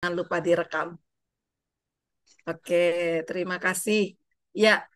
jangan lupa direkam. Oke, terima kasih. Ya,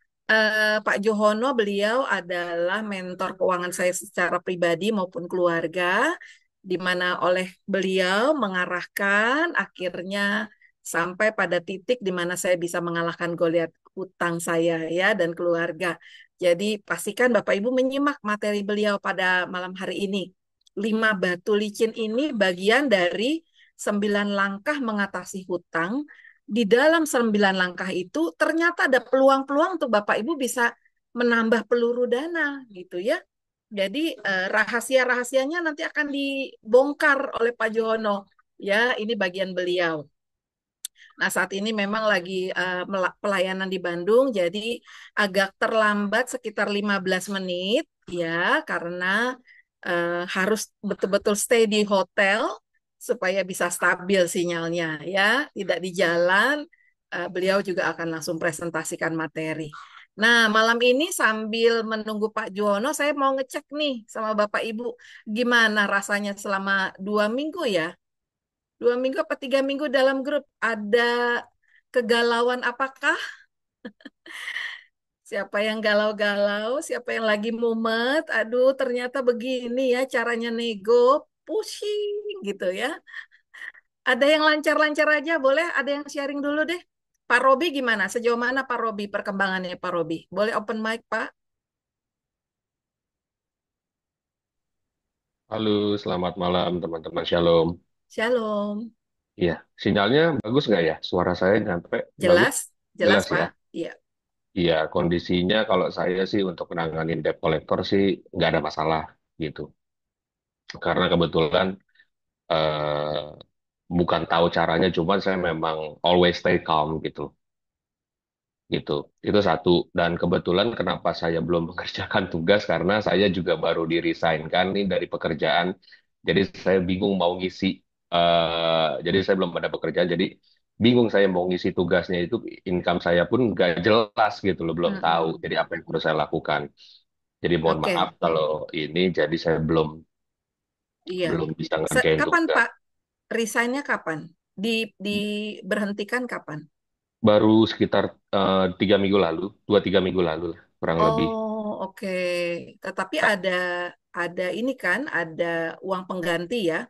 Pak Johono beliau adalah mentor keuangan saya secara pribadi maupun keluarga, di mana oleh beliau mengarahkan akhirnya sampai pada titik di mana saya bisa mengalahkan Goliat hutang saya ya dan keluarga. Jadi pastikan Bapak Ibu menyimak materi beliau pada malam hari ini. 5 batu licin ini bagian dari 9 langkah mengatasi hutang. Di dalam 9 langkah itu ternyata ada peluang-peluang untuk Bapak Ibu bisa menambah peluru dana gitu ya. Jadi rahasia-rahasianya nanti akan dibongkar oleh Pak Johono. Ya, ini bagian beliau. Nah, saat ini memang lagi pelayanan di Bandung, jadi agak terlambat sekitar 15 menit ya, karena harus betul-betul stay di hotel supaya bisa stabil sinyalnya ya, tidak di jalan. Beliau juga akan langsung presentasikan materi. Nah, malam ini sambil menunggu Pak Juwono, saya mau ngecek nih sama Bapak Ibu, gimana rasanya selama 2 minggu ya? 2 minggu apa 3 minggu dalam grup ada kegalauan apakah? Siapa yang galau-galau, siapa yang lagi mumet, aduh ternyata begini ya caranya nego, pusing gitu ya. Ada yang lancar-lancar aja, boleh ada yang sharing dulu deh. Pak Robi gimana? Sejauh mana Pak Robi perkembangannya Pak Robi? Boleh open mic Pak? Halo, selamat malam teman-teman. Shalom. Shalom. Iya, sinyalnya bagus nggak ya? Suara saya nyampe bagus? Jelas? Jelas Jelas ya? Pak? Iya. Iya, kondisinya kalau saya sih untuk menanganin debt collector sih nggak ada masalah gitu. Karena kebetulan eh, bukan tahu caranya, cuman saya memang always stay calm gitu. Gitu. Itu satu. Dan kebetulan kenapa saya belum mengerjakan tugas karena saya juga baru di-resign-kan nih dari pekerjaan. Jadi saya bingung mau ngisi. Jadi saya belum ada pekerjaan. Jadi bingung saya mau ngisi tugasnya itu income saya pun nggak jelas gitu loh, belum tahu. Mm-mm. Jadi apa yang harus saya lakukan. Jadi mohon maaf Oke. kalau ini jadi saya belum Iya. belum bisa ngerjain Kapan tugas. Pak? Resignnya kapan? Diberhentikan kapan? Baru sekitar 3 minggu lalu, 2-3 minggu lalu lah, kurang lebih. Oh, oke. Tetapi ada ini kan, ada uang pengganti ya.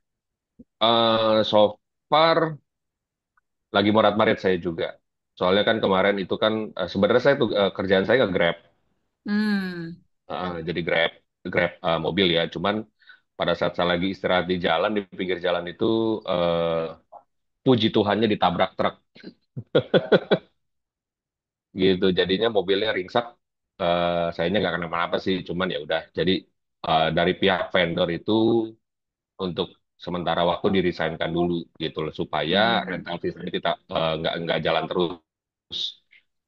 So far lagi morat-marit saya juga. Soalnya kan kemarin itu kan sebenarnya saya tuh kerjaan saya nge-Grab. Hmm. Jadi Grab Grab mobil ya. Cuman pada saat saya lagi istirahat di jalan di pinggir jalan itu puji Tuhannya ditabrak truk gitu. Jadinya mobilnya ringsek. Sayanya nggak kenapa-napa sih. Cuman ya udah. Jadi dari pihak vendor itu untuk sementara waktu dirisainkan dulu gitu loh supaya Hmm. rental fee ini kita nggak jalan terus.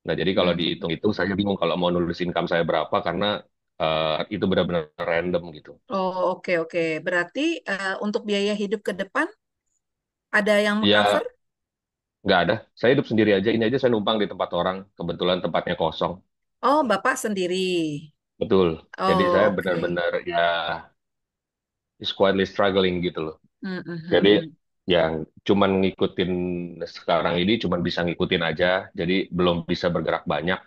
Nah, jadi kalau Hmm. dihitung-hitung saya bingung kalau mau nulis income saya berapa karena itu benar-benar random gitu. Oh, oke oke. Berarti untuk biaya hidup ke depan ada yang Ya, cover? nggak ada. Saya hidup sendiri aja. Ini aja saya numpang di tempat orang. Kebetulan tempatnya kosong. Oh, Bapak sendiri. Betul. Jadi Oh, saya oke. benar-benar ya is quietly struggling gitu loh. Hmm, hmm, Jadi hmm, hmm. yang cuman ngikutin sekarang ini cuman bisa ngikutin aja. Jadi belum bisa bergerak banyak.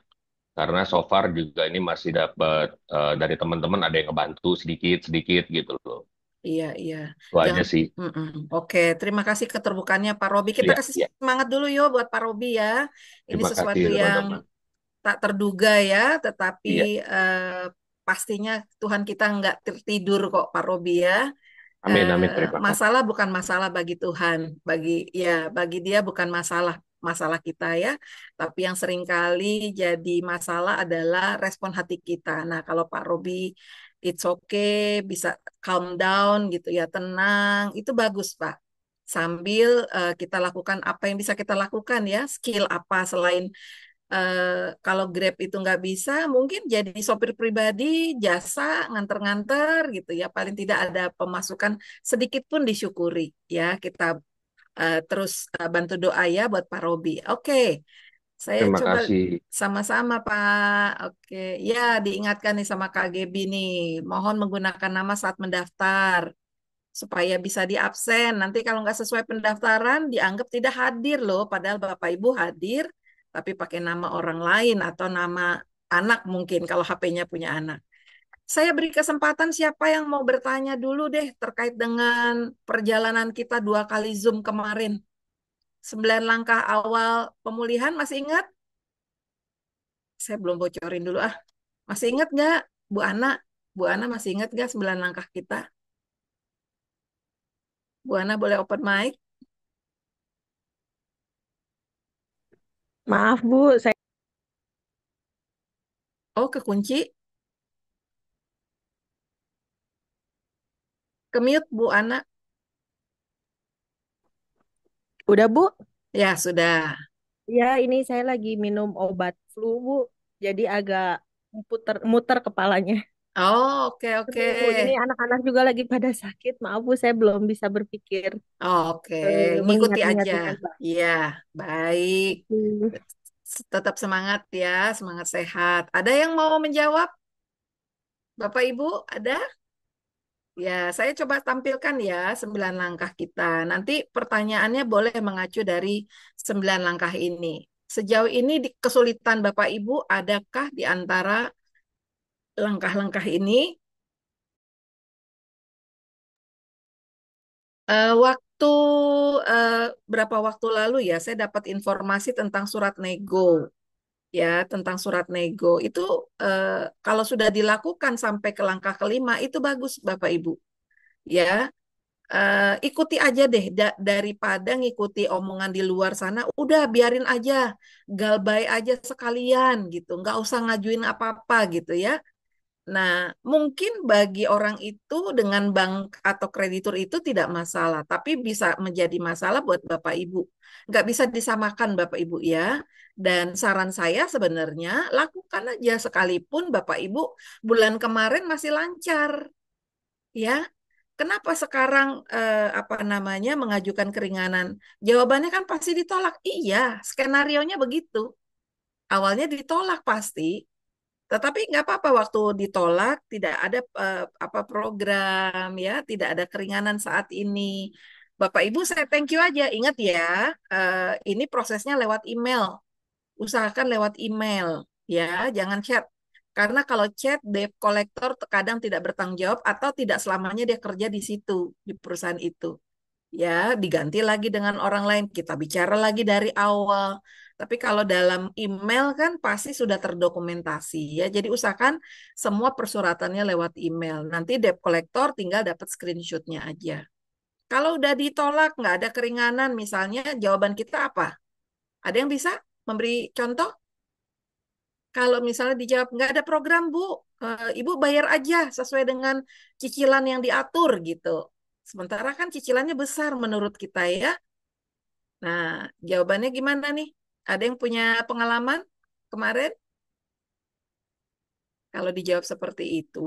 Karena so far juga ini masih dapat dari teman-teman ada yang ngebantu sedikit-sedikit gitu loh. Iya, iya. Itu aja Jangan. sih. Mm-mm. Oke, terima kasih keterbukaannya Pak Robi. Kita Iya, kasih iya. semangat dulu yo buat Pak Robi ya. Ini Terima kasih sesuatu yang teman-teman. tak terduga ya, tetapi Iya. pastinya Tuhan kita nggak tertidur kok Pak Robi ya. Amin, amin. Terima kasih. Masalah bukan masalah bagi Tuhan, bagi Dia bukan masalah masalah kita ya, tapi yang seringkali jadi masalah adalah respon hati kita. Nah, kalau Pak Robi it's okay, bisa calm down gitu ya, tenang, itu bagus Pak. Sambil kita lakukan apa yang bisa kita lakukan ya, skill apa selain kalau Grab itu nggak bisa, mungkin jadi sopir pribadi, jasa, nganter-nganter gitu ya. Paling tidak ada pemasukan sedikit pun disyukuri ya. Kita terus bantu doa ya buat Pak Robi. Oke, saya Terima coba kasih. sama-sama Pak. Oke, ya diingatkan nih sama Kak Gebi nih. Mohon menggunakan nama saat mendaftar. supaya bisa diabsen. Nanti kalau nggak sesuai pendaftaran, dianggap tidak hadir loh, padahal Bapak Ibu hadir, tapi pakai nama orang lain atau nama anak mungkin kalau HP-nya punya anak. Saya beri kesempatan siapa yang mau bertanya dulu deh terkait dengan perjalanan kita 2 kali Zoom kemarin. 9 langkah awal pemulihan, masih ingat? Saya belum bocorin dulu ah. Masih ingat nggak, Bu Ana? Bu Ana masih ingat nggak 9 langkah kita? Bu Ana boleh open mic? Maaf Bu, saya Oh, kekunci? Ke-mute, Bu Ana? udah Bu. Ya, sudah. Ya, ini saya lagi minum obat flu Bu. Jadi agak muter kepalanya. Oh, oke, oke. Aduh, ini anak-anak juga lagi pada sakit. Maaf Bu, saya belum bisa berpikir Oh, oke, ngikuti mengingat-ingat aja. dengan baik. Iya, baik. Hmm. Tetap semangat ya, semangat sehat. Ada yang mau menjawab? Bapak Ibu, ada? Ya, saya coba tampilkan ya 9 langkah kita. Nanti pertanyaannya boleh mengacu dari 9 langkah ini. Sejauh ini di kesulitan Bapak Ibu, adakah di antara langkah-langkah ini? Waktu eh, berapa waktu lalu ya, saya dapat informasi tentang surat nego. Ya, tentang surat nego itu eh, kalau sudah dilakukan sampai ke langkah kelima itu bagus Bapak Ibu. Ya, ikuti aja deh daripada ngikuti omongan di luar sana. Udah biarin aja, galbay aja sekalian gitu. Nggak usah ngajuin apa-apa gitu ya. Nah, mungkin bagi orang itu dengan bank atau kreditur itu tidak masalah, tapi bisa menjadi masalah buat Bapak Ibu. Nggak bisa disamakan Bapak Ibu ya. Dan saran saya sebenarnya lakukan aja sekalipun Bapak Ibu bulan kemarin masih lancar ya. Kenapa sekarang apa namanya mengajukan keringanan? Jawabannya kan pasti ditolak. Iya, skenarionya begitu. Awalnya ditolak pasti. Tetapi nggak apa-apa waktu ditolak, tidak ada apa program ya, tidak ada keringanan saat ini. Bapak Ibu saya thank you aja. Ingat ya, ini prosesnya lewat email. Usahakan lewat email ya, jangan chat. Karena kalau chat, debt collector terkadang tidak bertanggung jawab atau tidak selamanya dia kerja di situ, di perusahaan itu. Ya, diganti lagi dengan orang lain. Kita bicara lagi dari awal. Tapi kalau dalam email kan pasti sudah terdokumentasi ya. Jadi usahakan semua persyaratannya lewat email. Nanti debt collector tinggal dapat screenshotnya aja. Kalau udah ditolak, nggak ada keringanan, misalnya jawaban kita apa? Ada yang bisa memberi contoh? Kalau misalnya dijawab nggak ada program Bu, Ibu bayar aja sesuai dengan cicilan yang diatur gitu. Sementara kan cicilannya besar menurut kita ya. Nah, jawabannya gimana nih? Ada yang punya pengalaman kemarin? Kalau dijawab seperti itu,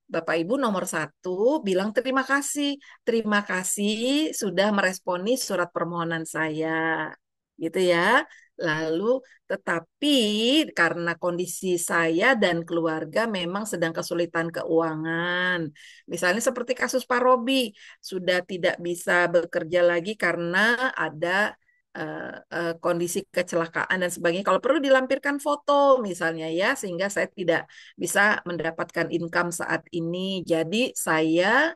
Bapak Ibu nomor satu bilang terima kasih. Terima kasih sudah meresponi surat permohonan saya. Gitu ya. Lalu, tetapi karena kondisi saya dan keluarga memang sedang kesulitan keuangan. Misalnya seperti kasus Pak Robi, sudah tidak bisa bekerja lagi karena ada kondisi kecelakaan dan sebagainya. Kalau perlu dilampirkan foto misalnya ya, sehingga saya tidak bisa mendapatkan income saat ini. Jadi saya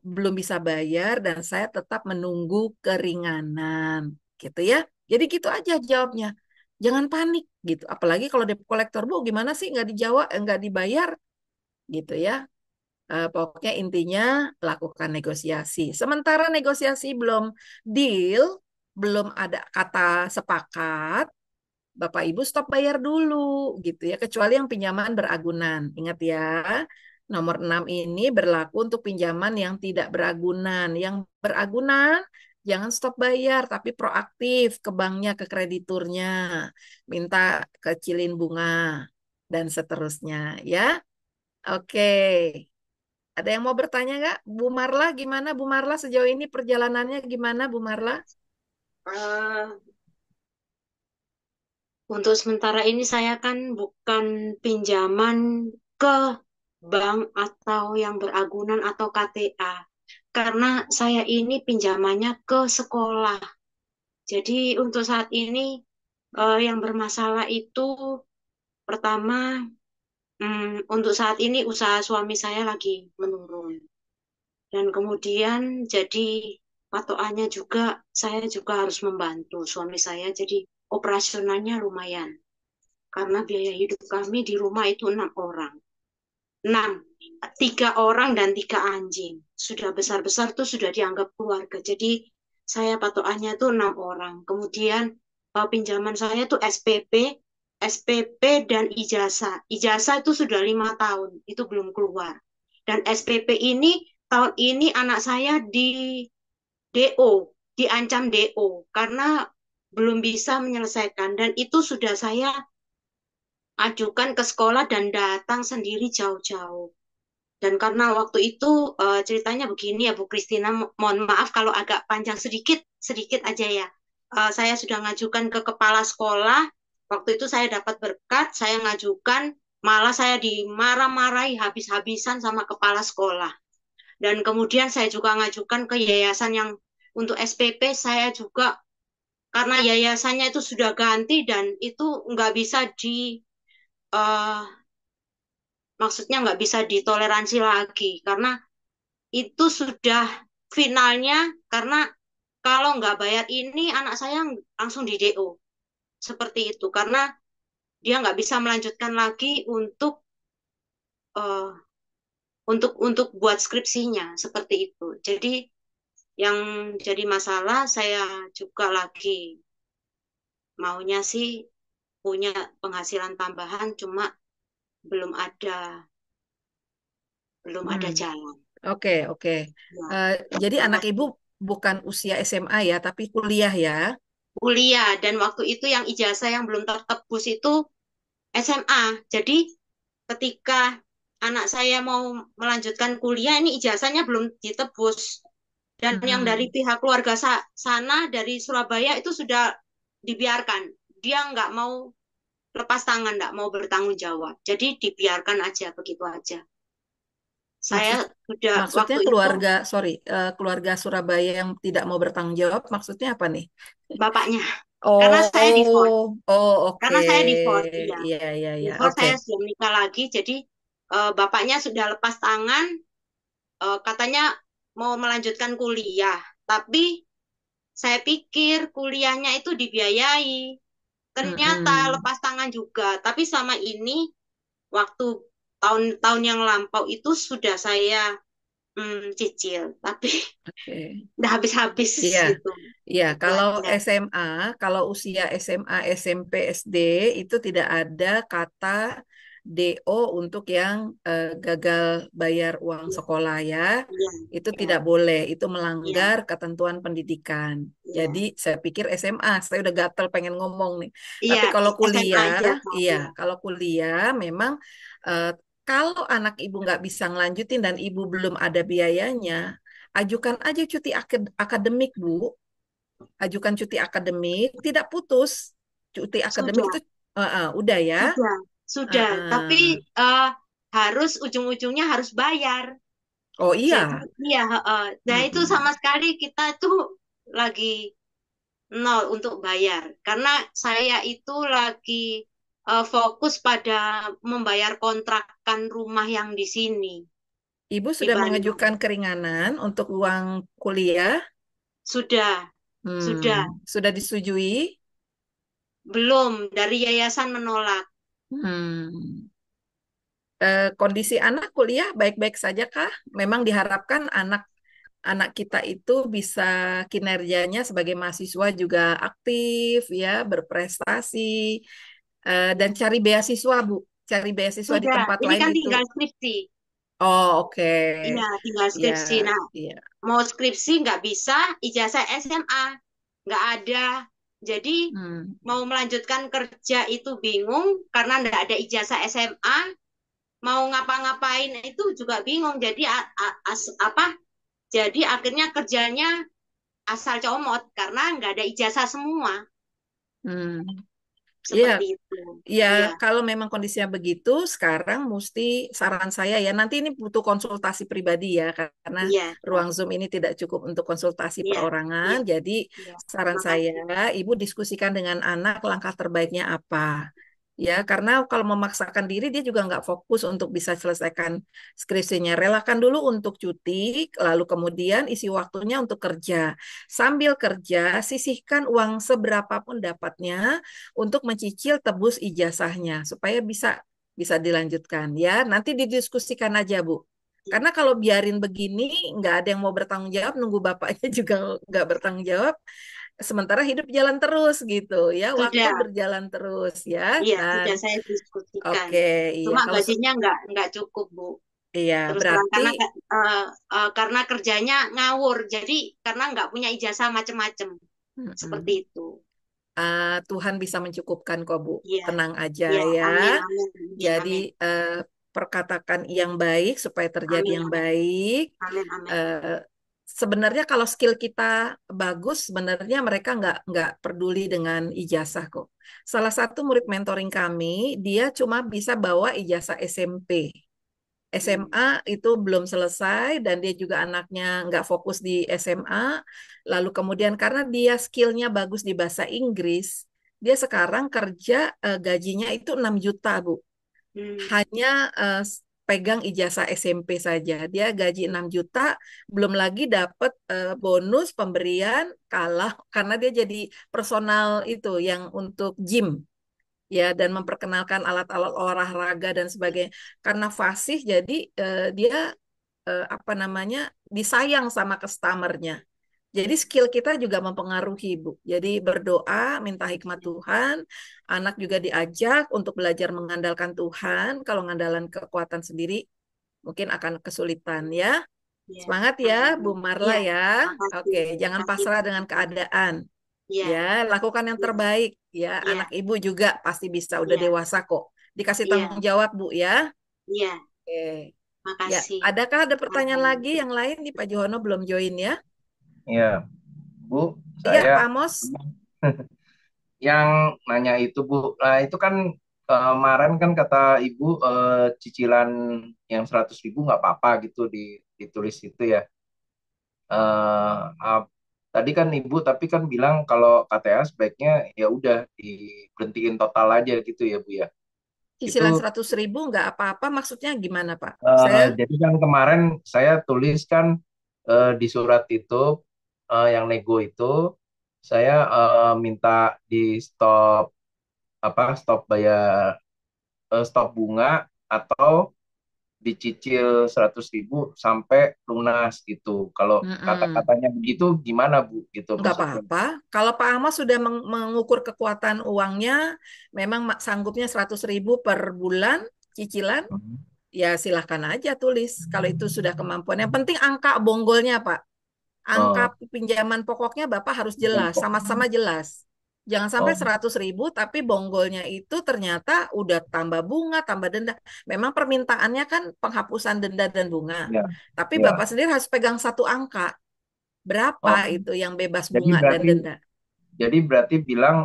belum bisa bayar dan saya tetap menunggu keringanan, gitu ya. Jadi gitu aja jawabnya. Jangan panik gitu. Apalagi kalau debt collector, Bu, gimana sih nggak dijawab, nggak dibayar, gitu ya. Pokoknya intinya lakukan negosiasi. Sementara negosiasi belum deal, belum ada kata sepakat, Bapak Ibu stop bayar dulu gitu ya, kecuali yang pinjaman beragunan. Ingat ya, nomor 6 ini berlaku untuk pinjaman yang tidak beragunan. Yang beragunan jangan stop bayar, tapi proaktif ke banknya, ke krediturnya, minta kecilin bunga dan seterusnya ya. Oke. Ada yang mau bertanya nggak? Bu Marla gimana? Bu Marla sejauh ini perjalanannya gimana Bu Marla? Eh, untuk sementara ini saya kan bukan pinjaman ke bank atau yang beragunan atau KTA. Karena saya ini pinjamannya ke sekolah. Jadi untuk saat ini yang bermasalah itu pertama, untuk saat ini usaha suami saya lagi menurun. Dan kemudian jadi patokannya juga saya juga harus membantu suami saya. Jadi operasionalnya lumayan. Karena biaya hidup kami di rumah itu 6 orang. 6, 3 orang dan 3 anjing. Sudah besar-besar tuh sudah dianggap keluarga. Jadi saya patokannya tuh 6 orang. Kemudian pinjaman saya tuh SPP dan ijazah. Ijazah itu sudah 5 tahun, itu belum keluar. Dan SPP ini tahun ini anak saya di DO, diancam DO karena belum bisa menyelesaikan. Dan itu sudah saya ajukan ke sekolah dan datang sendiri jauh-jauh. Dan karena waktu itu ceritanya begini ya Bu Kristina, mohon maaf kalau agak panjang sedikit, sedikit aja ya. Saya sudah ngajukan ke kepala sekolah, waktu itu saya dapat berkat, saya ngajukan, malah saya dimarah-marahi habis-habisan sama kepala sekolah. Dan kemudian saya juga ngajukan ke yayasan yang untuk SPP, saya juga karena yayasannya itu sudah ganti dan itu nggak bisa eh, maksudnya nggak bisa ditoleransi lagi karena itu sudah finalnya karena kalau nggak bayar ini anak saya langsung di DO seperti itu karena dia nggak bisa melanjutkan lagi eh, untuk buat skripsinya seperti itu. Jadi yang jadi masalah saya juga lagi maunya sih punya penghasilan tambahan cuma belum ada belum ada Hmm, jalan. oke, oke. Ya, Eh, jadi terima anak ibu kasih. bukan usia SMA ya, tapi kuliah ya. Kuliah dan waktu itu yang ijazah yang belum tertebus itu SMA. Jadi ketika anak saya mau melanjutkan kuliah ini ijazahnya belum ditebus dan yang dari Hmm. pihak keluarga sana dari Surabaya itu sudah dibiarkan. Dia nggak mau lepas tangan, nggak mau bertanggung jawab. Jadi dibiarkan aja begitu aja. Saya Maksud sudah maksudnya waktu itu keluarga, sorry, keluarga Surabaya yang tidak mau bertanggung jawab, maksudnya apa nih? bapaknya karena saya divorce. Oh, oh, oke. Karena saya divorce, iya. Iya, iya, iya. Divorce Oke. saya sudah menikah lagi, jadi bapaknya sudah lepas tangan, katanya mau melanjutkan kuliah. Tapi saya pikir kuliahnya itu dibiayai. Ternyata Mm-mm. lepas tangan juga. Tapi selama ini, waktu tahun-tahun yang lampau itu sudah saya cicil. Tapi Oke. udah habis-habis Iya, gitu. iya. Itu Kalau aja. SMA, kalau usia SMA, SMP, SD itu tidak ada kata DO untuk yang gagal bayar uang Iya, sekolah ya. iya, Itu iya, tidak boleh, itu iya, melanggar ketentuan pendidikan. Jadi iya. saya pikir SMA, saya udah gatel pengen ngomong nih. Iya, Tapi kalau SMA kuliah, aja iya, saya. kalau kuliah memang eh, kalau anak ibu nggak bisa ngelanjutin dan ibu belum ada biayanya, ajukan aja cuti akademik, Bu. Ajukan cuti akademik, tidak putus. Cuti akademik Sudah. itu udah ya. Sudah, Uh, sudah. Tapi uh. harus ujung-ujungnya harus bayar. Oh Jadi iya. iya, nah itu Mm-mm. sama sekali kita tuh lagi nol untuk bayar. Karena saya itu lagi fokus pada membayar kontrakan rumah yang di sini Ibu di sudah Bandung. mengajukan keringanan untuk uang kuliah. Sudah, sudah. Sudah disetujui. Belum dari yayasan menolak. Hmm. Kondisi anak kuliah baik-baik saja kah? Memang diharapkan anak kita itu bisa kinerjanya sebagai mahasiswa juga aktif ya, berprestasi dan cari beasiswa, Bu. Cari beasiswa di Sudah, tempat ini lain kan itu. tinggal skripsi. Oh, oke. Iya, tinggal skripsi. Ya, Nah, ya. mau skripsi nggak bisa, ijazah SMA nggak ada. Jadi Hmm. mau melanjutkan kerja itu bingung karena nggak ada ijazah SMA. Mau ngapa-ngapain itu juga bingung. Jadi apa? Jadi akhirnya kerjanya asal comot karena nggak ada ijazah semua. Hmm. Iya, seperti itu. ya, Iya, kalau memang kondisinya begitu, sekarang mesti saran saya ya, nanti ini butuh konsultasi pribadi ya, karena iya, ruang Zoom ini tidak cukup untuk konsultasi iya, perorangan. iya, Jadi, iya. saran saya, Makasih. Ibu diskusikan dengan anak langkah terbaiknya apa. Ya, karena kalau memaksakan diri, dia juga nggak fokus untuk bisa selesaikan skripsinya. Relakan dulu untuk cuti, lalu kemudian isi waktunya untuk kerja. Sambil kerja, sisihkan uang seberapapun dapatnya untuk mencicil tebus ijazahnya supaya bisa bisa dilanjutkan ya. Nanti didiskusikan aja, Bu. Iya. Karena kalau biarin begini, nggak ada yang mau bertanggung jawab, nunggu bapaknya juga nggak bertanggung jawab, sementara hidup jalan terus gitu ya, waktu Sudah, berjalan terus ya. iya, Dan sudah saya diskusikan. oke, iya Cuma kalau gajinya nggak cukup, Bu. iya Terus terang berarti karena kerjanya ngawur, jadi karena nggak punya ijazah macem-macem, seperti mm-mm. itu. Tuhan bisa mencukupkan kok, Bu. Iya, Tenang aja iya, ya. amin, amin, amin, Jadi amin, perkatakan yang baik supaya terjadi amin, yang amin, baik. amin, amin. Eh, Sebenarnya kalau skill kita bagus, sebenarnya mereka nggak peduli dengan ijazah kok. Salah satu murid mentoring kami, dia cuma bisa bawa ijazah SMP. Hmm. SMA itu belum selesai dan dia juga anaknya nggak fokus di SMA. Lalu kemudian karena dia skillnya bagus di bahasa Inggris, dia sekarang kerja gajinya itu 6 juta, Bu. Hmm. Hanya pegang ijazah SMP saja. Dia gaji 6 juta, belum lagi dapat bonus pemberian kalah karena dia jadi personal itu yang untuk gym ya dan memperkenalkan alat-alat olahraga dan sebagainya. Karena fasih jadi dia apa namanya disayang sama customernya. Jadi skill kita juga mempengaruhi, Bu. Jadi berdoa, minta hikmat Tuhan, anak juga diajak untuk belajar mengandalkan Tuhan. Kalau mengandalkan kekuatan sendiri, mungkin akan kesulitan ya. Iya, Semangat ya, amin, Bu amin. Marla Iya, ya. makasih, Oke, jangan makasih. pasrah dengan keadaan. Iya, Ya, lakukan yang iya, terbaik. Ya, iya, anak ibu juga pasti bisa. Udah iya, dewasa kok. Dikasih tanggung iya, jawab, Bu ya. iya, Oke. Ya, makasih. adakah ada pertanyaan lagi Alhamdulillah. yang lain nih Pak Johono belum join ya? Iya, Bu, Iya, saya Pak Amos. yang nanya itu, Bu. Nah, itu kan kemarin kan kata Ibu cicilan yang 100.000 nggak apa-apa gitu ditulis itu ya. Eh, ap- Tadi kan Ibu tapi kan bilang kalau KTA sebaiknya ya udah diberhentiin total aja gitu ya, Bu ya. Itu Cicilan 100.000 nggak apa-apa, maksudnya gimana, Pak? Saya jadi kan kemarin saya tulis kan di surat itu yang nego itu saya minta di stop stop bayar stop bunga atau dicicil 100.000 sampai lunas gitu. Kalau mm-mm. kata-katanya begitu gimana Bu gitu Nggak maksudnya? apa-apa. Kalau Pak Amos sudah mengukur kekuatan uangnya, memang sanggupnya 100.000 per bulan cicilan, Mhm. ya silahkan aja tulis. Kalau itu sudah kemampuan. Yang penting angka bonggolnya, Pak. Angka Oh, pinjaman pokoknya Bapak harus jelas, jempol. sama-sama jelas. Jangan sampai Oh, 100.000, tapi bonggolnya itu ternyata udah tambah bunga, tambah denda. Memang permintaannya kan penghapusan denda dan bunga. ya, Tapi Bapak ya. sendiri harus pegang satu angka. Berapa Oh, itu yang bebas jadi bunga dan berarti denda? bilang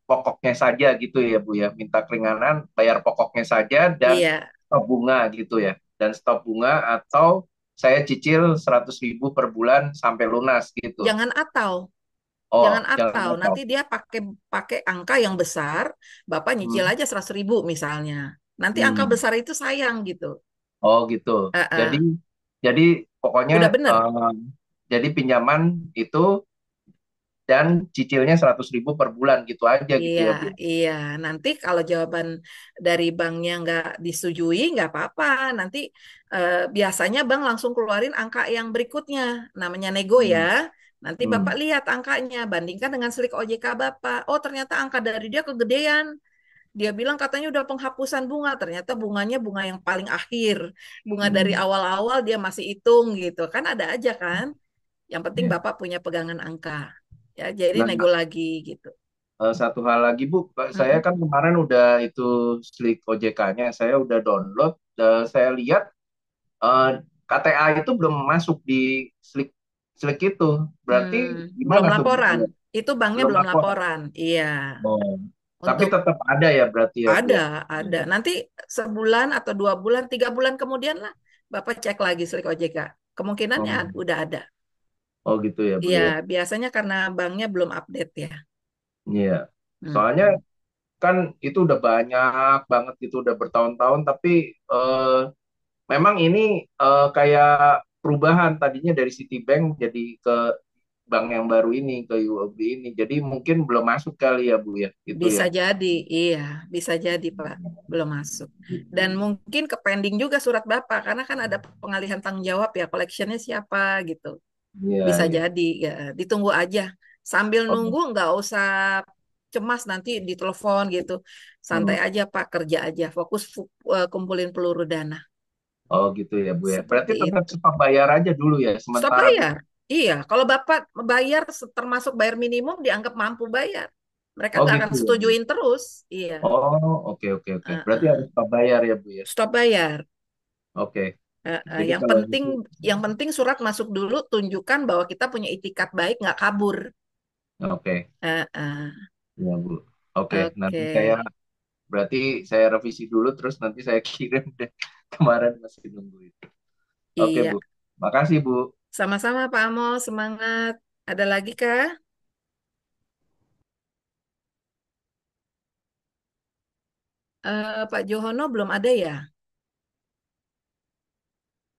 pokoknya saja gitu ya Bu ya, minta keringanan, bayar pokoknya saja dan Iya, stop bunga gitu ya, dan stop bunga atau saya cicil 100.000 per bulan sampai lunas gitu. jangan atau. Oh, Jangan jangan atau. atau. Nanti dia pakai pakai angka yang besar, Bapak nyicil Hmm. aja 100.000 misalnya. Nanti angka Hmm. besar itu sayang gitu. Oh gitu. Jadi Eh, jadi pokoknya udah bener. jadi pinjaman itu dan cicilnya 100.000 per bulan gitu aja gitu Iya, ya Bu. iya. Nanti kalau jawaban dari banknya nggak disetujui, nggak apa-apa. Nanti biasanya bank langsung keluarin angka yang berikutnya, namanya nego ya. Hmm. Nanti Bapak Hmm. lihat angkanya, bandingkan dengan slik OJK Bapak. Oh, ternyata angka dari dia kegedean. Dia bilang katanya udah penghapusan bunga, ternyata bunganya bunga yang paling akhir. Bunga dari Hmm. awal-awal dia masih hitung gitu. Kan ada aja kan. Yang penting Ya. Bapak punya pegangan angka. Ya, jadi nego Nah, lagi gitu. satu hal lagi Bu, saya Mm-mm. kan kemarin udah itu slik OJK-nya, saya udah download, saya lihat eh, KTA itu belum masuk di slik slik itu. Berarti Belum gimana tuh Bu? laporan. Itu banknya Belum belum lapor. laporan. Iya. Oh. Tapi Untuk tetap ada ya berarti ya Bu ada, ya. ada. Nanti sebulan atau 2 bulan, 3 bulan kemudian lah, Bapak cek lagi Slik OJK. Kemungkinannya Oh, udah ada. oh gitu ya Bu Iya, ya. biasanya karena banknya belum update ya. Iya. Soalnya Mm-mm. kan itu udah banyak banget gitu, udah bertahun-tahun, tapi memang ini kayak perubahan tadinya dari Citibank jadi ke bank yang baru ini, ke UOB ini. Jadi mungkin belum masuk kali ya Bu ya, gitu Bisa ya. jadi, iya, bisa jadi Pak, belum masuk. Dan mungkin ke pending juga surat Bapak, karena kan ada pengalihan tanggung jawab ya, collectionnya siapa gitu. Iya, Bisa iya. jadi, ya, ditunggu aja. Sambil Oh, nunggu nggak usah cemas nanti ditelepon gitu. Santai oh. aja Pak, kerja aja, fokus kumpulin peluru dana. Oh gitu ya Bu ya. Berarti Seperti tetap itu. stop bayar aja dulu ya, Stop sementara bayar. Iya, kalau Bapak bayar termasuk bayar minimum dianggap mampu bayar. Mereka oh nggak akan gitu ya Bu. setujuin terus. Iya. Oh, oke oke oke. Berarti harus Heeh. stop bayar ya Bu ya. Stop bayar. Oke. Heeh. Jadi Yang kalau penting, gitu, yang penting surat masuk dulu, tunjukkan bahwa kita punya itikat baik, nggak kabur. oke. Heeh. Ya Bu. Oke, Oke. nanti saya berarti saya revisi dulu terus nanti saya kirim deh. Kemarin masih nunggu itu. Oke Iya. Bu. Makasih Bu. Sama-sama Pak Amo, semangat. Ada lagi kah? Pak Johono belum ada ya?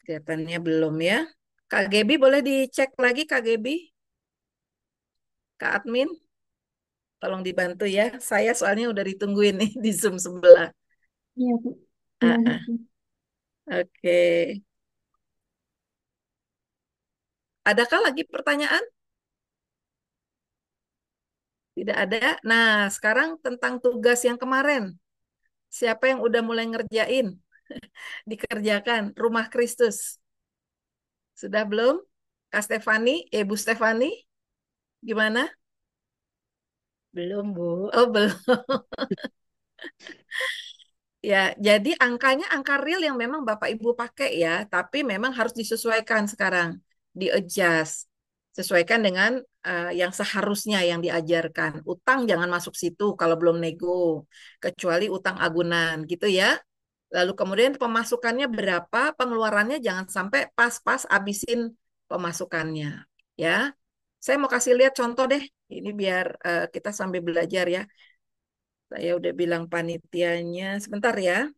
Kelihatannya belum ya. Kak Gebi boleh dicek lagi Kak Gebi? Kak Admin, tolong dibantu ya. Saya soalnya udah ditungguin nih di Zoom sebelah. Iya, Bu. Ah, Gimana, ah. Bu? Oke. Adakah lagi pertanyaan? Tidak ada. Nah, sekarang tentang tugas yang kemarin. Siapa yang udah mulai ngerjain? Dikerjakan. Rumah Kristus. Sudah belum? Kak Stefani, Bu Stefani, gimana? Belum, Bu. Oh, belum. Ya, jadi angkanya angka real yang memang Bapak Ibu pakai ya, tapi memang harus disesuaikan sekarang, di-adjust. Sesuaikan dengan yang seharusnya yang diajarkan. Utang jangan masuk situ kalau belum nego, kecuali utang agunan gitu ya. Lalu kemudian pemasukannya berapa, pengeluarannya jangan sampai pas-pas abisin pemasukannya. Ya, saya mau kasih lihat contoh deh. Ini biar kita sambil belajar ya. Saya udah bilang panitianya. Sebentar ya.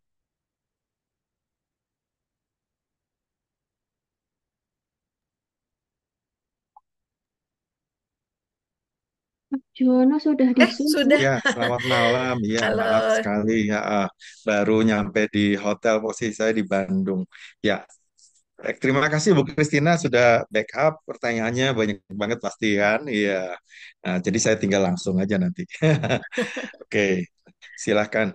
Jono sudah di Zoom, Bu. Sudah. Ya, selamat malam. Ya, maaf Halo. sekali. Ya, baru nyampe di hotel posisi saya di Bandung. Ya, terima kasih Bu Kristina sudah backup. Pertanyaannya banyak banget pasti kan. Iya. Nah, jadi saya tinggal langsung aja nanti. Oke, silahkan.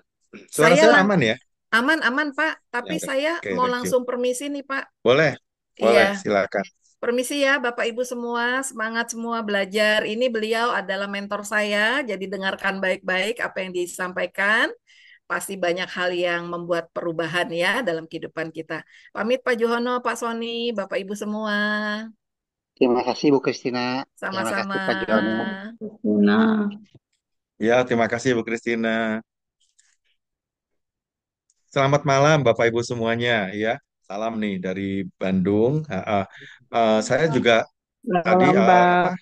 Suara Saya saya aman ya? aman-aman, Pak. Ya Tapi udah. saya Oke, mau thank you. langsung permisi nih, Pak. Boleh, boleh, Iya, silakan. permisi ya, Bapak Ibu semua. Semangat semua belajar. Ini beliau adalah mentor saya, jadi dengarkan baik-baik apa yang disampaikan. Pasti banyak hal yang membuat perubahan ya dalam kehidupan kita. Pamit Pak Johono, Pak Sony, Bapak Ibu semua. Terima kasih Bu Kristina. Terima Sama-sama. kasih Pak Jono. Nah, Ya, terima kasih Bu Kristina. Selamat malam Bapak Ibu semuanya ya. Salam nih dari Bandung. Saya juga tadi Malam, Pak.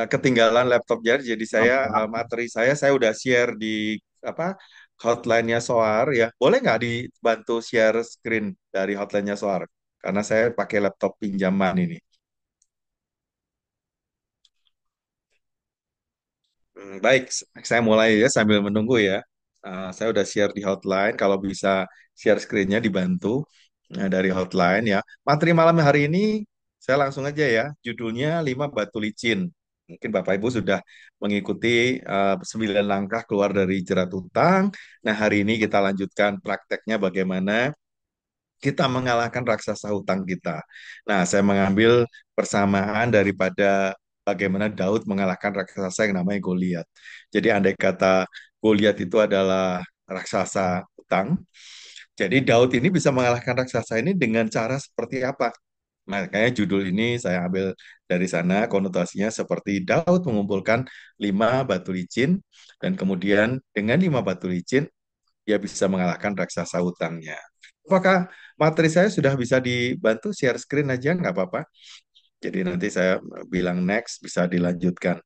ketinggalan laptop jadi saya materi saya udah share di apa hotline-nya Soar ya. Boleh nggak dibantu share screen dari hotline-nya Soar? Karena saya pakai laptop pinjaman ini. Baik, saya mulai ya sambil menunggu ya. Saya udah share di hotline. Kalau bisa share screen-nya dibantu dari hotline ya. Materi malam hari ini saya langsung aja ya. Judulnya 5 Batu Licin. Mungkin Bapak Ibu sudah mengikuti 9 langkah keluar dari jerat utang. Nah, hari ini kita lanjutkan prakteknya bagaimana kita mengalahkan raksasa hutang kita. Nah, saya mengambil persamaan daripada bagaimana Daud mengalahkan raksasa yang namanya Goliat. Jadi andai kata Goliat itu adalah raksasa hutang, jadi Daud ini bisa mengalahkan raksasa ini dengan cara seperti apa? Makanya judul ini saya ambil dari sana, konotasinya seperti Daud mengumpulkan 5 batu licin, dan kemudian dengan 5 batu licin, dia bisa mengalahkan raksasa hutangnya. Apakah materi saya sudah bisa dibantu share screen aja? Nggak apa-apa. Jadi nanti saya bilang next, bisa dilanjutkan.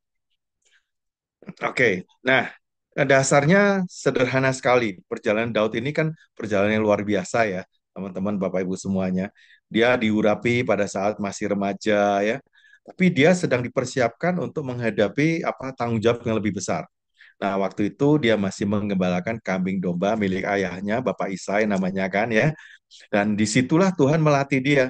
Oke, nah dasarnya sederhana sekali. Perjalanan Daud ini kan perjalanan yang luar biasa ya, teman-teman, Bapak Ibu semuanya. Dia diurapi pada saat masih remaja ya, tapi dia sedang dipersiapkan untuk menghadapi tanggung jawab yang lebih besar. Nah, waktu itu dia masih menggembalakan kambing domba milik ayahnya, Bapak Isai namanya kan ya. Dan disitulah Tuhan melatih dia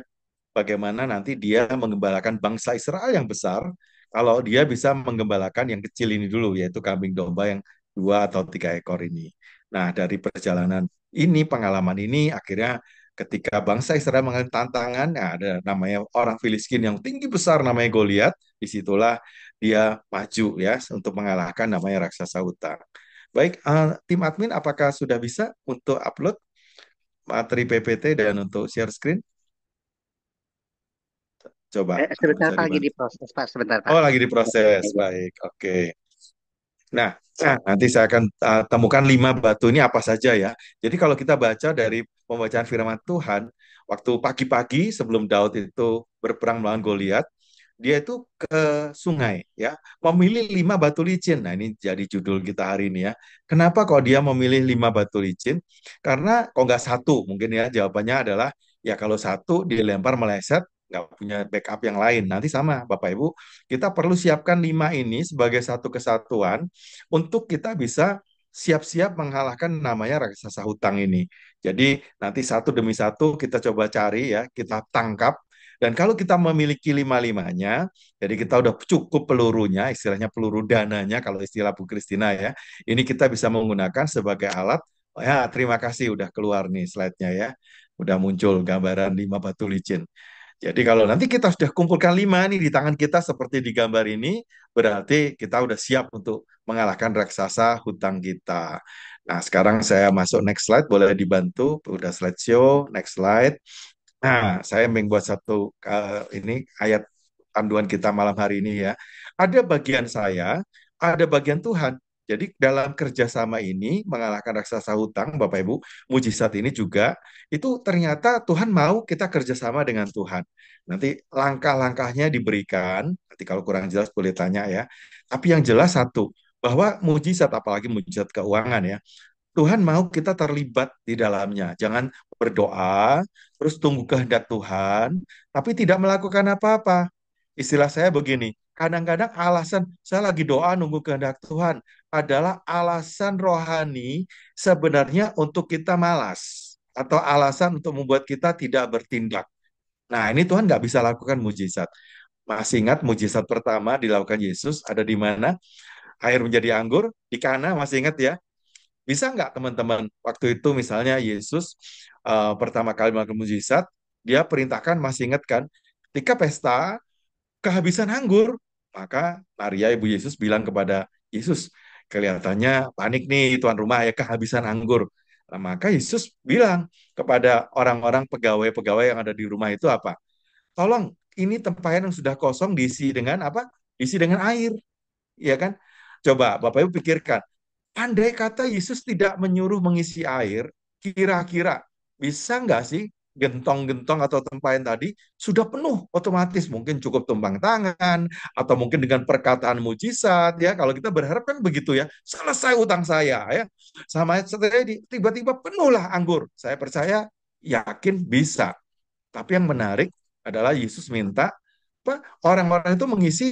bagaimana nanti dia menggembalakan bangsa Israel yang besar kalau dia bisa menggembalakan yang kecil ini dulu, yaitu kambing domba yang 2 atau 3 ekor ini. Nah, dari perjalanan ini, pengalaman ini, akhirnya ketika bangsa Israel mengalami tantangan, nah, ada namanya orang Filistin yang tinggi besar namanya Goliat, disitulah dia maju ya untuk mengalahkan namanya raksasa hutan. Baik, tim admin apakah sudah bisa untuk upload materi PPT dan untuk share screen? Coba kalau Sebentar bisa Pak, lagi dibantu. diproses Pak, sebentar Pak. Oh, lagi diproses. Baik, oke. Nah, nanti saya akan temukan 5 batu ini apa saja ya. Jadi kalau kita baca dari pembacaan firman Tuhan, waktu pagi-pagi sebelum Daud itu berperang melawan Goliat, dia itu ke sungai ya, memilih 5 batu licin. Nah, ini jadi judul kita hari ini ya. Kenapa kok dia memilih 5 batu licin? Karena kok nggak satu, mungkin ya jawabannya adalah ya kalau satu dilempar meleset, nggak punya backup yang lain. Nanti sama Bapak Ibu, kita perlu siapkan 5 ini sebagai satu kesatuan untuk kita bisa siap-siap mengalahkan namanya raksasa hutang ini. Jadi nanti satu demi satu kita coba cari ya, kita tangkap. Dan kalau kita memiliki 5-limanya, jadi kita udah cukup pelurunya, istilahnya peluru dananya kalau istilah Bu Kristina ya. Ini kita bisa menggunakan sebagai alat. Oh ya, terima kasih udah keluar nih slide-nya ya. Udah muncul gambaran 5 batu licin. Jadi kalau nanti kita sudah kumpulkan 5 nih di tangan kita seperti di gambar ini, berarti kita udah siap untuk mengalahkan raksasa hutang kita. Nah, sekarang saya masuk next slide, boleh dibantu? Udah slideshow, next slide. Nah, saya membuat satu ini ayat panduan kita malam hari ini ya. Ada bagian saya, ada bagian Tuhan. Jadi dalam kerjasama ini mengalahkan raksasa hutang, Bapak Ibu, mujizat ini juga itu ternyata Tuhan mau kita kerjasama dengan Tuhan. Nanti langkah-langkahnya diberikan. Nanti kalau kurang jelas boleh tanya ya. Tapi yang jelas satu, bahwa mujizat, apalagi mujizat keuangan ya, Tuhan mau kita terlibat di dalamnya. Jangan berdoa, terus tunggu kehendak Tuhan, tapi tidak melakukan apa-apa. Istilah saya begini, kadang-kadang alasan saya lagi doa nunggu kehendak Tuhan adalah alasan rohani sebenarnya untuk kita malas atau alasan untuk membuat kita tidak bertindak. Nah, ini Tuhan nggak bisa lakukan mujizat. Masih ingat mujizat pertama dilakukan Yesus ada di mana? Air menjadi anggur di Kana, masih ingat ya? Bisa nggak teman-teman waktu itu misalnya Yesus pertama kali melakukan mujizat, dia perintahkan, masih ingat kan, ketika pesta kehabisan anggur, maka Maria ibu Yesus bilang kepada Yesus, kelihatannya panik nih tuan rumah ya, kehabisan anggur. Nah, maka Yesus bilang kepada orang-orang pegawai-pegawai yang ada di rumah itu apa? Tolong ini tempayan yang sudah kosong diisi dengan apa? Diisi dengan air, ya kan? Coba Bapak Ibu pikirkan, andai kata Yesus tidak menyuruh mengisi air, kira-kira bisa nggak sih gentong-gentong atau tempayan tadi sudah penuh otomatis, mungkin cukup tumpang tangan atau mungkin dengan perkataan mujizat ya, kalau kita berharap kan begitu ya, selesai utang saya ya, sama setelah tiba-tiba penuhlah anggur, saya percaya yakin bisa. Tapi yang menarik adalah Yesus minta apa, orang-orang itu mengisi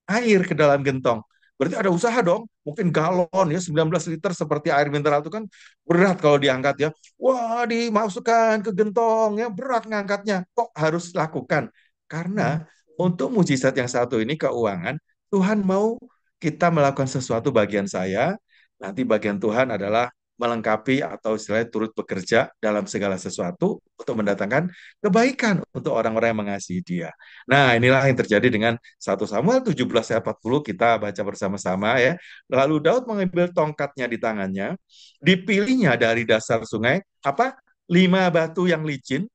air ke dalam gentong. Berarti ada usaha dong, mungkin galon ya 19 liter seperti air mineral itu kan berat kalau diangkat ya. Wah, dimasukkan ke gentong ya, berat ngangkatnya. Kok harus lakukan? Karena untuk mujizat yang satu ini keuangan, Tuhan mau kita melakukan sesuatu bagian saya, nanti bagian Tuhan adalah melengkapi atau istilahnya turut bekerja dalam segala sesuatu untuk mendatangkan kebaikan untuk orang-orang yang mengasihi Dia. Nah, inilah yang terjadi dengan 1 Samuel 17 ayat 40 kita baca bersama-sama ya. Lalu Daud mengambil tongkatnya di tangannya, dipilihnya dari dasar sungai apa? 5 batu yang licin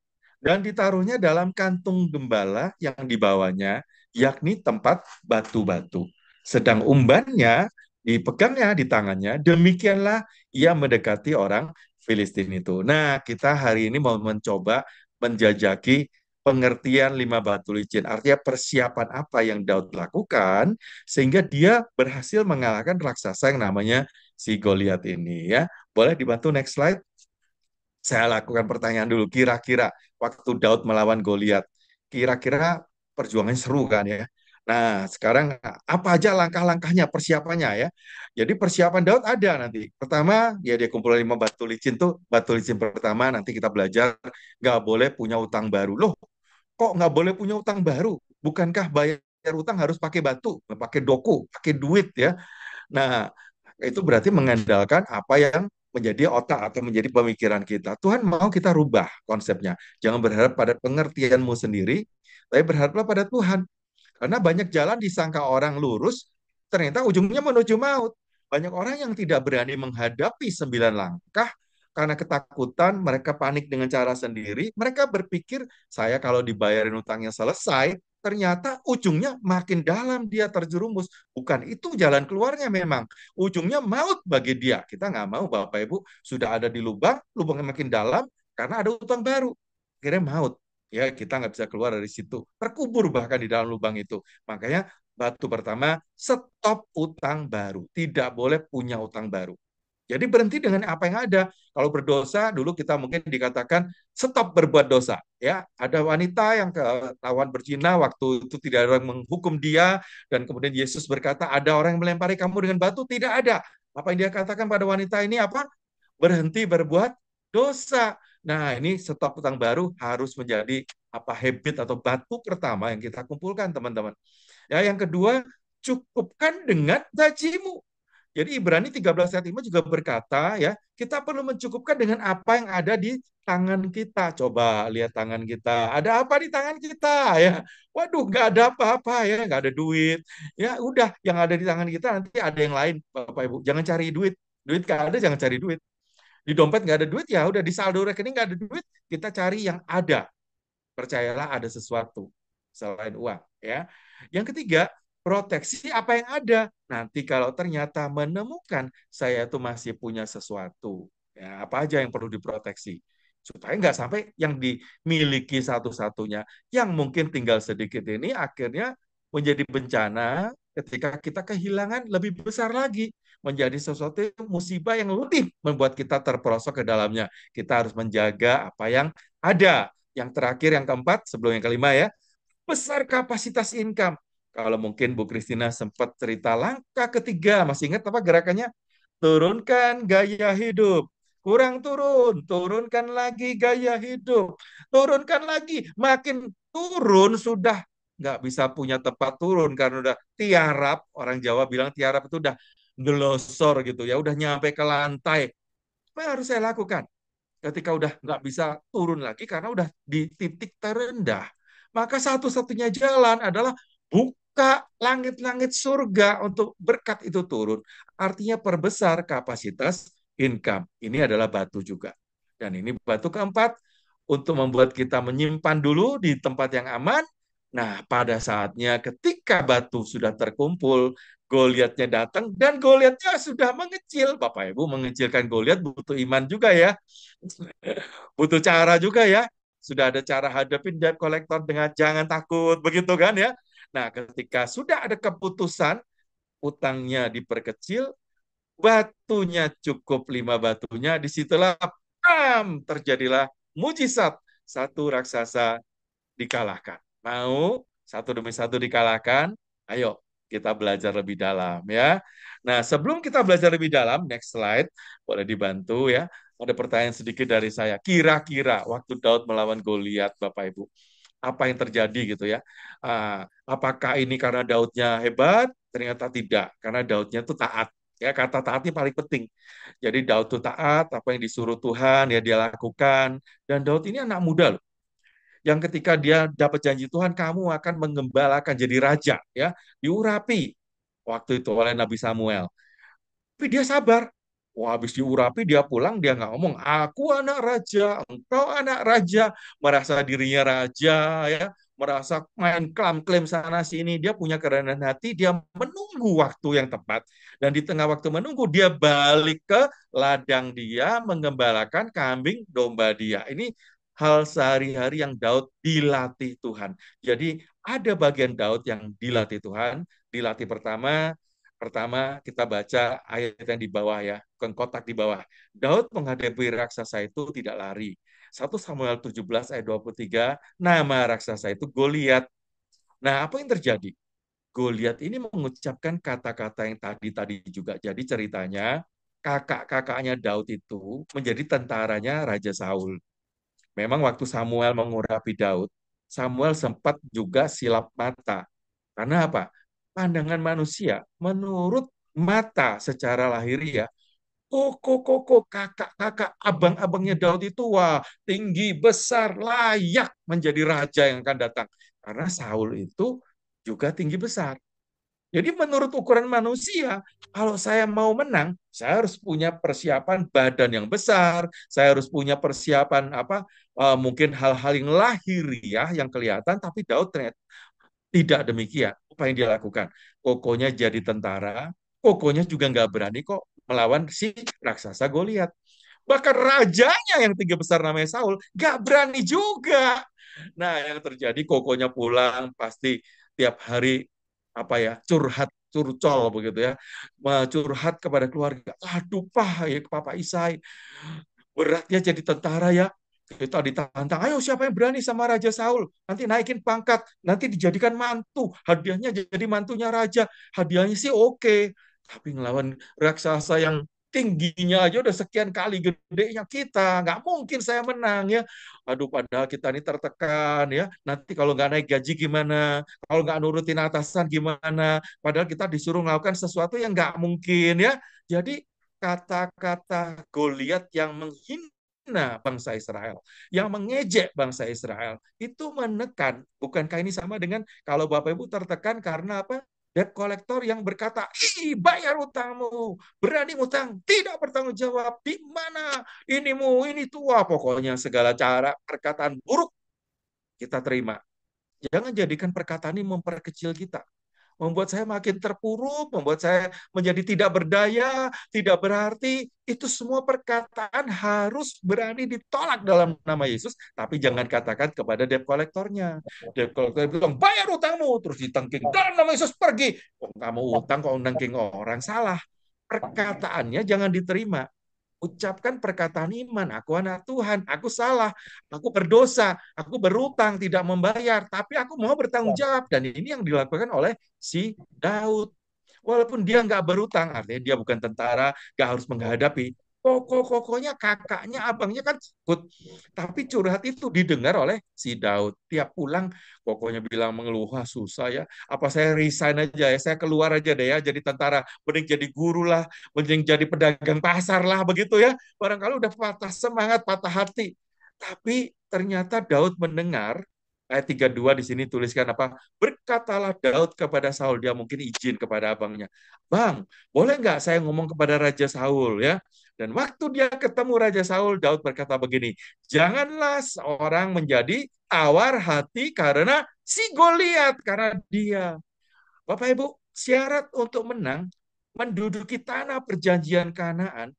dan ditaruhnya dalam kantung gembala yang dibawanya, yakni tempat batu-batu. Sedang umbannya dipegangnya di tangannya, demikianlah ia mendekati orang Filistin itu. Nah, kita hari ini mau mencoba menjajaki pengertian 5 batu licin. Artinya persiapan apa yang Daud lakukan sehingga dia berhasil mengalahkan raksasa yang namanya si Goliat ini ya. Boleh dibantu next slide? Saya lakukan pertanyaan dulu. Kira-kira waktu Daud melawan Goliat, kira-kira perjuangannya seru kan ya? Nah, sekarang apa aja langkah-langkahnya, persiapannya ya? Jadi persiapan Daud ada nanti. Pertama, ya dia kumpulin 5 batu licin tuh. Batu licin pertama nanti kita belajar nggak boleh punya utang baru. Loh, kok nggak boleh punya utang baru? Bukankah bayar utang harus pakai batu, pakai doku, pakai duit ya? Nah, itu berarti mengandalkan apa yang menjadi otak atau menjadi pemikiran kita. Tuhan mau kita rubah konsepnya. Jangan berharap pada pengertianmu sendiri, tapi berharaplah pada Tuhan. Karena banyak jalan disangka orang lurus, ternyata ujungnya menuju maut. Banyak orang yang tidak berani menghadapi 9 langkah karena ketakutan, mereka panik dengan cara sendiri. Mereka berpikir, saya kalau dibayarin utangnya selesai, ternyata ujungnya makin dalam dia terjerumus. Bukan itu jalan keluarnya memang. Ujungnya maut bagi dia. Kita nggak mau Bapak Ibu sudah ada di lubang, lubangnya makin dalam karena ada utang baru. Akhirnya maut. Ya, kita nggak bisa keluar dari situ. Terkubur bahkan di dalam lubang itu. Makanya batu pertama, stop utang baru. Tidak boleh punya utang baru. Jadi berhenti dengan apa yang ada. Kalau berdosa, dulu kita mungkin dikatakan stop berbuat dosa. Ya, ada wanita yang ketahuan berzina waktu itu tidak ada orang menghukum dia dan kemudian Yesus berkata, ada orang yang melempari kamu dengan batu? Tidak ada. Apa yang dia katakan pada wanita ini apa? Berhenti berbuat dosa. Nah, ini stop utang baru harus menjadi apa habit atau batu pertama yang kita kumpulkan, teman-teman. Ya, yang kedua, cukupkan dengan gajimu. Jadi Ibrani 13 ayat 5 juga berkata ya, kita perlu mencukupkan dengan apa yang ada di tangan kita. Coba lihat tangan kita. Ada apa di tangan kita ya? Waduh, nggak ada apa-apa ya, nggak ada duit. Ya udah, yang ada di tangan kita nanti ada yang lain, Bapak Ibu. Jangan cari duit. Duit nggak ada, jangan cari duit. Di dompet nggak ada duit, ya udah di saldo rekening nggak ada duit, kita cari yang ada. Percayalah ada sesuatu selain uang. Ya. Yang ketiga, proteksi apa yang ada. Nanti kalau ternyata menemukan saya itu masih punya sesuatu, ya apa aja yang perlu diproteksi supaya nggak sampai yang dimiliki satu-satunya yang mungkin tinggal sedikit ini akhirnya menjadi bencana ketika kita kehilangan lebih besar lagi menjadi sesuatu musibah yang lebih membuat kita terperosok ke dalamnya. Kita harus menjaga apa yang ada. Yang terakhir, yang keempat, sebelum yang kelima ya, besar kapasitas income. Kalau mungkin Bu Kristina sempat cerita langkah ketiga, masih ingat apa gerakannya? Turunkan gaya hidup. Kurang turun, turunkan lagi gaya hidup. Turunkan lagi, makin turun sudah nggak bisa punya tempat turun karena udah tiarap, orang Jawa bilang tiarap itu udah gelosor gitu ya, udah nyampe ke lantai. Apa yang harus saya lakukan? Ketika udah nggak bisa turun lagi karena udah di titik terendah, maka satu-satunya jalan adalah buka langit-langit surga untuk berkat itu turun. Artinya perbesar kapasitas income. Ini adalah batu juga. Dan ini batu keempat untuk membuat kita menyimpan dulu di tempat yang aman. Nah, pada saatnya ketika batu sudah terkumpul, Goliatnya datang dan Goliatnya sudah mengecil. Bapak Ibu, mengecilkan Goliat butuh iman juga ya. Butuh cara juga ya. Sudah ada cara hadapin debt collector dengan jangan takut, begitu kan ya. Nah, ketika sudah ada keputusan, utangnya diperkecil, batunya cukup 5 batunya, disitulah terjadilah mujizat. Satu raksasa dikalahkan. Mau satu demi satu dikalahkan? Ayo kita belajar lebih dalam ya. Nah, sebelum kita belajar lebih dalam, next slide, boleh dibantu ya. Ada pertanyaan sedikit dari saya. Kira-kira waktu Daud melawan Goliat, Bapak Ibu, apa yang terjadi gitu ya? Apakah ini karena Daudnya hebat? Ternyata tidak, karena Daudnya itu taat. Ya, kata taatnya paling penting. Jadi Daud itu taat, apa yang disuruh Tuhan ya dia lakukan. Dan Daud ini anak muda loh, yang ketika dia dapat janji Tuhan, kamu akan mengembalakan jadi raja, ya, diurapi waktu itu oleh Nabi Samuel. Tapi dia sabar, Wah, habis diurapi dia pulang, dia nggak ngomong, aku anak raja, engkau anak raja, merasa dirinya raja, ya, merasa main klaim-klaim sana sini. Dia punya kerendahan hati, dia menunggu waktu yang tepat. Dan di tengah waktu menunggu, dia balik ke ladang dia, mengembalakan kambing domba dia. Ini hal sehari-hari yang Daud dilatih Tuhan. Jadi ada bagian Daud yang dilatih Tuhan. Dilatih pertama, Pertama, kita baca ayat yang di bawah ya, kotak di bawah. Daud menghadapi raksasa itu tidak lari. 1 Samuel 17 ayat 23, nama raksasa itu Goliat. Nah, apa yang terjadi? Goliat ini mengucapkan kata-kata yang tadi juga. Jadi ceritanya, kakak-kakaknya Daud itu menjadi tentaranya Raja Saul. Memang waktu Samuel mengurapi Daud, Samuel sempat juga silap mata. Karena apa? Pandangan manusia, menurut mata secara lahiriah, koko, kakak-kakak, abang-abangnya Daud itu, wah, tinggi, besar, layak menjadi raja yang akan datang. Karena Saul itu juga tinggi besar. Jadi menurut ukuran manusia, kalau saya mau menang, saya harus punya persiapan badan yang besar, saya harus punya persiapan apa, mungkin hal-hal yang lahiriah yang kelihatan, tapi Daud ternyata tidak demikian. Apa yang dia lakukan? Kokonya jadi tentara, kokonya juga nggak berani kok melawan si raksasa Goliat. Bahkan rajanya yang tinggi besar namanya Saul nggak berani juga. Nah, yang terjadi kokonya pulang pasti tiap hari apa ya, curhat curcol begitu ya, curhat kepada keluarga. Aduh, Pak, ya Papa Isai, beratnya jadi tentara ya. Kita ditantang, ayo siapa yang berani sama Raja Saul? Nanti naikin pangkat, nanti dijadikan mantu. Hadiahnya jadi mantunya raja. Hadiahnya sih oke. Tapi ngelawan raksasa yang tingginya aja udah sekian kali gedenya kita. Nggak mungkin saya menang ya. Aduh, padahal kita ini tertekan ya. Nanti kalau nggak naik gaji gimana? Kalau nggak nurutin atasan gimana? Padahal kita disuruh melakukan sesuatu yang nggak mungkin ya. Jadi kata-kata Goliat yang menghina bangsa Israel, yang mengejek bangsa Israel, itu menekan. Bukankah ini sama dengan kalau Bapak Ibu tertekan karena apa? Debt collector yang berkata, ih, bayar utangmu, berani utang, tidak bertanggung jawab, di mana inimu, ini tua, pokoknya segala cara perkataan buruk kita terima. Jangan jadikan perkataan ini memperkecil kita, membuat saya makin terpuruk, membuat saya menjadi tidak berdaya, tidak berarti. Itu semua perkataan harus berani ditolak dalam nama Yesus, tapi jangan katakan kepada debt kolektornya. Debt kolektor bilang, bayar utangmu, terus ditengking, dalam nama Yesus pergi. Oh, kamu utang kok nengking orang, salah. Perkataannya jangan diterima. Ucapkan perkataan iman, aku anak Tuhan, aku salah, aku berdosa, aku berutang, tidak membayar, tapi aku mau bertanggung jawab. Dan ini yang dilakukan oleh si Daud. Walaupun dia nggak berutang, artinya dia bukan tentara, nggak harus menghadapi. Pokoknya kakaknya, abangnya kan ikut. Tapi curhat itu didengar oleh si Daud. Tiap pulang, pokoknya bilang mengeluh, "Wah, susah ya. Apa saya resign aja ya, saya keluar aja deh ya, jadi tentara. Mending jadi guru lah, mending jadi pedagang pasar lah," begitu ya. Barangkali udah patah semangat, patah hati. Tapi ternyata Daud mendengar, ayat 32 di sini tuliskan apa? Berkatalah Daud kepada Saul, dia mungkin izin kepada abangnya. Bang, boleh nggak saya ngomong kepada Raja Saul ya? Dan waktu dia ketemu Raja Saul, Daud berkata begini, janganlah seorang menjadi tawar hati karena si Goliat, karena dia. Bapak Ibu, syarat untuk menang, menduduki tanah perjanjian Kanaan,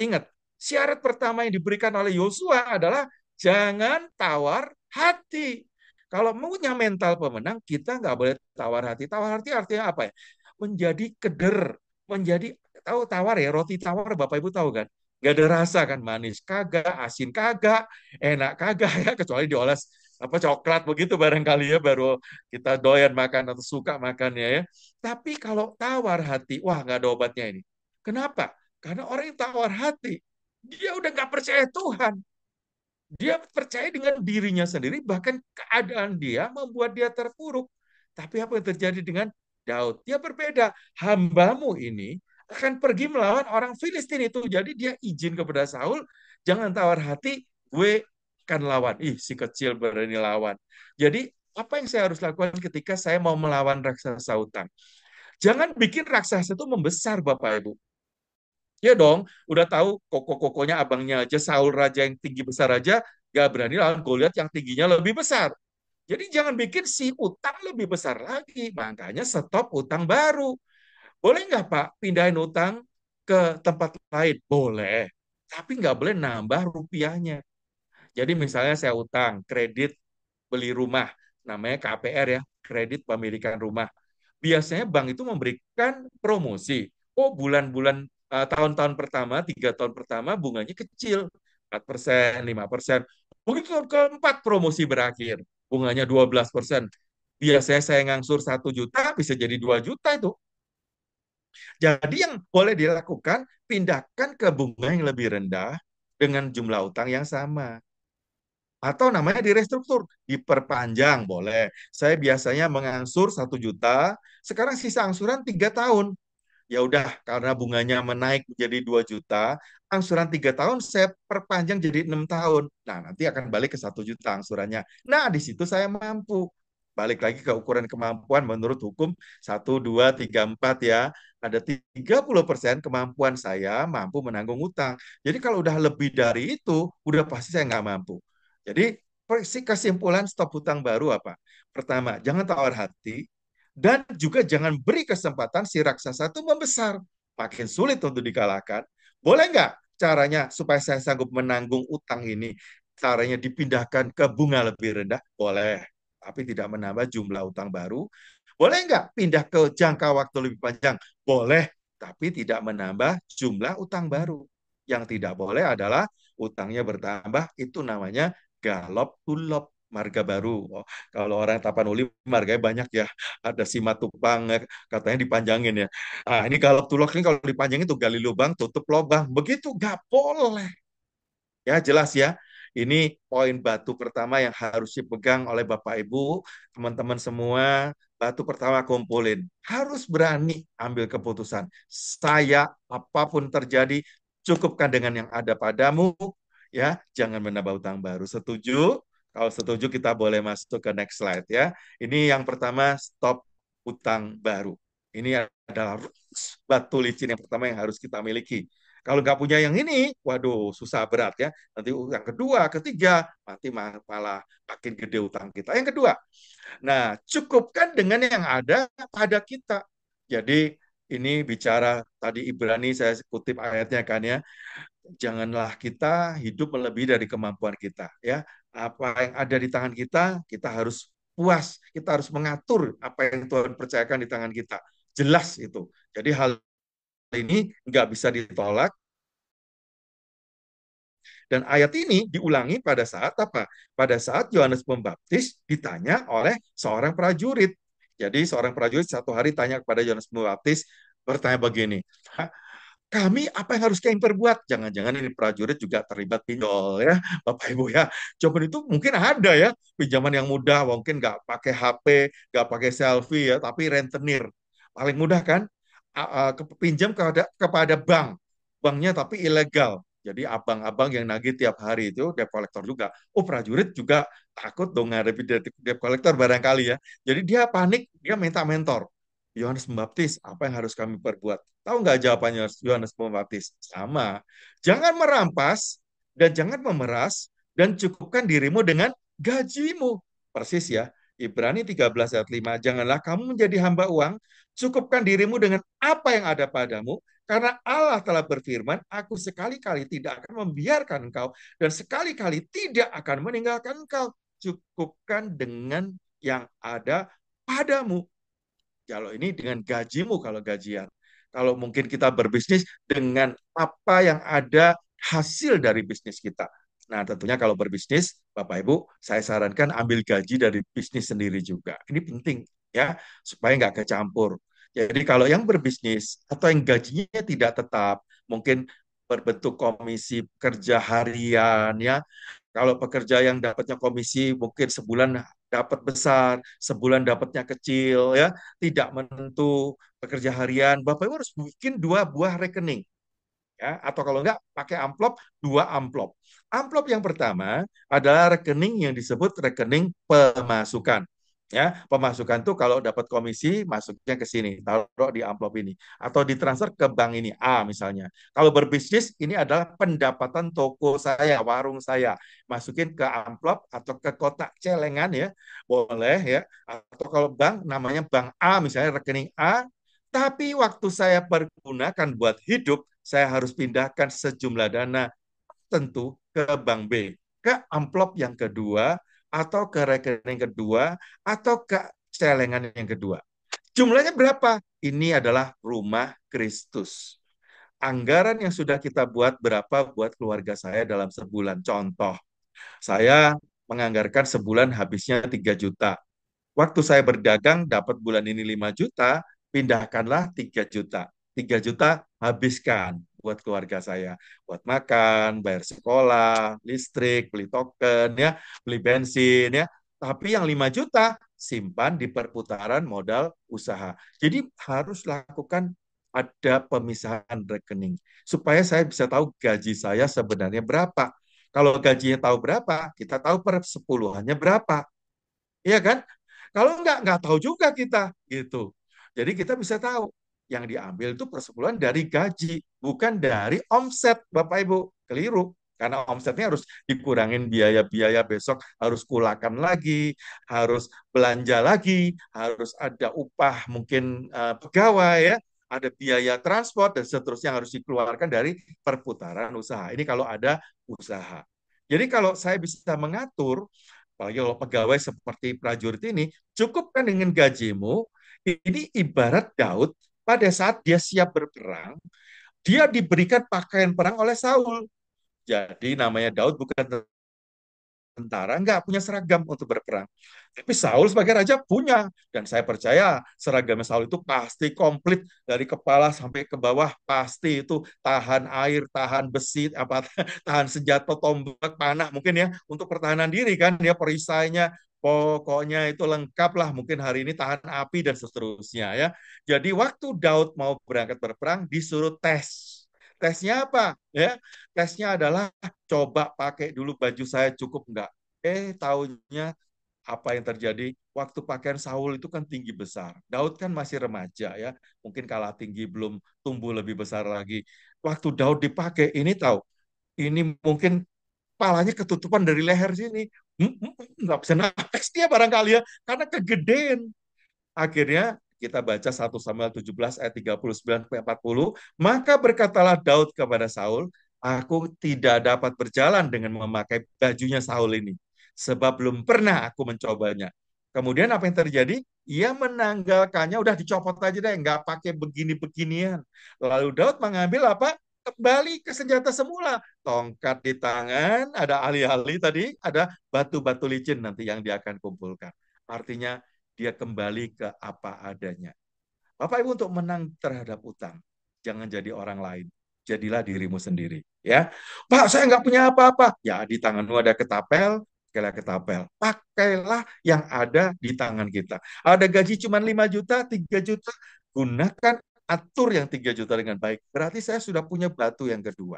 ingat, syarat pertama yang diberikan oleh Yosua adalah jangan tawar hati. Kalau punya mental pemenang, kita nggak boleh tawar hati. Tawar hati artinya apa ya? Menjadi keder, menjadi, tahu tawar ya, roti tawar Bapak Ibu tahu kan? Nggak ada rasa kan, manis kagak, asin kagak, enak kagak ya, kecuali dioles apa coklat begitu barangkali ya, baru kita doyan makan atau suka makannya ya. Tapi kalau tawar hati, wah nggak ada obatnya ini. Kenapa? Karena orang yang tawar hati, dia udah nggak percaya Tuhan. Dia percaya dengan dirinya sendiri, bahkan keadaan dia membuat dia terpuruk. Tapi apa yang terjadi dengan Daud? Dia berbeda. Hambamu ini akan pergi melawan orang Filistin itu. Jadi dia izin kepada Saul, jangan tawar hati, gue akan lawan. Ih, si kecil berani lawan. Jadi apa yang saya harus lakukan ketika saya mau melawan raksasa hutan? Jangan bikin raksasa itu membesar, Bapak Ibu. Ya dong, udah tahu koko-kokonya abangnya aja, Saul raja yang tinggi besar aja, gak berani lawan Goliat yang tingginya lebih besar. Jadi jangan bikin si utang lebih besar lagi. Makanya stop utang baru. Boleh nggak Pak pindahin utang ke tempat lain? Boleh. Tapi nggak boleh nambah rupiahnya. Jadi misalnya saya utang kredit beli rumah, namanya KPR ya, kredit pemilikan rumah. Biasanya bank itu memberikan promosi. Oh, bulan-bulan tahun-tahun pertama, 3 tahun pertama bunganya kecil, 4%, 5%. Begitu tahun keempat promosi berakhir, bunganya 12%. Biasanya saya ngangsur 1 juta, bisa jadi 2 juta itu. Jadi yang boleh dilakukan, pindahkan ke bunga yang lebih rendah dengan jumlah utang yang sama. Atau namanya direstruktur, diperpanjang boleh. Saya biasanya mengangsur 1 juta, sekarang sisa angsuran 3 tahun. Ya udah, karena bunganya menaik menjadi 2 juta, angsuran 3 tahun saya perpanjang jadi 6 tahun. Nah, nanti akan balik ke 1 juta angsurannya. Nah, di situ saya mampu. Balik lagi ke ukuran kemampuan menurut hukum 1, 2, 3, 4 ya. Ada 30% kemampuan saya mampu menanggung utang. Jadi kalau udah lebih dari itu, udah pasti saya nggak mampu. Jadi kesimpulan stop hutang baru apa? Pertama, jangan tawar hati, dan juga jangan beri kesempatan si raksasa itu membesar. Makin sulit untuk dikalahkan. Boleh nggak caranya supaya saya sanggup menanggung utang ini? Caranya dipindahkan ke bunga lebih rendah? Boleh. Tapi tidak menambah jumlah utang baru. Boleh nggak pindah ke jangka waktu lebih panjang? Boleh. Tapi tidak menambah jumlah utang baru. Yang tidak boleh adalah utangnya bertambah. Itu namanya galop gulop marga baru. Oh, kalau orang Tapanuli marganya banyak ya. Ada Simatupang katanya dipanjangin ya. Ah, ini kalau tulok ini kalau dipanjangin tuh gali lubang, tutup lubang. Begitu nggak boleh. Ya jelas ya. Ini poin batu pertama yang harus dipegang oleh Bapak Ibu, teman-teman semua. Batu pertama kumpulin. Harus berani ambil keputusan. Saya apapun terjadi, cukupkan dengan yang ada padamu. Ya, jangan menambah utang baru. Setuju? Kalau setuju kita boleh masuk ke next slide ya. Ini yang pertama, stop utang baru. Ini adalah batu licin yang pertama yang harus kita miliki. Kalau nggak punya yang ini, waduh, susah berat ya. Nanti yang kedua, ketiga, nanti malah makin gede utang kita. Yang kedua, nah cukupkan dengan yang ada pada kita. Jadi ini bicara tadi Ibrani, saya kutip ayatnya kan ya. Janganlah kita hidup melebihi dari kemampuan kita ya. Apa yang ada di tangan kita, kita harus puas. Kita harus mengatur apa yang Tuhan percayakan di tangan kita. Jelas itu. Jadi hal ini nggak bisa ditolak. Dan ayat ini diulangi pada saat apa? Pada saat Yohanes Pembaptis ditanya oleh seorang prajurit. Jadi seorang prajurit satu hari tanya kepada Yohanes Pembaptis, bertanya begini, kami apa yang harus kami perbuat? Jangan-jangan ini prajurit juga terlibat pinjol ya, Bapak Ibu ya. Coba itu mungkin ada ya, pinjaman yang mudah, mungkin nggak pakai HP, nggak pakai selfie ya, tapi rentenir. Paling mudah kan? Pinjam kepada bank, banknya tapi ilegal. Jadi abang-abang yang nagih tiap hari itu debt collector juga. Oh, prajurit juga takut dong ngadepi debt collector barangkali ya. Jadi dia panik, dia minta mentor. Yohanes Pembaptis, apa yang harus kami perbuat? Tahu nggak jawabannya Yohanes Pembaptis? Sama. Jangan merampas dan jangan memeras dan cukupkan dirimu dengan gajimu. Persis ya. Ibrani 13 ayat 5. Janganlah kamu menjadi hamba uang, cukupkan dirimu dengan apa yang ada padamu, karena Allah telah berfirman, aku sekali-kali tidak akan membiarkan engkau dan sekali-kali tidak akan meninggalkan engkau. Cukupkan dengan yang ada padamu. Kalau ini dengan gajimu kalau gajian. Kalau mungkin kita berbisnis dengan apa yang ada hasil dari bisnis kita. Nah, tentunya kalau berbisnis, Bapak Ibu, saya sarankan ambil gaji dari bisnis sendiri juga. Ini penting ya, supaya nggak kecampur. Jadi kalau yang berbisnis atau yang gajinya tidak tetap, mungkin berbentuk komisi kerja harian ya. Kalau pekerja yang dapatnya komisi mungkin sebulan dapat besar, sebulan dapatnya kecil ya, tidak menentu pekerja harian, Bapak Ibu harus bikin 2 buah rekening ya, atau kalau enggak pakai amplop, 2 amplop. Amplop yang pertama adalah rekening yang disebut rekening pemasukan. Ya, pemasukan tuh kalau dapat komisi masuknya ke sini, taruh di amplop ini atau ditransfer ke bank ini A misalnya. Kalau berbisnis ini adalah pendapatan toko saya, warung saya, masukin ke amplop atau ke kotak celengan ya, boleh ya. Atau kalau bank namanya bank A misalnya rekening A, tapi waktu saya pergunakan buat hidup, saya harus pindahkan sejumlah dana tentu ke bank B, ke amplop yang kedua, atau ke rekening kedua, atau ke celengan yang kedua. Jumlahnya berapa? Ini adalah rumah Kristus. Anggaran yang sudah kita buat berapa buat keluarga saya dalam sebulan. Contoh, saya menganggarkan sebulan habisnya 3 juta. Waktu saya berdagang dapat bulan ini 5 juta, pindahkanlah 3 juta. 3 juta habiskan buat keluarga saya. Buat makan, bayar sekolah, listrik, beli token, ya, beli bensin. Ya. Tapi yang 5 juta simpan di perputaran modal usaha. Jadi harus lakukan ada pemisahan rekening. Supaya saya bisa tahu gaji saya sebenarnya berapa. Kalau gajinya tahu berapa, kita tahu per sepuluhannya berapa. Iya kan? Kalau nggak tahu juga kita gitu. Jadi kita bisa tahu yang diambil itu persepuluhan dari gaji, bukan dari omset, Bapak Ibu. Keliru. Karena omsetnya harus dikurangin biaya-biaya besok, harus kulakan lagi, harus belanja lagi, harus ada upah mungkin pegawai ya, ada biaya transport dan seterusnya yang harus dikeluarkan dari perputaran usaha. Ini kalau ada usaha. Jadi kalau saya bisa mengatur apalagi kalau pegawai seperti prajurit ini, cukup kan dengan gajimu, ini ibarat Daud pada saat dia siap berperang, dia diberikan pakaian perang oleh Saul. Jadi namanya Daud bukan tentara, nggak punya seragam untuk berperang. Tapi Saul sebagai raja punya. Dan saya percaya seragamnya Saul itu pasti komplit dari kepala sampai ke bawah. Pasti itu tahan air, tahan besi, apa tahan senjata, tombak, panah mungkin ya. Untuk pertahanan diri kan, dia perisainya. Pokoknya itu lengkap lah. Mungkin hari ini tahan api dan seterusnya ya. Jadi waktu Daud mau berangkat berperang, disuruh tes. Tesnya apa? Ya, tesnya adalah coba pakai dulu baju saya cukup enggak. Tahunya apa yang terjadi waktu pakaian Saul itu kan tinggi besar. Daud kan masih remaja ya, mungkin kalah tinggi belum tumbuh lebih besar lagi. Waktu Daud dipakai ini tahu, ini mungkin palanya ketutupan dari leher sini. Nggak bisa nafas dia barangkali ya, karena kegedean. Akhirnya kita baca 1 Samuel 17 ayat 39 sampai 40, maka berkatalah Daud kepada Saul, aku tidak dapat berjalan dengan memakai bajunya Saul ini, sebab belum pernah aku mencobanya. Kemudian apa yang terjadi? Ia menanggalkannya, udah dicopot aja deh, nggak pakai begini-beginian. Lalu Daud mengambil apa? Kembali ke senjata semula. Tongkat di tangan, ada alih-alih tadi, ada batu-batu licin nanti yang dia akan kumpulkan. Artinya dia kembali ke apa adanya. Bapak Ibu untuk menang terhadap utang, jangan jadi orang lain. Jadilah dirimu sendiri. Ya, Pak, saya nggak punya apa-apa. Ya, di tanganmu ada ketapel, pakailah ketapel. Pakailah yang ada di tangan kita. Ada gaji cuma 5 juta, 3 juta, gunakan atur yang 3 juta dengan baik. Berarti saya sudah punya batu yang kedua.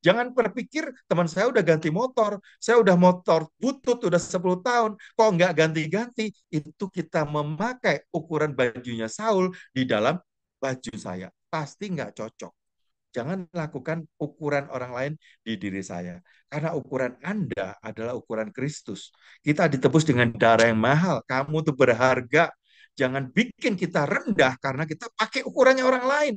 Jangan berpikir teman saya udah ganti motor, saya udah motor butut udah 10 tahun, kok nggak ganti-ganti. Itu kita memakai ukuran bajunya Saul di dalam baju saya. Pasti nggak cocok. Jangan lakukan ukuran orang lain di diri saya. Karena ukuran Anda adalah ukuran Kristus. Kita ditebus dengan darah yang mahal. Kamu tuh berharga. Jangan bikin kita rendah karena kita pakai ukurannya orang lain.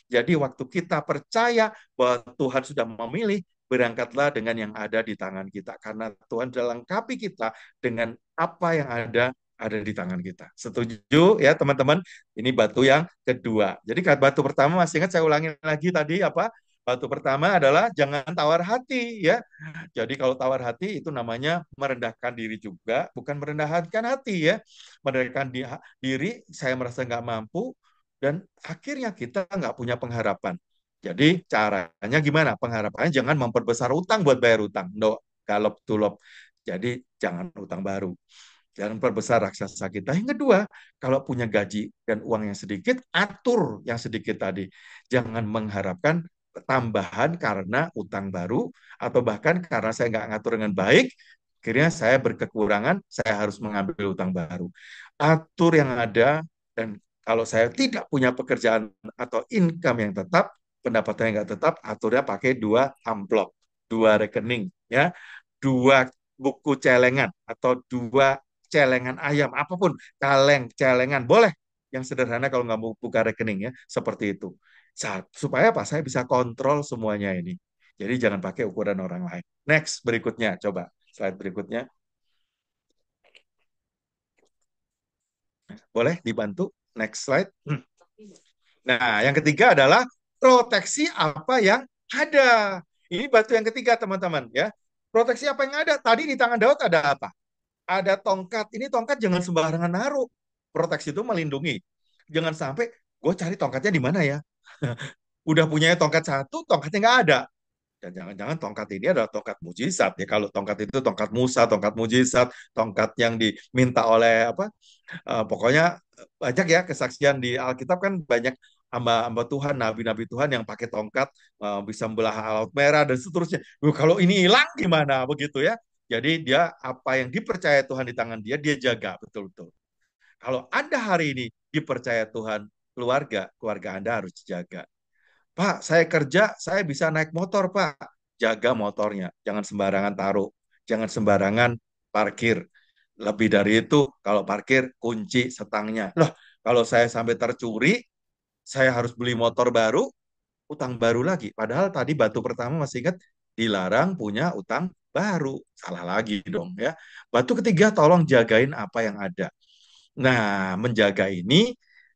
Jadi waktu kita percaya bahwa Tuhan sudah memilih, berangkatlah dengan yang ada di tangan kita. Karena Tuhan sudah lengkapi kita dengan apa yang ada di tangan kita. Setuju ya teman-teman? Ini batu yang kedua. Jadi batu pertama masih ingat saya ulangin lagi tadi apa? Batu pertama adalah jangan tawar hati ya. Jadi kalau tawar hati itu namanya merendahkan diri juga, bukan merendahkan hati ya. Merendahkan diri, saya merasa nggak mampu, dan akhirnya kita nggak punya pengharapan. Jadi caranya gimana? Pengharapannya jangan memperbesar utang buat bayar utang. No, galop tulop. Jadi jangan utang baru. Jangan perbesar raksasa kita. Yang kedua, kalau punya gaji dan uang yang sedikit, atur yang sedikit tadi. Jangan mengharapkan tambahan karena utang baru, atau bahkan karena saya nggak ngatur dengan baik, Akhirnya saya berkekurangan, saya harus mengambil utang baru. Atur yang ada, dan kalau saya tidak punya pekerjaan atau income yang tetap, pendapatan yang nggak tetap, aturnya pakai dua amplop, dua rekening, ya, dua buku celengan atau dua celengan ayam, apapun, kaleng, celengan, boleh. Yang sederhana kalau nggak mau buka rekening ya, seperti itu. Supaya apa? Saya bisa kontrol semuanya ini. Jadi jangan pakai ukuran orang lain. Next, berikutnya, coba slide berikutnya. Boleh dibantu? Next slide. Nah, yang ketiga adalah proteksi apa yang ada. Ini batu yang ketiga, teman-teman, ya. Proteksi apa yang ada? Tadi di tangan Daud ada apa? Ada tongkat. Ini tongkat jangan sembarangan naruh. Proteksi itu melindungi. Jangan sampai gue cari tongkatnya di mana ya. Udah punya tongkat satu, tongkatnya nggak ada. Dan jangan-jangan tongkat ini adalah tongkat mujizat ya. Kalau tongkat itu tongkat Musa, tongkat mujizat, tongkat yang diminta oleh apa? Pokoknya banyak ya kesaksian di Alkitab kan banyak hamba-hamba Tuhan, nabi-nabi Tuhan yang pakai tongkat bisa membelah laut merah dan seterusnya. Kalau ini hilang gimana begitu ya? Jadi dia apa yang dipercaya Tuhan di tangan dia, dia jaga betul-betul. Kalau Anda hari ini dipercaya Tuhan keluarga, keluarga Anda harus dijaga. Pak, saya kerja, saya bisa naik motor, Pak. Jaga motornya, jangan sembarangan taruh, jangan sembarangan parkir. Lebih dari itu, kalau parkir, kunci setangnya. Loh, kalau saya sampai tercuri, saya harus beli motor baru, utang baru lagi. Padahal tadi batu pertama masih ingat, dilarang punya utang baru. Salah lagi dong ya. Batu ketiga, tolong jagain apa yang ada. Nah, menjaga ini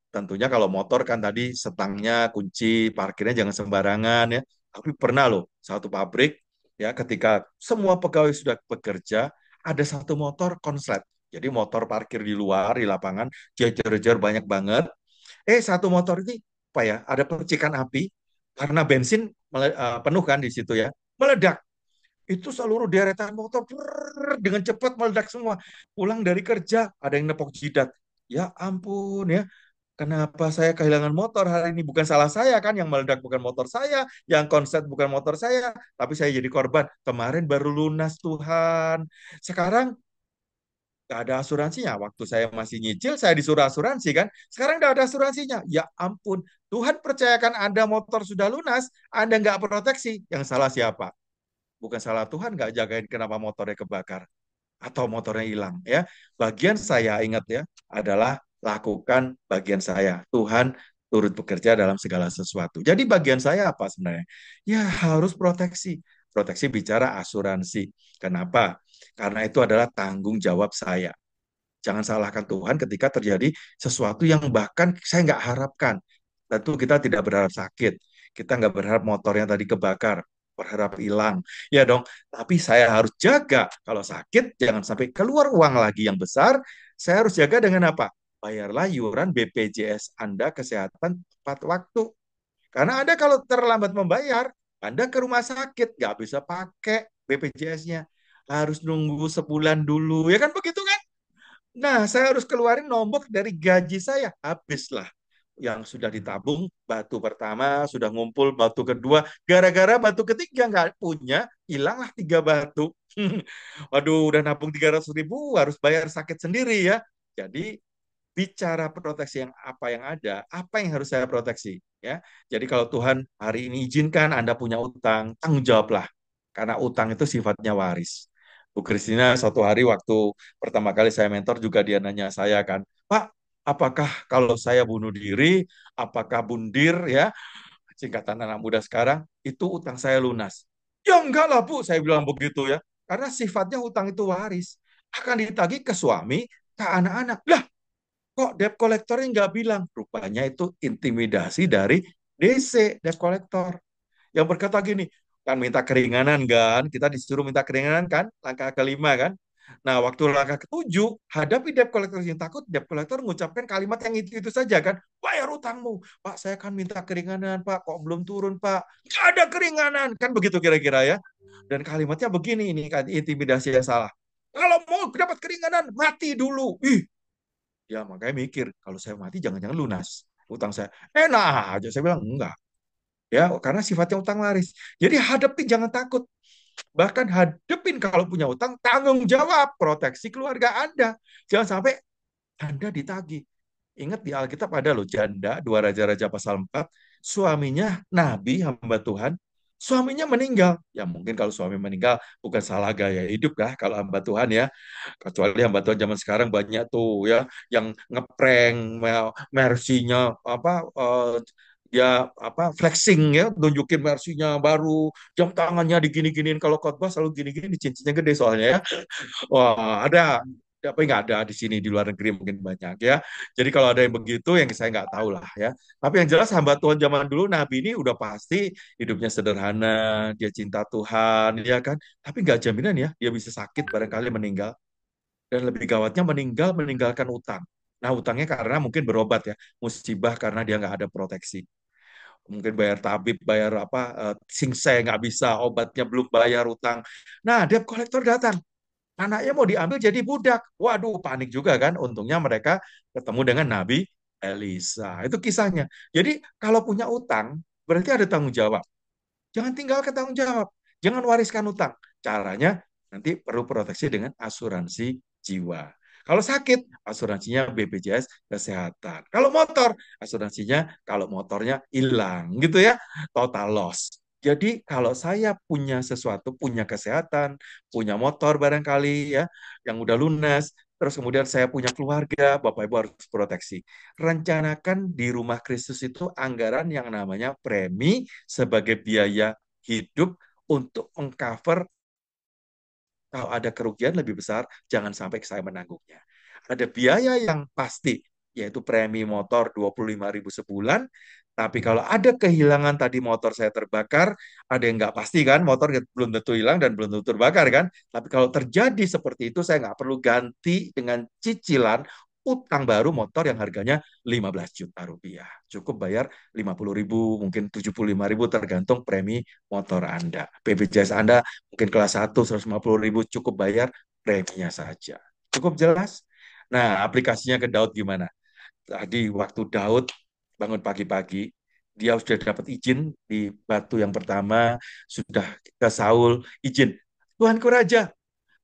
tentunya kalau motor kan tadi setangnya, kunci, parkirnya jangan sembarangan ya. Tapi pernah loh, satu pabrik ya ketika semua pegawai sudah bekerja, ada satu motor konslet. Jadi motor parkir di luar, di lapangan, jejer-jejer banyak banget. Satu motor ini apa ya, ada percikan api karena bensin penuh kan di situ ya, meledak. Itu seluruh deretan motor dengan cepat meledak semua. Pulang dari kerja, ada yang nepok jidat. Ya ampun ya, kenapa saya kehilangan motor hari ini? Bukan salah saya kan, yang meledak bukan motor saya, yang konslet bukan motor saya, tapi saya jadi korban. Kemarin baru lunas Tuhan. Sekarang nggak ada asuransinya. Waktu saya masih nyicil, saya disuruh asuransi kan. Sekarang nggak ada asuransinya. Ya ampun, Tuhan percayakan Anda motor sudah lunas, Anda nggak proteksi. Yang salah siapa? Bukan salah Tuhan nggak jagain kenapa motornya kebakar atau motornya hilang ya. Bagian saya ingat ya adalah lakukan bagian saya. Tuhan turut bekerja dalam segala sesuatu. Jadi bagian saya apa sebenarnya? Ya harus proteksi. Proteksi bicara asuransi. Kenapa? Karena itu adalah tanggung jawab saya. Jangan salahkan Tuhan ketika terjadi sesuatu yang bahkan saya nggak harapkan. Tentu kita tidak berharap sakit. Kita nggak berharap motornya tadi kebakar, berharap hilang. Ya dong, tapi saya harus jaga. Kalau sakit, jangan sampai keluar uang lagi yang besar. Saya harus jaga dengan apa? Bayarlah iuran BPJS Anda kesehatan tepat waktu. Karena Anda kalau terlambat membayar, Anda ke rumah sakit, nggak bisa pakai BPJS-nya. Harus nunggu sebulan dulu. Ya kan begitu kan? Nah, saya harus keluarin nombok dari gaji saya. Habislah yang sudah ditabung, batu pertama sudah ngumpul, batu kedua. Gara-gara batu ketiga nggak punya, hilanglah tiga batu. Waduh, udah nabung 300.000, harus bayar sakit sendiri ya. Jadi, bicara proteksi yang ada, apa yang harus saya proteksi? Ya, jadi kalau Tuhan hari ini izinkan Anda punya utang, tanggung jawablah. Karena utang itu sifatnya waris. Bu Kristina suatu hari waktu pertama kali saya mentor juga dia nanya saya kan, Pak, apakah kalau saya bunuh diri, apakah bundir ya, singkatan anak muda sekarang, itu utang saya lunas? Ya enggak lah Bu, saya bilang begitu ya. Karena sifatnya utang itu waris. Akan ditagih ke suami, ke anak-anak. Lah, kok debt collector nggak bilang? Rupanya itu intimidasi dari DC, debt collector. Yang berkata gini, kan minta keringanan kan, kita disuruh minta keringanan kan, langkah kelima kan. Nah, waktu langkah ketujuh, hadapi debt collector yang takut, debt collector mengucapkan kalimat yang itu saja kan, bayar utangmu. Pak, saya kan minta keringanan, Pak, kok belum turun, Pak? Nggak ada keringanan, kan begitu kira-kira ya. Dan kalimatnya begini, ini kan intimidasi yang salah. Kalau mau dapat keringanan, mati dulu. Ih, ya makanya mikir, kalau saya mati jangan-jangan lunas utang saya. Enak aja, saya bilang enggak. Ya, karena sifatnya utang laris. Jadi hadapi, jangan takut. Bahkan hadepin kalau punya utang, tanggung jawab, proteksi keluarga Anda. Jangan sampai Anda ditagih. Ingat di Alkitab ada loh janda, 2 Raja-Raja pasal 4, suaminya Nabi, hamba Tuhan, suaminya meninggal. Ya mungkin kalau suami meninggal bukan salah gaya hidup kah kalau hamba Tuhan ya. Kecuali hamba Tuhan zaman sekarang banyak tuh ya yang ngeprank mersinya dia flexing ya, nunjukin mersinya baru, jam tangannya digini-giniin kalau khotbah selalu gini-gini, cincinnya gede soalnya ya. Wah, ada. Tapi nggak ada di sini, di luar negeri mungkin banyak ya. Jadi kalau ada yang begitu, yang saya nggak tahu lah ya. Tapi yang jelas hamba Tuhan zaman dulu, Nabi ini udah pasti hidupnya sederhana, dia cinta Tuhan, ya kan. Tapi nggak jaminan ya, dia bisa sakit barangkali meninggal. Dan lebih gawatnya meninggal meninggalkan utang. Nah utangnya karena mungkin berobat ya, musibah karena dia nggak ada proteksi. Mungkin bayar tabib, bayar singsay nggak bisa, obatnya belum bayar utang. Nah debt collector datang, anaknya mau diambil jadi budak. Waduh, panik juga kan. Untungnya mereka ketemu dengan Nabi Elisa. Itu kisahnya. Jadi kalau punya utang, berarti ada tanggung jawab. Jangan tinggalkan tanggung jawab. Jangan wariskan utang. Caranya nanti perlu proteksi dengan asuransi jiwa. Kalau sakit, asuransinya BPJS Kesehatan. Kalau motor, asuransinya kalau motornya hilang gitu ya, total loss. Jadi kalau saya punya sesuatu, punya kesehatan, punya motor barangkali ya, yang udah lunas, terus kemudian saya punya keluarga, Bapak Ibu harus proteksi. Rencanakan di rumah Kristus itu anggaran yang namanya premi sebagai biaya hidup untuk mengcover kalau ada kerugian lebih besar, jangan sampai saya menanggungnya. Ada biaya yang pasti, yaitu premi motor 25.000 sebulan. Tapi kalau ada kehilangan tadi motor saya terbakar, ada yang nggak pasti kan, motor belum tentu hilang dan belum tentu terbakar kan. Tapi kalau terjadi seperti itu, saya nggak perlu ganti dengan cicilan utang baru motor yang harganya 15 juta rupiah. Cukup bayar 50.000, mungkin 75.000 tergantung premi motor Anda. BPJS Anda mungkin kelas 1 150.000 cukup bayar preminya saja. Cukup jelas? Nah, aplikasinya ke Daud gimana? Tadi waktu Daud bangun pagi-pagi, dia sudah dapat izin di batu yang pertama, sudah ke Saul, izin. Tuanku Raja,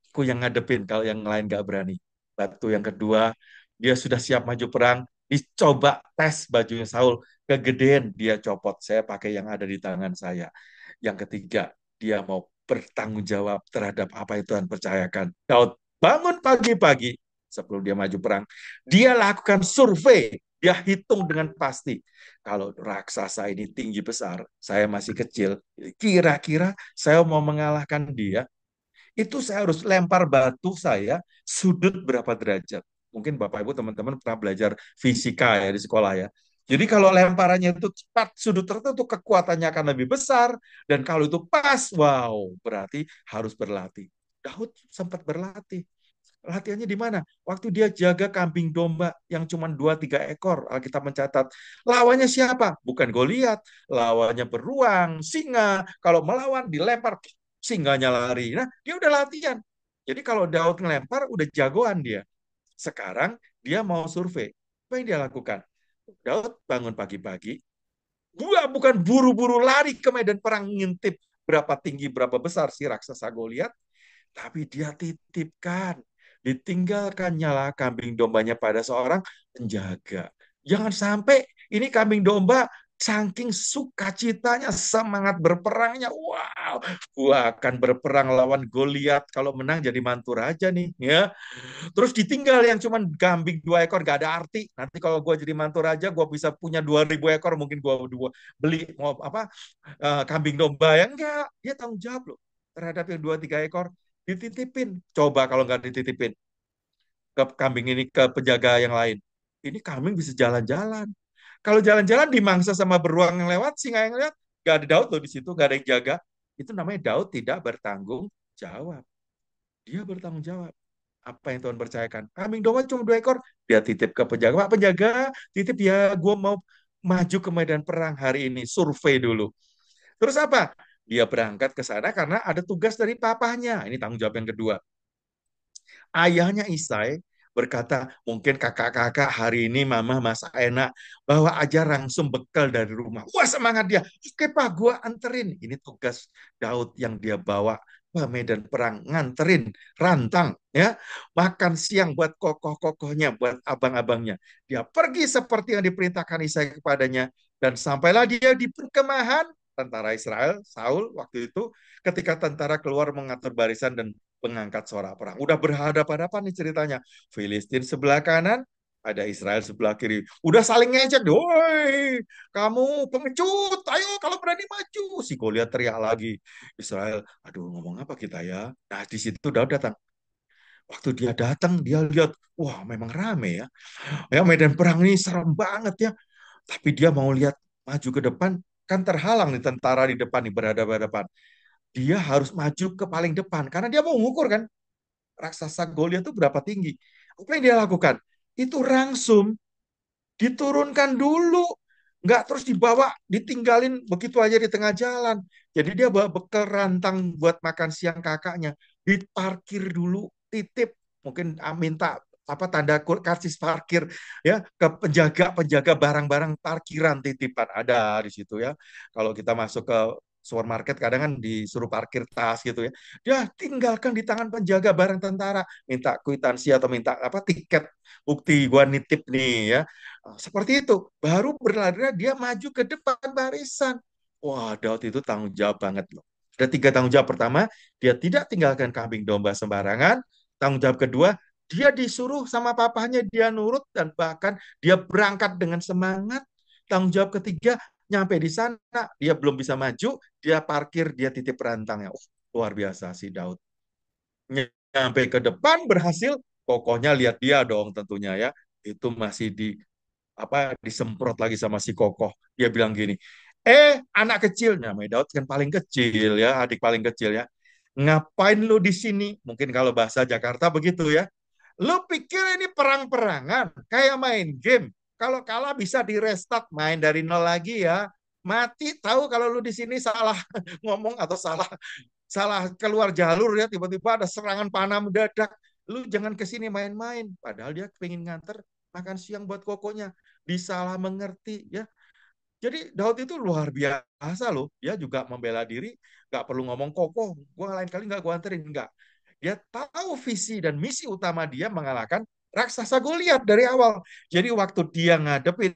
aku yang ngadepin kalau yang lain gak berani. Batu yang kedua, dia sudah siap maju perang, dicoba tes bajunya Saul, kegedean dia copot, saya pakai yang ada di tangan saya. Yang ketiga, dia mau bertanggung jawab terhadap apa yang Tuhan percayakan. Daud bangun pagi-pagi sebelum dia maju perang, dia lakukan survei, dia hitung dengan pasti. Kalau raksasa ini tinggi besar, saya masih kecil, kira-kira saya mau mengalahkan dia, itu saya harus lempar batu saya sudut berapa derajat. Mungkin Bapak Ibu teman-teman pernah belajar fisika ya di sekolah ya. Jadi kalau lemparannya itu cepat sudut tertentu kekuatannya akan lebih besar dan kalau itu pas, wow, berarti harus berlatih. Daud sempat berlatih. Latihannya di mana? Waktu dia jaga kambing domba yang cuma 2-3 ekor, Alkitab mencatat. Lawannya siapa? Bukan Goliat. Lawannya beruang, singa. Kalau melawan, dilempar, singanya lari. Nah, dia udah latihan. Jadi kalau Daud ngelempar, udah jagoan dia. Sekarang dia mau survei. Apa yang dia lakukan? Daud bangun pagi-pagi, gua bukan buru-buru lari ke medan perang ngintip berapa tinggi, berapa besar si raksasa Goliat, tapi dia titipkan, ditinggalkan nyala kambing dombanya pada seorang penjaga. Jangan sampai ini kambing domba saking sukacitanya, semangat berperangnya, wow, gua akan berperang lawan Goliat, kalau menang jadi mantu raja nih, ya. Terus ditinggal yang cuman kambing 2 ekor, gak ada arti. Nanti kalau gua jadi mantu raja, gua bisa punya 2.000 ekor, mungkin gua beli mau apa kambing domba yang enggak, dia tanggung jawab loh terhadap yang 2-3 ekor, dititipin. Coba kalau nggak dititipin ke kambing ini ke penjaga yang lain, ini kambing bisa jalan-jalan. Kalau jalan-jalan dimangsa sama beruang yang lewat, singa yang lewat, nggak ada Daud loh di situ, nggak ada yang jaga. Itu namanya Daud tidak bertanggung jawab. Dia bertanggung jawab. Apa yang Tuhan percayakan? Kambing domba cuma 2 ekor, dia titip ke penjaga. Pak penjaga, titip ya, gue mau maju ke medan perang hari ini, survei dulu. Terus apa? Dia berangkat ke sana karena ada tugas dari papahnya. Ini tanggung jawab yang kedua. Ayahnya Isai berkata, mungkin kakak-kakak hari ini mama masak enak, bawa aja langsung bekal dari rumah. Wah semangat dia, oke pak gua anterin. Ini tugas Daud yang dia bawa medan perang, nganterin rantang, ya, makan siang buat kokoh-kokohnya, buat abang-abangnya. Dia pergi seperti yang diperintahkan Isai kepadanya, dan sampailah dia di perkemahan tentara Israel, Saul waktu itu, ketika tentara keluar mengatur barisan dan mengangkat suara perang. Udah berhadapan-hadapan nih ceritanya. Filistin sebelah kanan, ada Israel sebelah kiri. Udah saling ngejek, woi, kamu pengecut, ayo kalau berani maju. Si Goliat teriak lagi. Israel, aduh ngomong apa kita ya? Nah di situ Daud datang. Waktu dia datang, dia lihat, wah memang rame ya. Ya medan perang ini serem banget ya. Tapi dia mau lihat maju ke depan, kan terhalang nih tentara di depan nih berhadapan-hadapan. Dia harus maju ke paling depan karena dia mau mengukur kan raksasa Goliat itu berapa tinggi. Apa yang dia lakukan? Itu rangsum diturunkan dulu, nggak terus dibawa, ditinggalin begitu aja di tengah jalan. Jadi dia bawa bekal rantang buat makan siang kakaknya, diparkir dulu, titip, mungkin minta apa tanda karcis parkir ya ke penjaga barang-barang parkiran titipan ada di situ ya. Kalau kita masuk ke supermarket kadang kan disuruh parkir tas gitu ya. Dia tinggalkan di tangan penjaga barang tentara, minta kwitansi atau minta apa tiket bukti gua nitip nih ya. Seperti itu. Baru berlari dia maju ke depan barisan. Wah, Daud itu tanggung jawab banget loh. Ada tiga tanggung jawab. Pertama, dia tidak tinggalkan kambing domba sembarangan. Tanggung jawab kedua, dia disuruh sama papahnya, dia nurut dan bahkan dia berangkat dengan semangat. Tanggung jawab ketiga, nyampe di sana, dia belum bisa maju, dia parkir, dia titip rantangnya. Luar biasa si Daud. Nyampe ke depan berhasil, pokoknya lihat dia dong tentunya ya. Itu masih di apa disemprot lagi sama si Kokoh. Dia bilang gini, anak kecil, namanya Daud kan paling kecil ya, adik paling kecil ya. Ngapain lu di sini? Mungkin kalau bahasa Jakarta begitu ya. Lu pikir ini perang-perangan, kayak main game. Kalau kalah bisa di restart, main dari nol lagi ya. Mati tahu kalau lu di sini salah ngomong atau salah salah keluar jalur ya, tiba-tiba ada serangan panah mendadak. Lu jangan ke sini main-main. Padahal dia pengen nganter makan siang buat kokonya. Disalah mengerti ya. Jadi Daud itu luar biasa loh. Dia juga membela diri, nggak perlu ngomong kokoh. Gua lain kali nggak gua anterin, nggak. Dia tahu visi dan misi utama dia mengalahkan raksasa Goliat dari awal. Jadi waktu dia ngadepin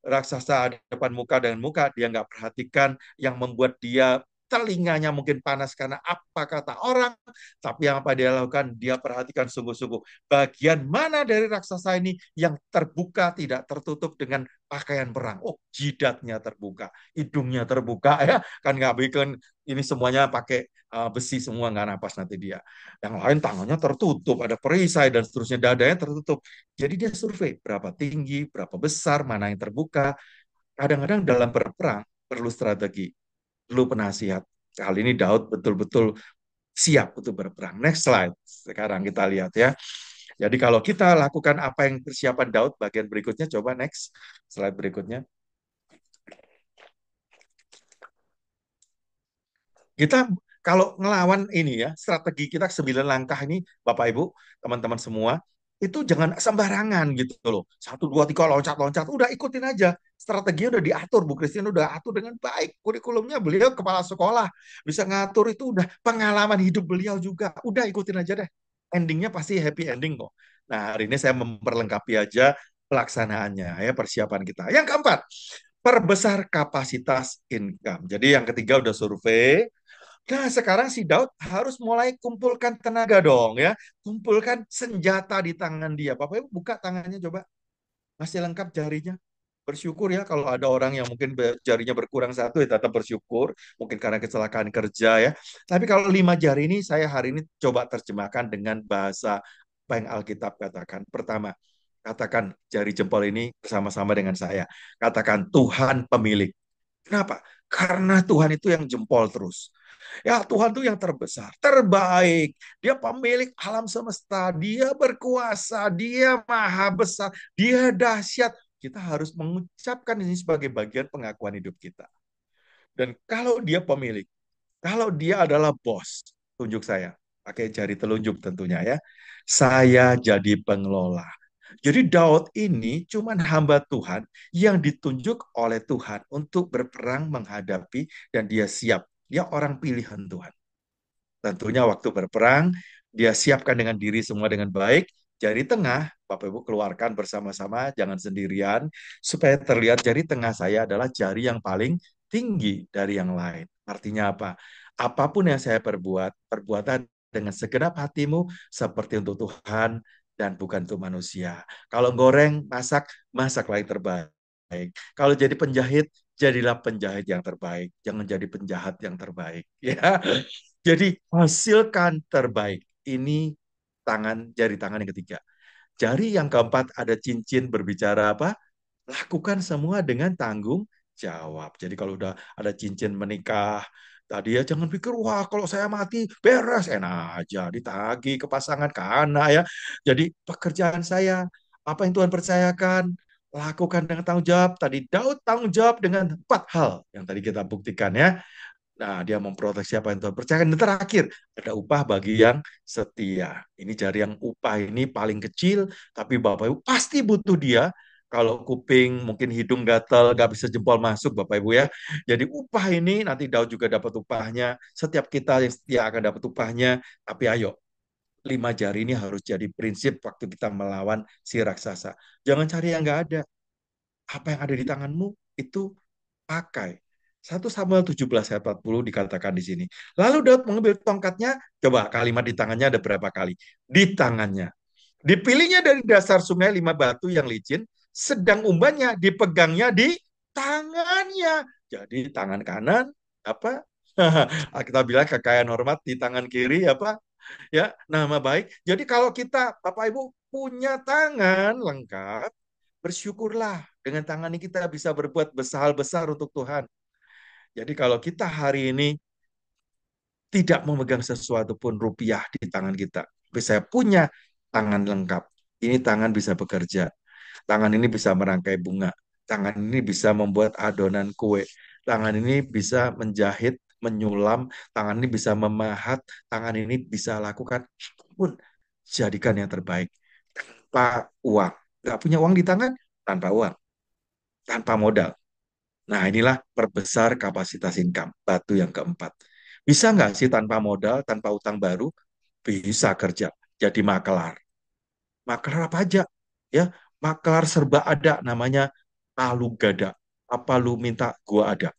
raksasa depan muka dengan muka, dia nggak perhatikan yang membuat dia telinganya mungkin panas karena apa kata orang, tapi yang apa dia lakukan, dia perhatikan sungguh-sungguh bagian mana dari raksasa ini yang terbuka, tidak tertutup dengan pakaian perang. Oh, jidatnya terbuka, hidungnya terbuka ya, kan nggak bikin ini semuanya pakai besi semua nggak napas nanti dia. Yang lain tangannya tertutup, ada perisai dan seterusnya, dadanya tertutup. Jadi dia survei berapa tinggi, berapa besar, mana yang terbuka. Kadang-kadang dalam berperang perlu strategi, perlu penasihat. Kali ini Daud betul-betul siap untuk berperang. Next slide. Sekarang kita lihat ya. Jadi kalau kita lakukan apa yang persiapan Daud, bagian berikutnya, coba next slide berikutnya. Kita kalau ngelawan ini ya, strategi kita 9 langkah ini, Bapak Ibu, teman-teman semua, itu jangan sembarangan gitu loh. 1, 2, 3 loncat-loncat, udah ikutin aja. Strateginya udah diatur, Bu Christine udah atur dengan baik. Kurikulumnya beliau kepala sekolah, bisa ngatur itu udah pengalaman hidup beliau juga. Udah ikutin aja deh. Endingnya pasti happy ending kok. Nah, hari ini saya memperlengkapi aja pelaksanaannya ya, persiapan kita. Yang keempat, perbesar kapasitas income. Jadi yang ketiga udah survei. Nah, sekarang si Daud harus mulai kumpulkan tenaga dong ya. Kumpulkan senjata di tangan dia. Bapak Ibu buka tangannya coba. Masih lengkap jarinya. Bersyukur ya kalau ada orang yang mungkin jarinya berkurang satu ya tetap bersyukur. Mungkin karena kecelakaan kerja ya. Tapi kalau 5 jari ini saya hari ini coba terjemahkan dengan bahasa apa yang Alkitab katakan. Pertama, katakan jari jempol ini bersama-sama dengan saya. Katakan Tuhan pemilik. Kenapa? Karena Tuhan itu yang jempol terus. Ya Tuhan itu yang terbesar, terbaik. Dia pemilik alam semesta, dia berkuasa, dia maha besar, dia dahsyat. Kita harus mengucapkan ini sebagai bagian pengakuan hidup kita. Dan kalau dia pemilik, kalau dia adalah bos, tunjuk saya. Pakai jari telunjuk tentunya ya. Saya jadi pengelola. Jadi Daud ini cuman hamba Tuhan yang ditunjuk oleh Tuhan untuk berperang menghadapi dan dia siap. Dia orang pilihan Tuhan. Tentunya waktu berperang, dia siapkan dengan diri semua dengan baik. Jari tengah, Bapak Ibu keluarkan bersama-sama, jangan sendirian, supaya terlihat jari tengah saya adalah jari yang paling tinggi dari yang lain. Artinya apa? Apapun yang saya perbuat, perbuatan dengan segenap hatimu seperti untuk Tuhan dan bukan untuk manusia. Kalau goreng, masak, masaklah yang terbaik. Kalau jadi penjahit, jadilah penjahit yang terbaik. Jangan jadi penjahat yang terbaik. Ya, jadi hasilkan terbaik. Ini jari tangan yang ketiga. Jari yang keempat ada cincin berbicara apa? Lakukan semua dengan tanggung jawab. Jadi kalau udah ada cincin menikah, tadi ya jangan pikir, wah kalau saya mati beres, enak aja, ditagih ke pasangan, ke anak ya. Jadi pekerjaan saya, apa yang Tuhan percayakan, lakukan dengan tanggung jawab. Tadi Daud tanggung jawab dengan 4 hal yang tadi kita buktikan ya. Nah, dia memproteksi apa yang Tuhan percayakan. Dan terakhir, ada upah bagi yang setia. Ini jari yang upah ini paling kecil, tapi Bapak Ibu pasti butuh dia. Kalau kuping, mungkin hidung gatal, nggak bisa jempol masuk, Bapak Ibu ya. Jadi upah ini nanti Daud juga dapat upahnya. Setiap kita yang setia akan dapat upahnya. Tapi ayo, 5 jari ini harus jadi prinsip waktu kita melawan si raksasa. Jangan cari yang nggak ada. Apa yang ada di tanganmu, itu pakai. 1 Samuel 17 ayat 40 dikatakan di sini. Lalu Daud mengambil tongkatnya, coba kalimat di tangannya ada berapa kali? Di tangannya. Dipilihnya dari dasar sungai 5 batu yang licin, sedang umbannya dipegangnya di tangannya. Jadi tangan kanan apa? Kita bilang kekayaan hormat di tangan kiri apa? Ya, nama baik. Jadi kalau kita Bapak Ibu punya tangan lengkap, bersyukurlah dengan tangan ini kita bisa berbuat besar-besar untuk Tuhan. Jadi kalau kita hari ini tidak memegang sesuatu pun rupiah di tangan kita, tapi saya punya tangan lengkap. Ini tangan bisa bekerja. Tangan ini bisa merangkai bunga. Tangan ini bisa membuat adonan kue. Tangan ini bisa menjahit, menyulam. Tangan ini bisa memahat. Tangan ini bisa lakukan pun. Jadikan yang terbaik. Tanpa uang. Nggak punya uang di tangan? Tanpa uang. Tanpa modal. Nah, inilah perbesar kapasitas income, batu yang keempat. Bisa nggak sih tanpa modal, tanpa utang baru? Bisa kerja, jadi makelar. Makelar apa aja? Ya, makelar serba ada, namanya palu gada. Apa lu minta, gua ada.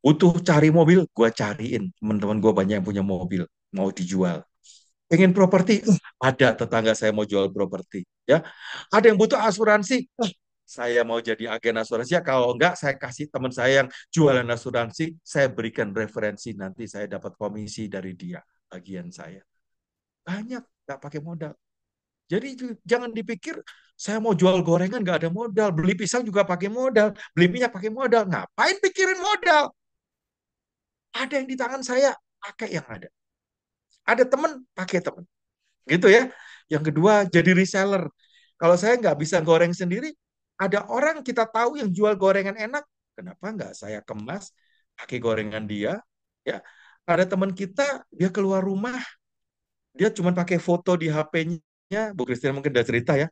Butuh cari mobil, gua cariin. Teman-teman gua banyak yang punya mobil, mau dijual. Pengen properti, ada tetangga saya mau jual properti. Ya, ada yang butuh asuransi, saya mau jadi agen asuransi. Ya, kalau enggak, saya kasih teman saya yang jualan asuransi, saya berikan referensi, nanti saya dapat komisi dari dia, bagian saya. Banyak, nggak pakai modal. Jadi jangan dipikir, saya mau jual gorengan nggak ada modal, beli pisang juga pakai modal, beli minyak pakai modal. Ngapain pikirin modal? Ada yang di tangan saya, pakai yang ada. Ada teman, pakai teman. Gitu ya. Yang kedua, jadi reseller. Kalau saya nggak bisa goreng sendiri, ada orang kita tahu yang jual gorengan enak, kenapa nggak saya kemas pakai gorengan dia? Ya, ada teman kita, dia keluar rumah, dia cuma pakai foto di HP-nya, Bu Kristina mungkin udah cerita ya,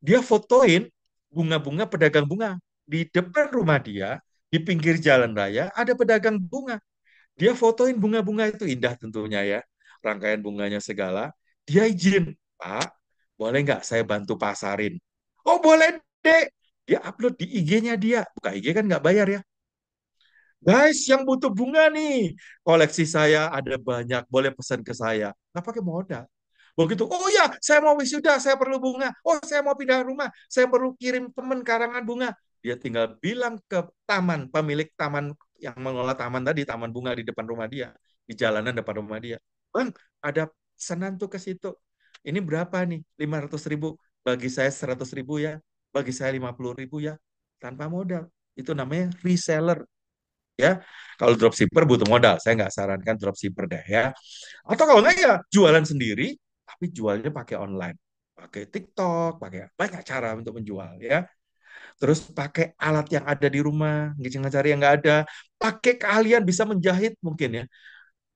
dia fotoin bunga-bunga pedagang bunga di depan rumah dia, di pinggir jalan raya ada pedagang bunga. Dia fotoin bunga-bunga itu indah tentunya ya, rangkaian bunganya segala. Dia izin, Pak, boleh nggak saya bantu pasarin? Oh boleh dek. Dia upload di IG-nya dia. Buka IG kan nggak bayar ya. Guys, yang butuh bunga nih, koleksi saya ada banyak, boleh pesan ke saya. Nggak pakai modal. Begitu, oh ya, saya mau wisuda, saya perlu bunga. Oh, saya mau pindah rumah, saya perlu kirim teman karangan bunga. Dia tinggal bilang ke taman, pemilik taman yang mengelola taman tadi, taman bunga di depan rumah dia, di jalanan depan rumah dia. Bang, ada pesanan tuh ke situ. Ini berapa nih? 500.000. Bagi saya 100.000 ya. Bagi saya 50.000 ya. Tanpa modal. Itu namanya reseller ya. Kalau dropshipper butuh modal, saya nggak sarankan dropshipper deh ya. Atau kalau nggak ya jualan sendiri, tapi jualnya pakai online, pakai TikTok, pakai banyak cara untuk menjual ya. Terus pakai alat yang ada di rumah, jangan cari yang nggak ada. Pakai keahlian bisa menjahit mungkin ya.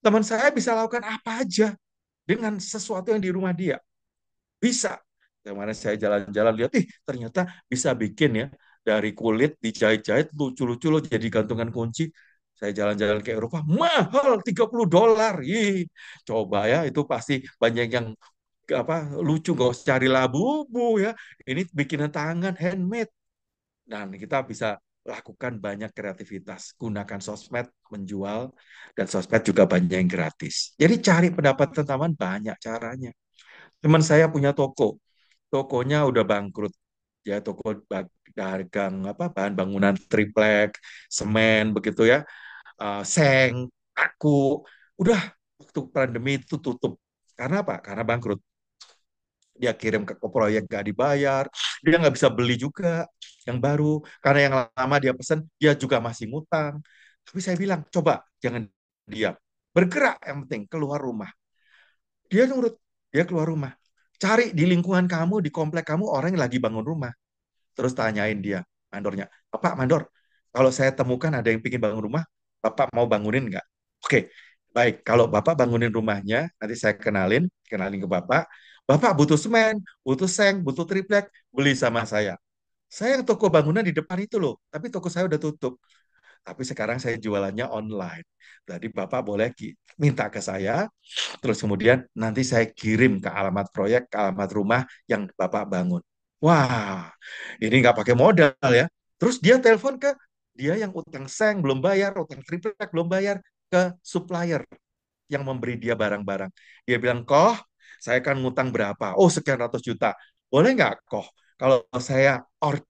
Teman saya bisa lakukan apa aja dengan sesuatu yang di rumah dia. Bisa. Kemarin saya jalan-jalan lihat, ternyata bisa bikin ya dari kulit dijahit-jahit lucu-lucu loh jadi gantungan kunci. Saya jalan-jalan ke Eropa, mahal $30. Ih, coba ya, itu pasti banyak yang apa lucu, nggak usah cari labu-bu ya. Ini bikinan tangan, handmade. Dan kita bisa lakukan banyak kreativitas, gunakan sosmed menjual, dan sosmed juga banyak yang gratis. Jadi cari pendapatan tambahan banyak caranya. Teman saya punya toko, tokonya udah bangkrut. Ya toko dagang apa bahan bangunan triplek, semen begitu ya, seng, aku udah waktu pandemi itu tutup. Karena apa? Karena bangkrut. Dia kirim ke proyek gak dibayar, dia nggak bisa beli juga yang baru karena yang lama dia pesan dia juga masih ngutang. Tapi saya bilang coba jangan diam, bergerak, yang penting keluar rumah. Dia nurut, dia keluar rumah, cari di lingkungan kamu, di komplek kamu orang yang lagi bangun rumah, terus tanyain dia mandornya, Bapak mandor, kalau saya temukan ada yang ingin bangun rumah, Bapak mau bangunin nggak? Oke, baik. Kalau Bapak bangunin rumahnya, nanti saya kenalin, kenalin ke Bapak. Bapak butuh semen, butuh seng, butuh triplek, beli sama saya. Saya yang toko bangunan di depan itu loh, tapi toko saya udah tutup. Tapi sekarang saya jualannya online. Jadi Bapak boleh minta ke saya, terus kemudian nanti saya kirim ke alamat proyek, ke alamat rumah yang Bapak bangun. Wah, ini nggak pakai modal ya. Terus dia telepon ke dia yang utang seng belum bayar, utang triplek belum bayar, ke supplier yang memberi dia barang-barang. Dia bilang, Koh, saya kan ngutang berapa? Oh, sekian ratus juta. Boleh nggak, Koh? Kalau saya orderkan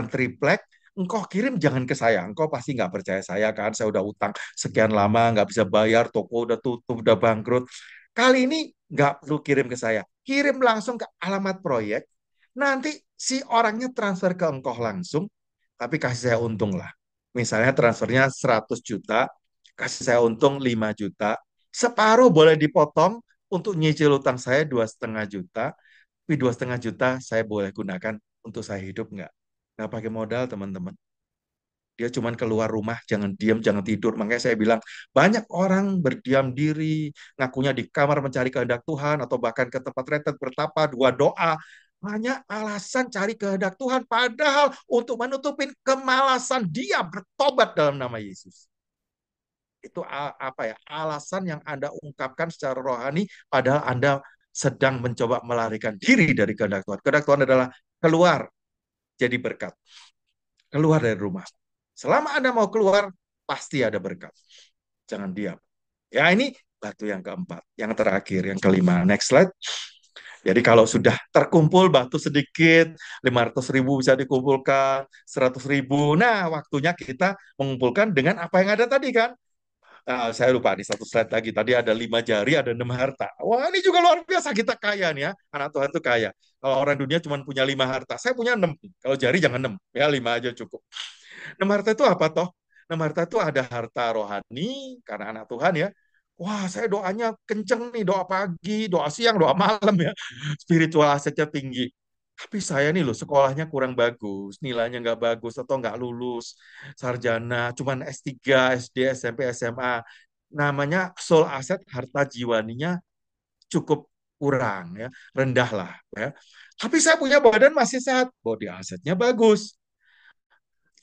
triplek, engkau kirim jangan ke saya. Engkau pasti nggak percaya saya kan. Saya udah utang sekian lama, nggak bisa bayar, toko udah tutup, udah bangkrut. Kali ini nggak perlu kirim ke saya. Kirim langsung ke alamat proyek. Nanti si orangnya transfer ke engkau langsung, tapi kasih saya untung lah. Misalnya transfernya 100 juta, kasih saya untung 5 juta. Separuh boleh dipotong untuk nyicil utang saya 2,5 juta. Tapi 2,5 juta saya boleh gunakan untuk saya hidup nggak pakai modal teman-teman. Dia cuma keluar rumah, jangan diam, jangan tidur. Makanya saya bilang, banyak orang berdiam diri, ngakunya di kamar mencari kehendak Tuhan, atau bahkan ke tempat retret bertapa, dua doa. Banyak alasan cari kehendak Tuhan, padahal untuk menutupin kemalasan dia bertobat dalam nama Yesus. Itu apa ya? Alasan yang Anda ungkapkan secara rohani, padahal Anda sedang mencoba melarikan diri dari kehendak Tuhan. Kehendak Tuhan adalah keluar jadi berkat. Keluar dari rumah. Selama Anda mau keluar, pasti ada berkat. Jangan diam. Ya, ini batu yang keempat. Yang terakhir, yang kelima. Next slide. Jadi kalau sudah terkumpul batu sedikit, 500.000 bisa dikumpulkan, 100.000. Nah, waktunya kita mengumpulkan dengan apa yang ada tadi kan. Nah, saya lupa di satu slide lagi. Tadi ada 5 jari, ada 6 harta. Wah, ini juga luar biasa. Kita kaya nih ya. Anak Tuhan itu kaya. Kalau orang dunia cuma punya 5 harta. Saya punya 6. Kalau jari jangan 6. Ya, 5 aja cukup. 6 harta itu apa toh? 6 harta itu ada harta rohani, karena anak Tuhan ya. Wah, saya doanya kenceng nih. Doa pagi, doa siang, doa malam ya. Spiritual asetnya tinggi. Tapi saya nih loh, sekolahnya kurang bagus, nilainya nggak bagus, atau nggak lulus sarjana, cuman S3, SD, SMP, SMA. Namanya soul asset, harta jiwaninya cukup kurang ya, rendah lah ya. Tapi saya punya badan masih sehat, body asetnya bagus,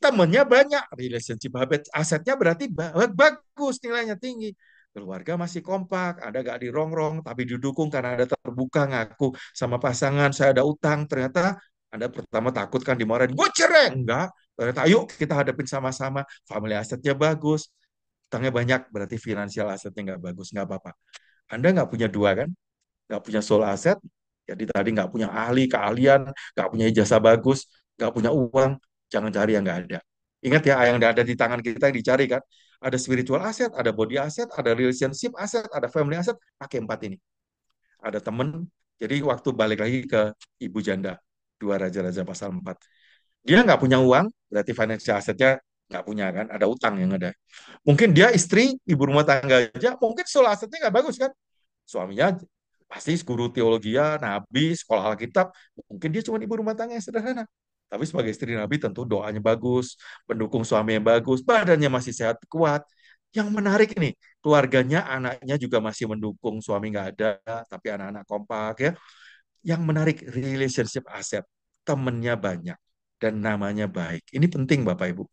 temennya banyak, relationship habit asetnya berarti bagus, nilainya tinggi. Keluarga masih kompak, ada gak dirongrong, tapi didukung karena ada terbuka ngaku sama pasangan, saya ada utang, ternyata Anda pertama takut kan dimarahin, gue cerai, enggak, ternyata yuk kita hadapin sama-sama, family asetnya bagus, utangnya banyak, berarti finansial asetnya nggak bagus, nggak apa-apa. Anda nggak punya dua kan, nggak punya soul asset, jadi tadi nggak punya ahli, keahlian, nggak punya ijazah bagus, nggak punya uang, jangan cari yang nggak ada. Ingat ya, yang ada di tangan kita yang dicari kan, ada spiritual asset, ada body asset, ada relationship asset, ada family asset, pakai 4 ini. Ada temen, jadi waktu balik lagi ke ibu janda, 2 Raja-Raja pasal 4. Dia nggak punya uang, berarti financial assetnya nggak punya kan, ada utang yang ada. Mungkin dia istri, ibu rumah tangga aja, mungkin soul assetnya nggak bagus kan, suaminya pasti guru teologi ya, nabi, sekolah Alkitab, mungkin dia cuma ibu rumah tangga yang sederhana. Tapi sebagai istri nabi tentu doanya bagus, pendukung suami yang bagus, badannya masih sehat, kuat. Yang menarik ini, keluarganya, anaknya juga masih mendukung, suami nggak ada, tapi anak-anak kompak ya. Yang menarik, relationship aset, temennya banyak, dan namanya baik. Ini penting Bapak Ibu.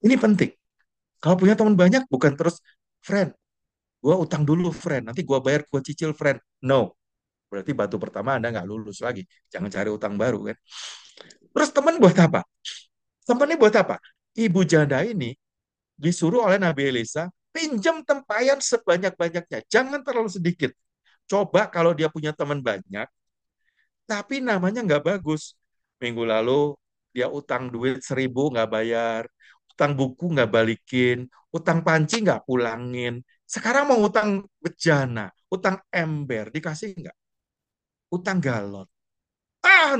Ini penting. Kalau punya teman banyak, bukan terus, friend, gue utang dulu, friend. Nanti gue bayar, gue cicil, friend. No. Berarti batu pertama Anda nggak lulus lagi. Jangan cari utang baru kan. Terus teman buat apa? Temannya buat apa? Ibu janda ini disuruh oleh Nabi Elisa, pinjam tempayan sebanyak-banyaknya. Jangan terlalu sedikit. Coba kalau dia punya teman banyak, tapi namanya nggak bagus. Minggu lalu dia utang duit 1.000 nggak bayar, utang buku nggak balikin, utang panci nggak pulangin. Sekarang mau utang bejana, utang ember, dikasih nggak? Utang galon.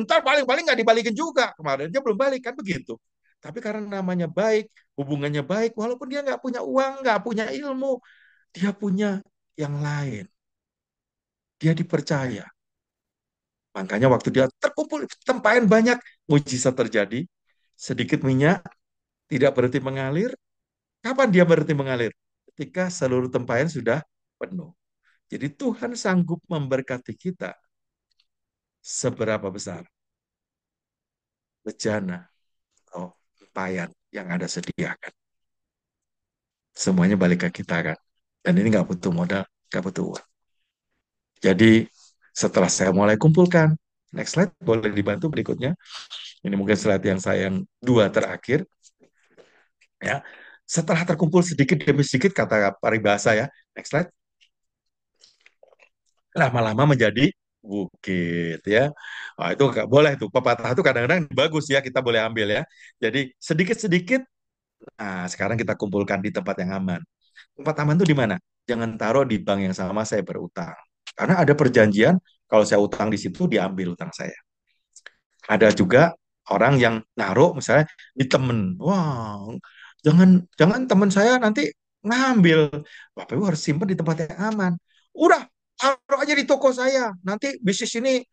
Ntar paling-paling nggak dibalikin juga. Kemarin dia belum balik, kan begitu. Tapi karena namanya baik, hubungannya baik, walaupun dia nggak punya uang, nggak punya ilmu, dia punya yang lain. Dia dipercaya. Makanya waktu dia terkumpul tempayan banyak, mujizat terjadi. Sedikit minyak tidak berhenti mengalir. Kapan dia berhenti mengalir? Ketika seluruh tempayan sudah penuh. Jadi Tuhan sanggup memberkati kita seberapa besar bejana atau tempayan yang ada sediakan. Semuanya balik ke kita kan. Dan ini nggak butuh modal, nggak butuh uang. Jadi setelah saya mulai kumpulkan, next slide boleh dibantu berikutnya. Ini mungkin slide yang saya yang dua terakhir. Ya, setelah terkumpul sedikit demi sedikit kata paribasa ya. Next slide. Lama-lama menjadi bukit ya. Wah, itu nggak boleh tuh. Pepatah itu kadang-kadang bagus ya, kita boleh ambil ya. Jadi sedikit-sedikit. Nah, sekarang kita kumpulkan di tempat yang aman. Tempat aman itu di mana? Jangan taruh di bank yang sama saya berutang. Karena ada perjanjian, kalau saya utang di situ diambil utang saya. Ada juga orang yang naruh misalnya di temen. Wah, jangan jangan teman saya nanti ngambil. Bapak Ibu harus simpan di tempat yang aman. Udah, taruh aja di toko saya. Nanti bisnis ini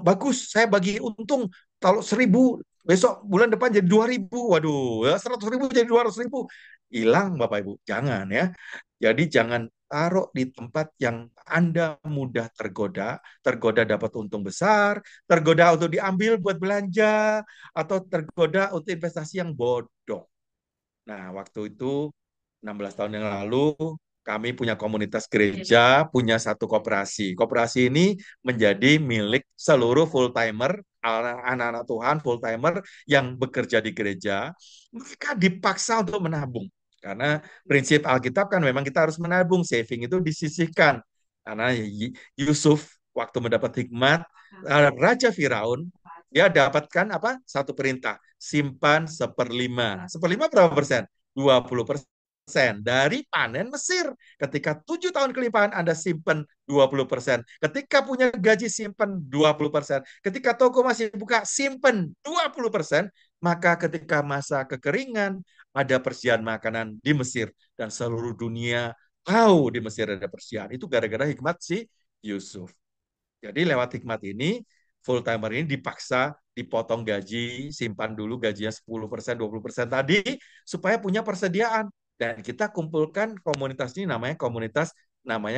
bagus, saya bagi untung. Kalau 1.000, besok bulan depan jadi 2.000. Waduh, ya 100.000 jadi 200.000. Hilang Bapak Ibu. Jangan ya. Jadi jangan taruh di tempat yang Anda mudah tergoda, tergoda dapat untung besar, tergoda untuk diambil buat belanja, atau tergoda untuk investasi yang bodoh. Nah, waktu itu 16 tahun yang lalu, kami punya komunitas gereja, punya satu koperasi. Koperasi ini menjadi milik seluruh full-timer, anak-anak Tuhan full-timer yang bekerja di gereja. Mereka dipaksa untuk menabung. Karena prinsip Alkitab kan memang kita harus menabung, saving itu disisihkan. Karena Yusuf waktu mendapat hikmat, Raja Firaun, dia dapatkan apa? Satu perintah, simpan 1/5. 1/5 berapa persen? 20% dari panen Mesir. Ketika 7 tahun kelimpahan Anda simpan 20%. Ketika punya gaji simpan 20%. Ketika toko masih buka simpan 20%. Maka ketika masa kekeringan ada persediaan makanan di Mesir. Dan seluruh dunia tahu di Mesir ada persediaan. Itu gara-gara hikmat si Yusuf. Jadi lewat hikmat ini, full timer ini dipaksa dipotong gaji, simpan dulu gajinya 10%, 20% tadi, supaya punya persediaan. Dan kita kumpulkan komunitas ini namanya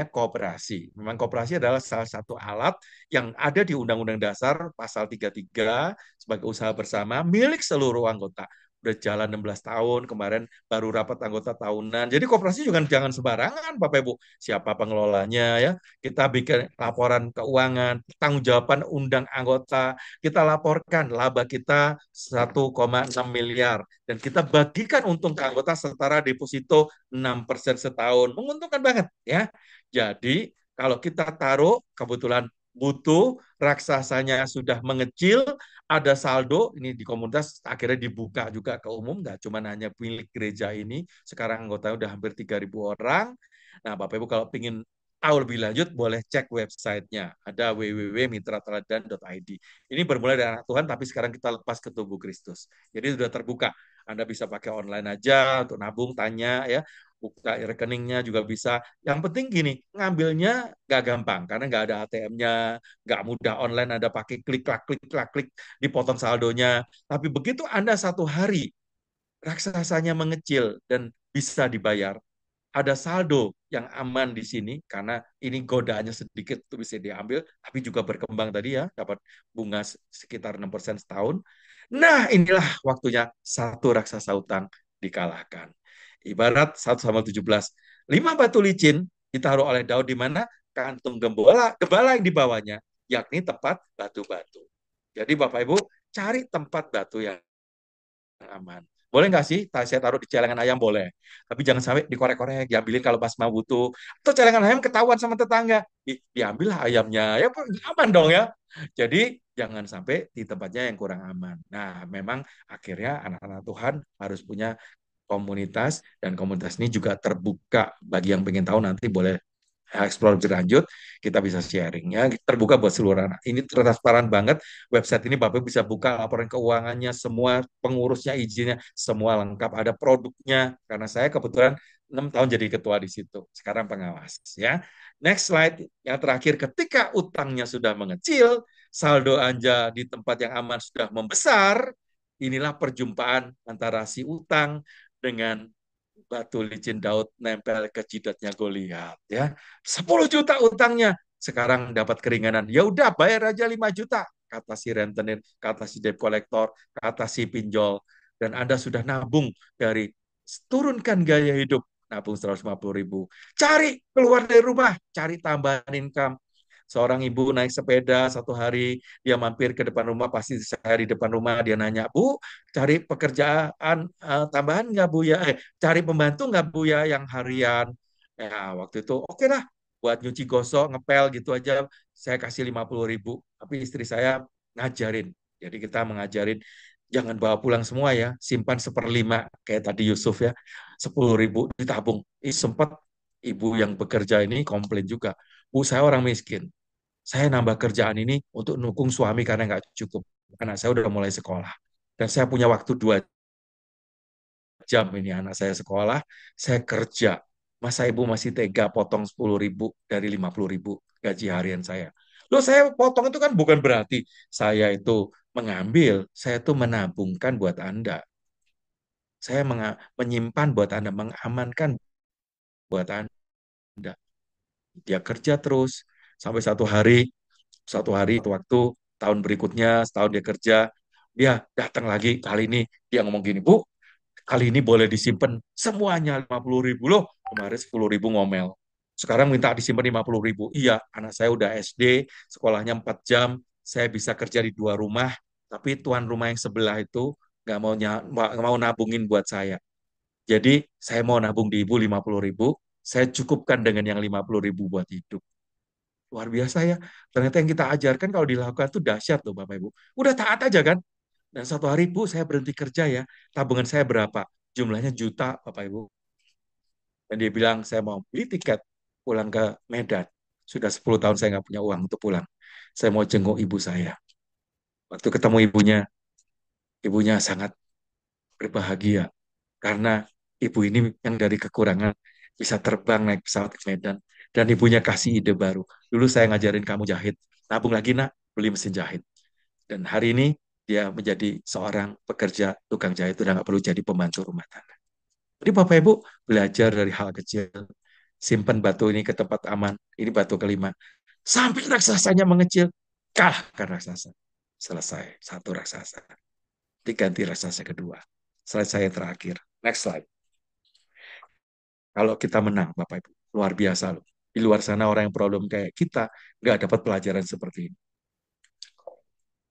kooperasi. Memang kooperasi adalah salah satu alat yang ada di Undang-Undang Dasar pasal 33 sebagai usaha bersama milik seluruh anggota. Udah jalan 16 tahun, kemarin baru rapat anggota tahunan. Jadi kooperasi juga jangan sembarangan Bapak Ibu. Siapa pengelolanya ya, kita bikin laporan keuangan, tanggung-jawaban undang anggota, kita laporkan laba kita 1,6 miliar dan kita bagikan untung ke anggota setara deposito 6% setahun. Menguntungkan banget ya. Jadi kalau kita taruh kebetulan butuh, raksasanya sudah mengecil, ada saldo, ini di komunitas akhirnya dibuka juga ke umum, nggak cuma hanya milik gereja ini, sekarang anggotanya udah hampir 3.000 orang. Nah, Bapak Ibu kalau ingin tahu lebih lanjut, boleh cek websitenya. Ada www.mitrateladan.id. Ini bermula dari anak Tuhan, tapi sekarang kita lepas ke tubuh Kristus. Jadi sudah terbuka. Anda bisa pakai online aja untuk nabung, tanya ya. Buka rekeningnya juga bisa. Yang penting gini, ngambilnya nggak gampang karena nggak ada ATM-nya, nggak mudah online. Ada pakai klik, dipotong saldonya. Tapi begitu Anda satu hari raksasanya mengecil dan bisa dibayar, ada saldo yang aman di sini karena ini godaannya sedikit itu bisa diambil, tapi juga berkembang tadi ya, dapat bunga sekitar 6% setahun. Nah, inilah waktunya satu raksasa utang dikalahkan. Ibarat 1 sama 17, 5 batu licin ditaruh oleh Daud di mana? Kantung gembala, gembala yang dibawanya, yakni tempat batu-batu. Jadi Bapak Ibu, cari tempat batu yang aman. Boleh nggak sih saya taruh di celengan ayam? Boleh. Tapi jangan sampai dikorek-korek, diambilin kalau pas mau butuh. Atau celengan ayam ketahuan sama tetangga. Diambillah ayamnya. Ya aman dong ya. Jadi jangan sampai di tempatnya yang kurang aman. Nah, memang akhirnya anak-anak Tuhan harus punya komunitas, dan komunitas ini juga terbuka bagi yang pengen tahu, nanti boleh explore lebih lanjut, kita bisa sharing ya, terbuka buat seluruh anak. Ini transparan banget, website ini Bapak bisa buka laporan keuangannya, semua pengurusnya, izinnya, semua lengkap, ada produknya, karena saya kebetulan 6 tahun jadi ketua di situ, sekarang pengawas ya. Next slide, yang terakhir, ketika utangnya sudah mengecil, saldo Anda di tempat yang aman sudah membesar, inilah perjumpaan antara si utang dengan batu licin Daud nempel ke jidatnya Goliat ya. 10 juta utangnya, sekarang dapat keringanan. Ya udah bayar aja 5 juta, kata si rentenir, kata si debt collector, kata si pinjol. Dan Anda sudah nabung dari turunkan gaya hidup, nabung 150.000. Cari keluar dari rumah, cari tambahan income. Seorang ibu naik sepeda satu hari, dia mampir ke depan rumah, pasti saya di depan rumah, dia nanya, Bu, cari pekerjaan tambahan nggak Bu ya? Cari pembantu nggak Bu ya yang harian? Ya, waktu itu oke lah, buat nyuci gosok, ngepel gitu aja, saya kasih 50.000. Tapi istri saya ngajarin, jadi kita mengajarin, jangan bawa pulang semua ya, simpan 1/5, kayak tadi Yusuf ya, 10.000 ditabung. Sempat ibu yang bekerja ini komplain juga, Bu, saya orang miskin, saya nambah kerjaan ini untuk nukung suami karena nggak cukup. Anak saya udah mulai sekolah. Dan saya punya waktu 2 jam ini anak saya sekolah, saya kerja. Masa ibu masih tega potong 10.000 dari 50.000 gaji harian saya? Loh, saya potong itu kan bukan berarti saya itu mengambil, saya itu menabungkan buat Anda. Saya menyimpan buat Anda, mengamankan buat Anda. Dia kerja terus sampai satu hari itu waktu tahun berikutnya, setahun dia kerja, dia datang lagi, kali ini dia ngomong gini, Bu, kali ini boleh disimpan semuanya 50.000 loh, kemarin 10.000 ngomel, sekarang minta disimpan 50.000. Iya, anak saya udah SD, sekolahnya 4 jam, saya bisa kerja di 2 rumah, tapi tuan rumah yang sebelah itu nggak mau nabungin buat saya. Jadi saya mau nabung di ibu 50.000, saya cukupkan dengan yang 50.000 buat hidup. Luar biasa ya. Ternyata yang kita ajarkan kalau dilakukan itu dahsyat loh Bapak Ibu. Udah taat aja kan. Dan satu hari, Bu, saya berhenti kerja ya. Tabungan saya berapa? Jumlahnya juta Bapak Ibu. Dan dia bilang, saya mau beli tiket pulang ke Medan. Sudah 10 tahun saya nggak punya uang untuk pulang. Saya mau jenguk ibu saya. Waktu ketemu ibunya, ibunya sangat berbahagia. Karena ibu ini yang dari kekurangan bisa terbang naik pesawat ke Medan. Dan ibunya kasih ide baru. Dulu saya ngajarin kamu jahit. Nabung lagi nak, beli mesin jahit. Dan hari ini dia menjadi seorang pekerja tukang jahit, udah nggak perlu jadi pembantu rumah tangga. Jadi Bapak Ibu belajar dari hal kecil. Simpan batu ini ke tempat aman. Ini batu kelima. Sampai raksasanya mengecil. Kalahkan raksasa. Selesai. Satu raksasa. Diganti raksasa kedua. Selesai yang terakhir. Next slide. Kalau kita menang, Bapak Ibu, luar biasa loh. Di luar sana orang yang problem kayak kita nggak dapat pelajaran seperti ini.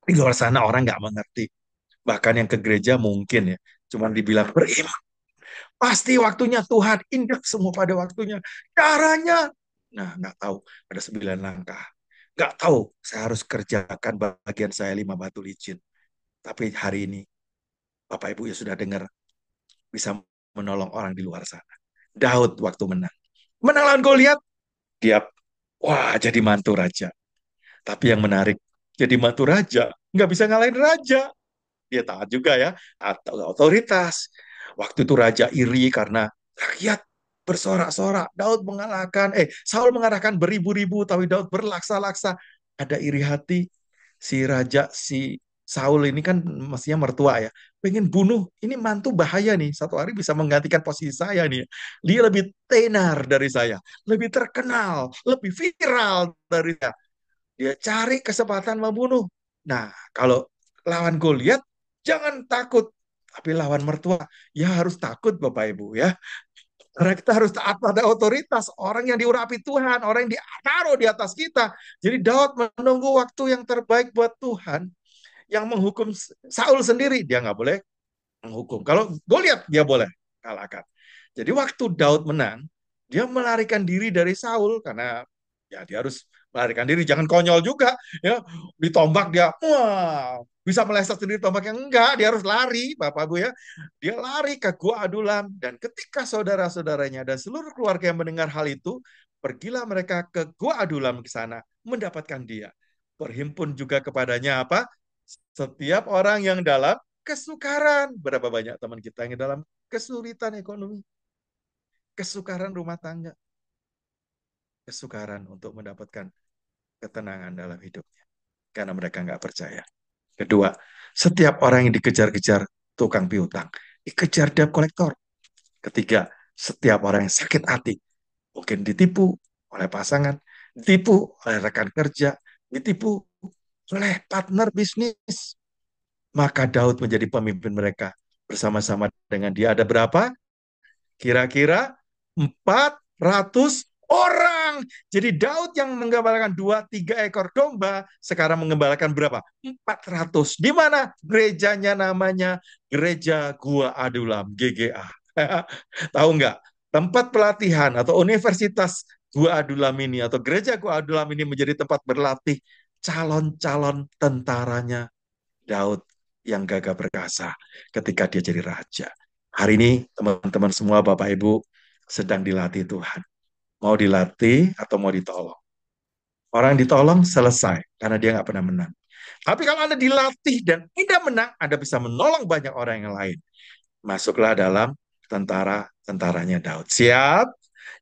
Di luar sana orang nggak mengerti. Bahkan yang ke gereja mungkin ya, cuman dibilang beriman. Pasti waktunya Tuhan, indah semua pada waktunya. Caranya, nah nggak tahu. Ada 9 langkah. Nggak tahu, saya harus kerjakan bagian saya 5 batu licin. Tapi hari ini, Bapak Ibu ya sudah dengar, bisa menolong orang di luar sana. Daud waktu menang. Menang lawan Goliat, dia wah jadi mantu raja. Tapi yang menarik, jadi mantu raja, nggak bisa ngalahin raja. Dia taat juga ya, atau otoritas. Waktu itu raja iri karena rakyat bersorak-sorak. Daud mengalahkan, Saul mengalahkan beribu-ribu, tapi Daud berlaksa-laksa. Ada iri hati. Si raja, si Saul ini kan mestinya mertua ya. Pengen bunuh, ini mantu bahaya nih. Satu hari bisa menggantikan posisi saya nih. Dia lebih tenar dari saya. Lebih terkenal, lebih viral dari saya. Dia cari kesempatan membunuh. Nah, kalau lawan Goliat, jangan takut. Tapi lawan mertua, ya harus takut Bapak Ibu ya. Karena kita harus taat pada otoritas, orang yang diurapi Tuhan, orang yang ditaruh di atas kita. Jadi Daud menunggu waktu yang terbaik buat Tuhan, yang menghukum Saul sendiri, dia nggak boleh menghukum. Kalau Goliat dia boleh kalahkan. Jadi waktu Daud menang, dia melarikan diri dari Saul karena ya dia harus melarikan diri, jangan konyol juga ya. Ditombak dia, wah, bisa meleset sendiri tombak yang enggak, dia harus lari, Bapak Bu ya. Dia lari ke Gua Adulam dan ketika saudara-saudaranya dan seluruh keluarga yang mendengar hal itu, pergilah mereka ke Gua Adulam ke sana mendapatkan dia. Berhimpun juga kepadanya apa? Setiap orang yang dalam kesukaran. Berapa banyak teman kita yang dalam kesulitan ekonomi, kesukaran rumah tangga, kesukaran untuk mendapatkan ketenangan dalam hidupnya. Karena mereka nggak percaya. Kedua, setiap orang yang dikejar-kejar tukang piutang, dikejar debt kolektor. Ketiga, setiap orang yang sakit hati, mungkin ditipu oleh pasangan, ditipu oleh rekan kerja, ditipu oleh partner bisnis. Maka Daud menjadi pemimpin mereka. Bersama-sama dengan dia ada berapa? Kira-kira 400 orang. Jadi Daud yang menggembalakan 2-3 ekor domba, sekarang mengembalakan berapa? 400. Di mana? Gerejanya namanya Gereja Gua Adulam, GGA. Tahu nggak? Tempat pelatihan atau Universitas Gua Adulam ini atau Gereja Gua Adulam ini menjadi tempat berlatih calon-calon tentaranya Daud yang gagah perkasa ketika dia jadi raja. Hari ini teman-teman semua Bapak Ibu sedang dilatih Tuhan. Mau dilatih atau mau ditolong. Orang yang ditolong selesai karena dia nggak pernah menang. Tapi kalau Anda dilatih dan tidak menang, Anda bisa menolong banyak orang yang lain. Masuklah dalam tentara-tentaranya Daud. Siap?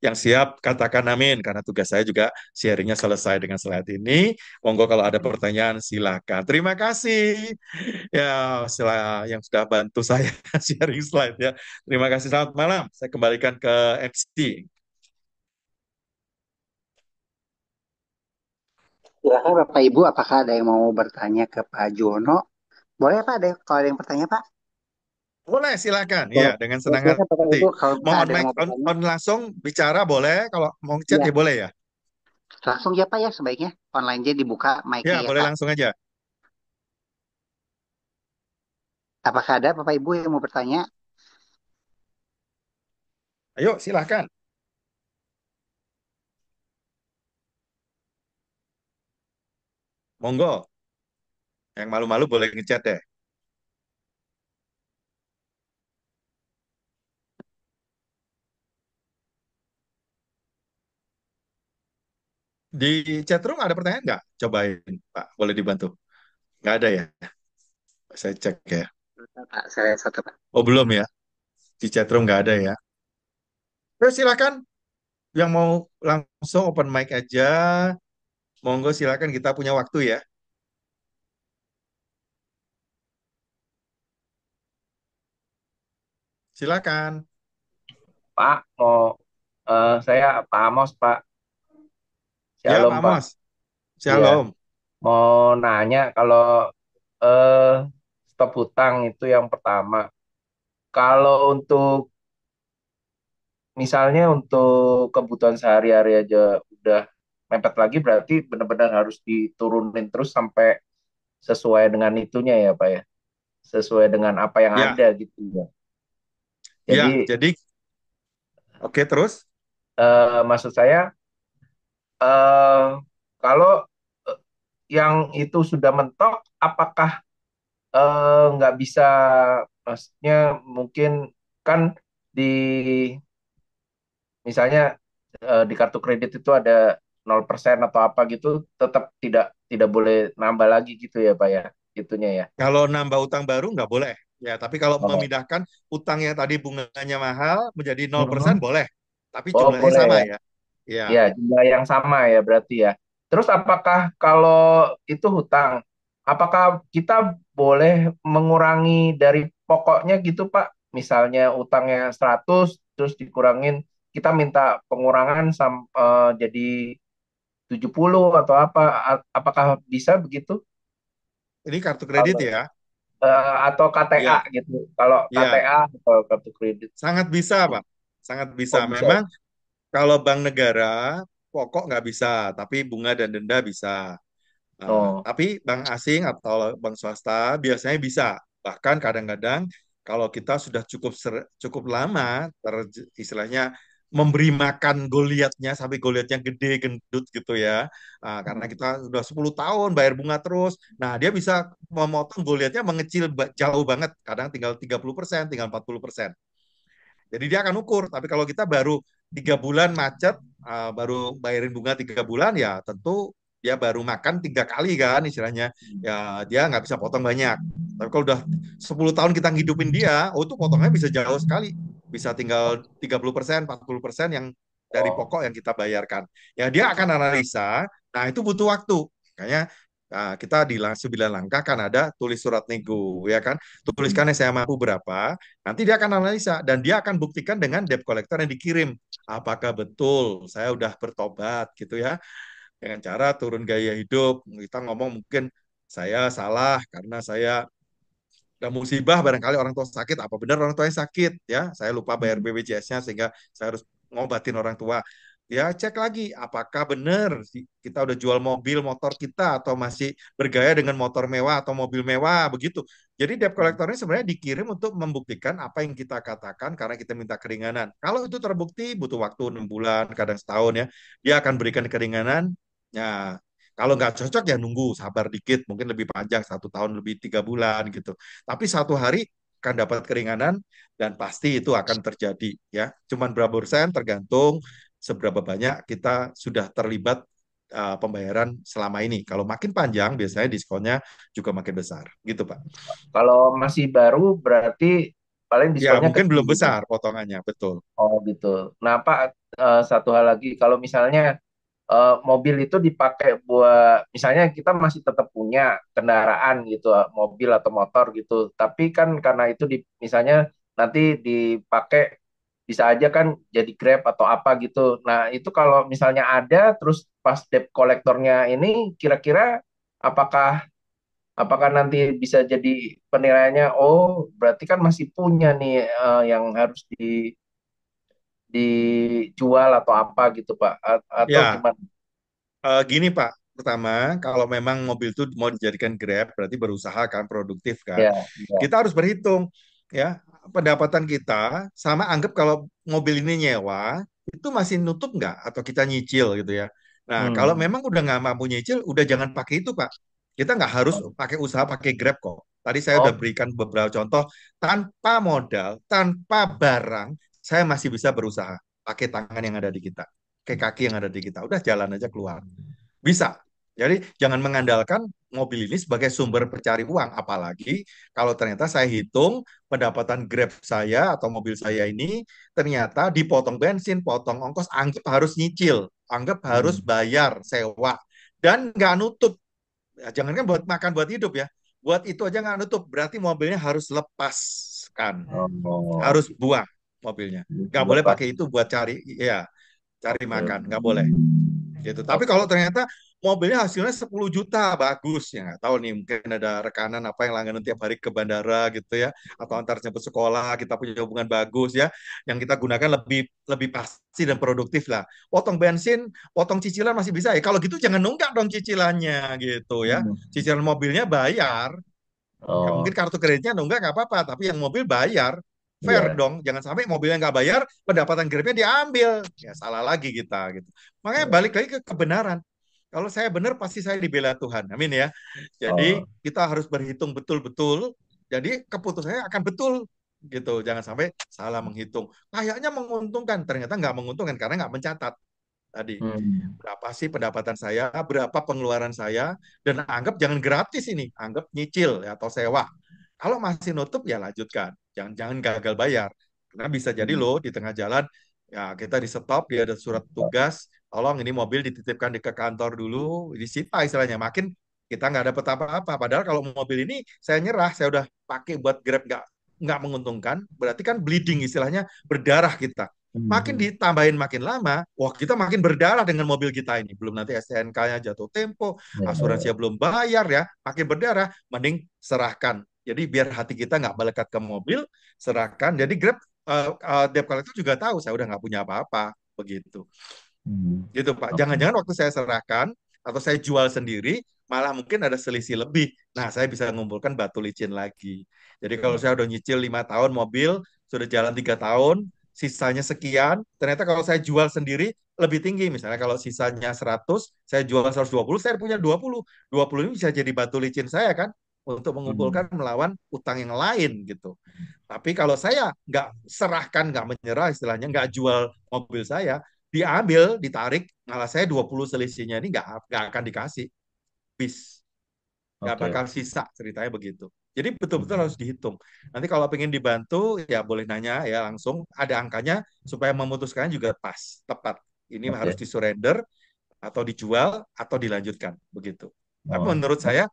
Yang siap katakan amin. Karena tugas saya juga sharingnya selesai dengan slide ini. Monggo kalau ada pertanyaan silakan. Terima kasih ya yang sudah bantu saya sharing slide ya. Terima kasih. Selamat malam. Saya kembalikan ke MC. Silakan Bapak Ibu, apakah ada yang mau bertanya ke Pak Juwono? Boleh Pak, kalau ada yang bertanya Pak? Boleh, silakan. Ya, Iya, dengan ya, senang silakan Bapak hati. Ibu, kalau Mau misalnya on ada yang mic, mau bertanya. on langsung bicara boleh. Kalau mau chat Ya, ya boleh ya. langsung ya Pak ya sebaiknya. Online aja dibuka Ya, mic-nya ya boleh Pak. langsung aja. Apakah ada Bapak Ibu yang mau bertanya? Ayo, silakan. Monggo. Yang malu-malu boleh ngechat deh. Di chat room ada pertanyaan nggak? Cobain, Pak. Boleh dibantu. Nggak ada ya? Saya cek ya. Pak, saya satu Pak. Oh, belum ya? Di chat room nggak ada ya? Terus silakan. Yang mau langsung open mic aja. Monggo silakan, kita punya waktu ya. Silakan. Pak, saya Pak Amos, Pak. Ya, Pak Shalom, Pak. Amos. Iya, Shalom. mau nanya kalau eh, stop hutang itu yang pertama. Kalau untuk misalnya untuk kebutuhan sehari-hari aja udah mepet lagi, berarti benar-benar harus diturunin terus sampai sesuai dengan itunya ya, Pak ya. Sesuai dengan apa yang Ya, ada gitu ya. ya. Jadi Jadi, oke terus. maksud saya eh kalau eh, yang itu sudah mentok, apakah nggak bisa, maksudnya mungkin kan di misalnya di kartu kredit itu ada 0% atau apa gitu, tetap tidak boleh nambah lagi gitu ya Pak ya, itunya ya. Kalau nambah utang baru nggak boleh. Ya, tapi kalau Oh, memindahkan utang yang tadi bunganya mahal menjadi 0% mhm. boleh. Tapi Oh jumlahnya boleh sama ya. ya. Ya, Ya, jumlah yang sama ya berarti ya. Terus apakah kalau itu hutang, apakah kita boleh mengurangi dari pokoknya gitu Pak? Misalnya utangnya 100, terus dikurangin, kita minta pengurangan jadi 70 atau apa? Apakah bisa begitu? ini kartu kredit Kalau ya. atau KTA Ya, gitu. Kalau ya, KTA atau kartu kredit. sangat bisa, Pak. Sangat bisa. Oh bisa. Memang kalau bank negara pokok nggak bisa, tapi bunga dan denda bisa. Oh, Tapi bank asing atau bank swasta biasanya bisa. Bahkan kadang-kadang kalau kita sudah cukup lama istilahnya memberi makan Goliatnya sampai Goliatnya gede gendut gitu ya. Karena kita sudah 10 tahun bayar bunga terus. Nah, dia bisa memotong Goliatnya mengecil jauh banget. Kadang tinggal 30%, tinggal 40%. Jadi dia akan ukur. Tapi kalau kita baru 3 bulan macet, baru bayarin bunga 3 bulan, ya tentu dia baru makan 3 kali kan istilahnya. Ya dia nggak bisa potong banyak. Tapi kalau udah 10 tahun kita ngidupin dia, oh itu potongnya bisa jauh sekali. Bisa tinggal 30%, 40% yang dari oh, pokok yang kita bayarkan. Ya dia akan analisa, nah itu butuh waktu. Kayaknya kita di 9 langkah kan ada tulis surat nego, ya kan? Tuliskan yang saya mampu berapa, nanti dia akan analisa dan dia akan buktikan dengan debt collector yang dikirim. Apakah betul saya udah bertobat gitu ya. Dengan cara turun gaya hidup. Kita ngomong mungkin saya salah karena saya udah musibah barangkali orang tua sakit. Apa benar orang tuanya sakit ya? Saya lupa bayar BPJS-nya sehingga saya harus ngobatin orang tua. Ya cek lagi apakah benar kita udah jual mobil motor kita atau masih bergaya dengan motor mewah atau mobil mewah begitu. Jadi debt collector ini sebenarnya dikirim untuk membuktikan apa yang kita katakan karena kita minta keringanan. Kalau itu terbukti butuh waktu 6 bulan, kadang setahun ya. Dia akan berikan keringanan. Ya, kalau nggak cocok ya nunggu, sabar dikit, mungkin lebih panjang 1 tahun lebih 3 bulan gitu. Tapi satu hari akan dapat keringanan dan pasti itu akan terjadi ya. Cuman berapa persen tergantung seberapa banyak kita sudah terlibat pembayaran selama ini. Kalau makin panjang biasanya diskonnya juga makin besar, gitu Pak. kalau masih baru berarti paling Ya diskonnya mungkin kecil belum gitu. besar potongannya, betul. Oh gitu. Nah Pak, satu hal lagi, kalau misalnya mobil itu dipakai buat, misalnya kita masih tetap punya kendaraan gitu, mobil atau motor gitu, tapi kan karena itu misalnya nanti dipakai bisa aja kan jadi Grab atau apa gitu. Nah itu kalau misalnya ada, terus pas debt kolektornya ini, kira-kira apakah apakah nanti bisa jadi penilaiannya, oh berarti kan masih punya nih yang harus dijual atau apa gitu Pak, atau Ya, gimana? gini Pak. Pertama, kalau memang mobil itu mau dijadikan Grab, berarti berusaha kan, produktif kan. Ya, ya. Kita harus berhitung ya pendapatan kita sama anggap kalau mobil ini nyewa itu masih nutup nggak atau kita nyicil gitu ya. Nah, kalau Hmm. memang udah nggak mampu nyicil, udah jangan pakai itu Pak. Kita nggak harus pakai usaha pakai Grab kok. Tadi saya udah Oh, berikan beberapa contoh tanpa modal, tanpa barang, saya masih bisa berusaha pakai tangan yang ada di kita, pakai kaki yang ada di kita. Udah jalan aja keluar. Bisa. Jadi jangan mengandalkan mobil ini sebagai sumber pencari uang. Apalagi kalau ternyata saya hitung pendapatan Grab saya atau mobil saya ini ternyata dipotong bensin, potong ongkos, anggap harus nyicil, anggap harus hmm. bayar sewa. Dan nggak nutup. Ya, jangan kan buat makan, buat hidup ya. Buat itu aja nggak nutup. Berarti mobilnya harus lepaskan. Oh, Harus buang mobilnya. gitu Nggak boleh Pak. pakai itu buat cari, ya, cari Oke, makan. Nggak boleh gitu. Tapi kalau oke. ternyata mobilnya hasilnya 10 juta, bagus ya nggak tahu nih mungkin ada rekanan apa yang langganan tiap hari ke bandara gitu ya atau antar jemput sekolah kita punya hubungan bagus ya yang kita gunakan lebih lebih pasti dan produktif lah. Potong bensin, potong cicilan masih bisa ya. Kalau gitu jangan nunggak dong cicilannya gitu ya. Hmm. Cicilan mobilnya bayar. Ya mungkin Oh, kartu kreditnya nunggak nggak apa-apa, tapi yang mobil bayar. Fair iya. dong, jangan sampai mobilnya nggak bayar, pendapatan Grabnya diambil. Ya salah lagi kita gitu. Makanya balik lagi ke kebenaran. Kalau saya benar pasti saya dibela Tuhan. Amin ya. Jadi Oh, kita harus berhitung betul-betul. Jadi keputusannya akan betul gitu. Jangan sampai salah menghitung. Kayaknya menguntungkan, ternyata nggak menguntungkan karena nggak mencatat tadi. hmm. Berapa sih pendapatan saya, berapa pengeluaran saya, dan anggap jangan gratis ini, anggap nyicil ya, atau sewa. Kalau masih nutup ya lanjutkan, jangan-jangan gagal bayar. Karena bisa jadi Hmm. loh di tengah jalan ya kita di stop, ya ada surat tugas, tolong ini mobil dititipkan ke kantor dulu, disita istilahnya. Makin kita nggak dapat apa-apa. Padahal kalau mobil ini saya nyerah, saya udah pakai buat Grab nggak menguntungkan, berarti kan bleeding istilahnya berdarah kita. Makin Mhm. ditambahin makin lama, wah kita makin berdarah dengan mobil kita ini. Belum nanti STNK-nya jatuh tempo, Ya, asuransinya belum bayar ya, makin berdarah, mending serahkan. Jadi biar hati kita nggak melekat ke mobil, serahkan. Jadi Grab, debt collector juga tahu saya udah nggak punya apa-apa, begitu. hmm. Gitu Pak. Oke. Jangan-jangan waktu saya serahkan atau saya jual sendiri, malah mungkin ada selisih lebih. Nah, saya bisa mengumpulkan batu licin lagi. Jadi kalau saya udah nyicil 5 tahun mobil, sudah jalan 3 tahun, sisanya sekian, ternyata kalau saya jual sendiri lebih tinggi. Misalnya kalau sisanya 100, saya jual 120, saya punya 20. 20 ini bisa jadi batu licin saya kan untuk Hmm. mengumpulkan melawan utang yang lain gitu. Tapi kalau saya nggak serahkan, nggak menyerah istilahnya, nggak jual mobil saya, diambil, ditarik, malah saya 20 selisihnya ini nggak akan dikasih. Bis. Nggak Oke. bakal sisa ceritanya begitu. Jadi betul-betul Hmm. harus dihitung. Nanti kalau pengen dibantu, ya boleh nanya ya langsung. Ada angkanya supaya memutuskan juga pas, tepat. Ini harus Oke. disurrender, atau dijual, atau dilanjutkan. Begitu. Tapi Oh. menurut saya,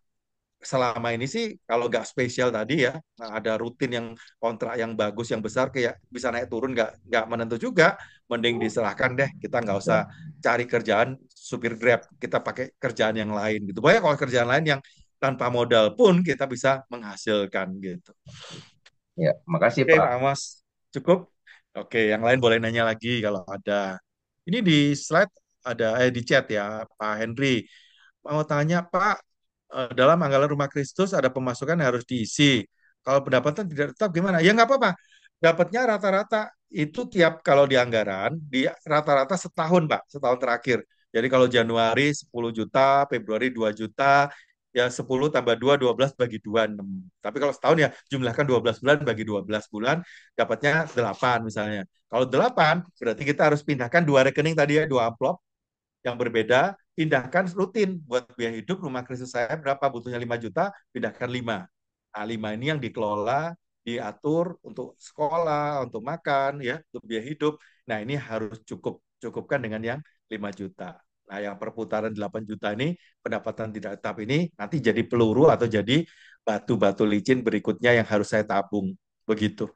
selama ini sih kalau nggak spesial tadi ya ada rutin yang kontrak yang bagus yang besar kayak bisa naik turun nggak menentu juga, mending diserahkan deh, kita nggak usah Oke. cari kerjaan supir Grab, kita pakai kerjaan yang lain gitu. Banyak kalau kerjaan lain yang tanpa modal pun kita bisa menghasilkan gitu. Ya, makasih Oke Pak. Pak Amos, cukup. Oke, yang lain boleh nanya lagi kalau ada. Ini di slide ada di chat ya Pak Henry. Mau tanya Pak, dalam anggaran Rumah Kristus ada pemasukan yang harus diisi. Kalau pendapatan tidak tetap gimana? Ya nggak apa-apa. Dapatnya rata-rata itu tiap kalau di anggaran, di rata-rata setahun Pak, setahun terakhir. Jadi kalau Januari 10 juta, Februari 2 juta, ya 10 tambah 2, 12 bagi 2, 6. Tapi kalau setahun ya jumlahkan 12 bulan bagi 12 bulan, dapatnya 8 misalnya. Kalau 8, berarti kita harus pindahkan dua rekening tadi ya, dua amplop yang berbeda, pindahkan rutin buat biaya hidup Rumah Kristus saya berapa, butuhnya 5 juta, pindahkan 5. Nah, 5 ini yang dikelola, diatur untuk sekolah, untuk makan, ya, untuk biaya hidup. Nah, ini harus cukupkan dengan yang 5 juta. Nah, yang perputaran 8 juta ini, pendapatan tidak tetap ini, nanti jadi peluru atau jadi batu-batu licin berikutnya yang harus saya tabung. Begitu.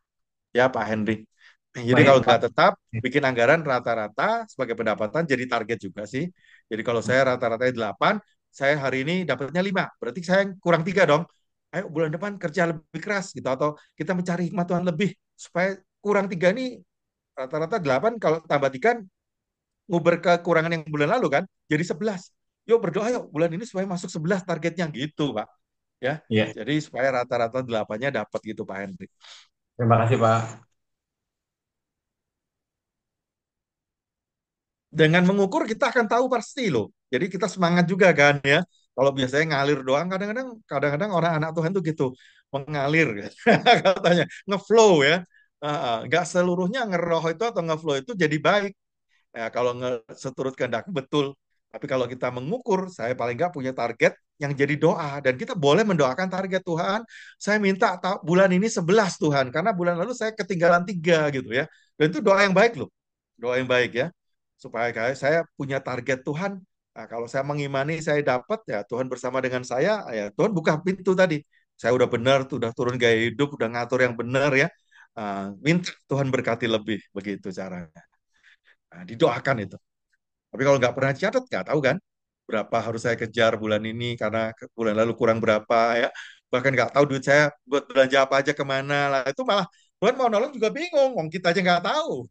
Ya, Pak Henry. Jadi Baik kalau Pak. nggak tetap, bikin anggaran rata-rata sebagai pendapatan jadi target juga sih. Jadi kalau saya rata-rata 8, saya hari ini dapatnya 5. Berarti saya kurang 3 dong. Ayo bulan depan kerja lebih keras gitu. Atau kita mencari hikmah Tuhan lebih. Supaya kurang 3 ini rata-rata 8, kalau tambah 3 nguber kekurangan yang bulan lalu kan. Jadi 11. Yuk berdoa yuk bulan ini supaya masuk 11 targetnya gitu Pak. Ya, Iya, jadi supaya rata-rata 8-nya dapat gitu Pak Henry. terima kasih Pak. Dengan mengukur kita akan tahu pasti loh. Jadi kita semangat juga kan ya. Kalau biasanya ngalir doang, kadang-kadang orang anak Tuhan tuh gitu, mengalir katanya, ngeflow ya. Nggak seluruhnya ngeroh itu atau ngeflow itu jadi baik. Ya, kalau seturut kehendak betul. Tapi kalau kita mengukur, saya paling nggak punya target yang jadi doa. Dan kita boleh mendoakan target Tuhan. Saya minta bulan ini 11 Tuhan. Karena bulan lalu saya ketinggalan 3 gitu ya. Dan itu doa yang baik loh. Doa yang baik ya. Supaya saya punya target Tuhan. Nah, kalau saya mengimani saya dapat ya Tuhan bersama dengan saya. Ya Tuhan buka pintu tadi. Saya udah benar, udah turun gaya hidup, udah ngatur yang benar ya. Minta Tuhan berkati lebih. Begitu caranya. Nah, didoakan itu. Tapi kalau nggak pernah catat, nggak tahu kan berapa harus saya kejar bulan ini karena bulan lalu kurang berapa ya. Bahkan nggak tahu duit saya buat belanja apa aja kemana lah. Itu malah Tuhan mau nolong juga bingung. Wong kita aja nggak tahu.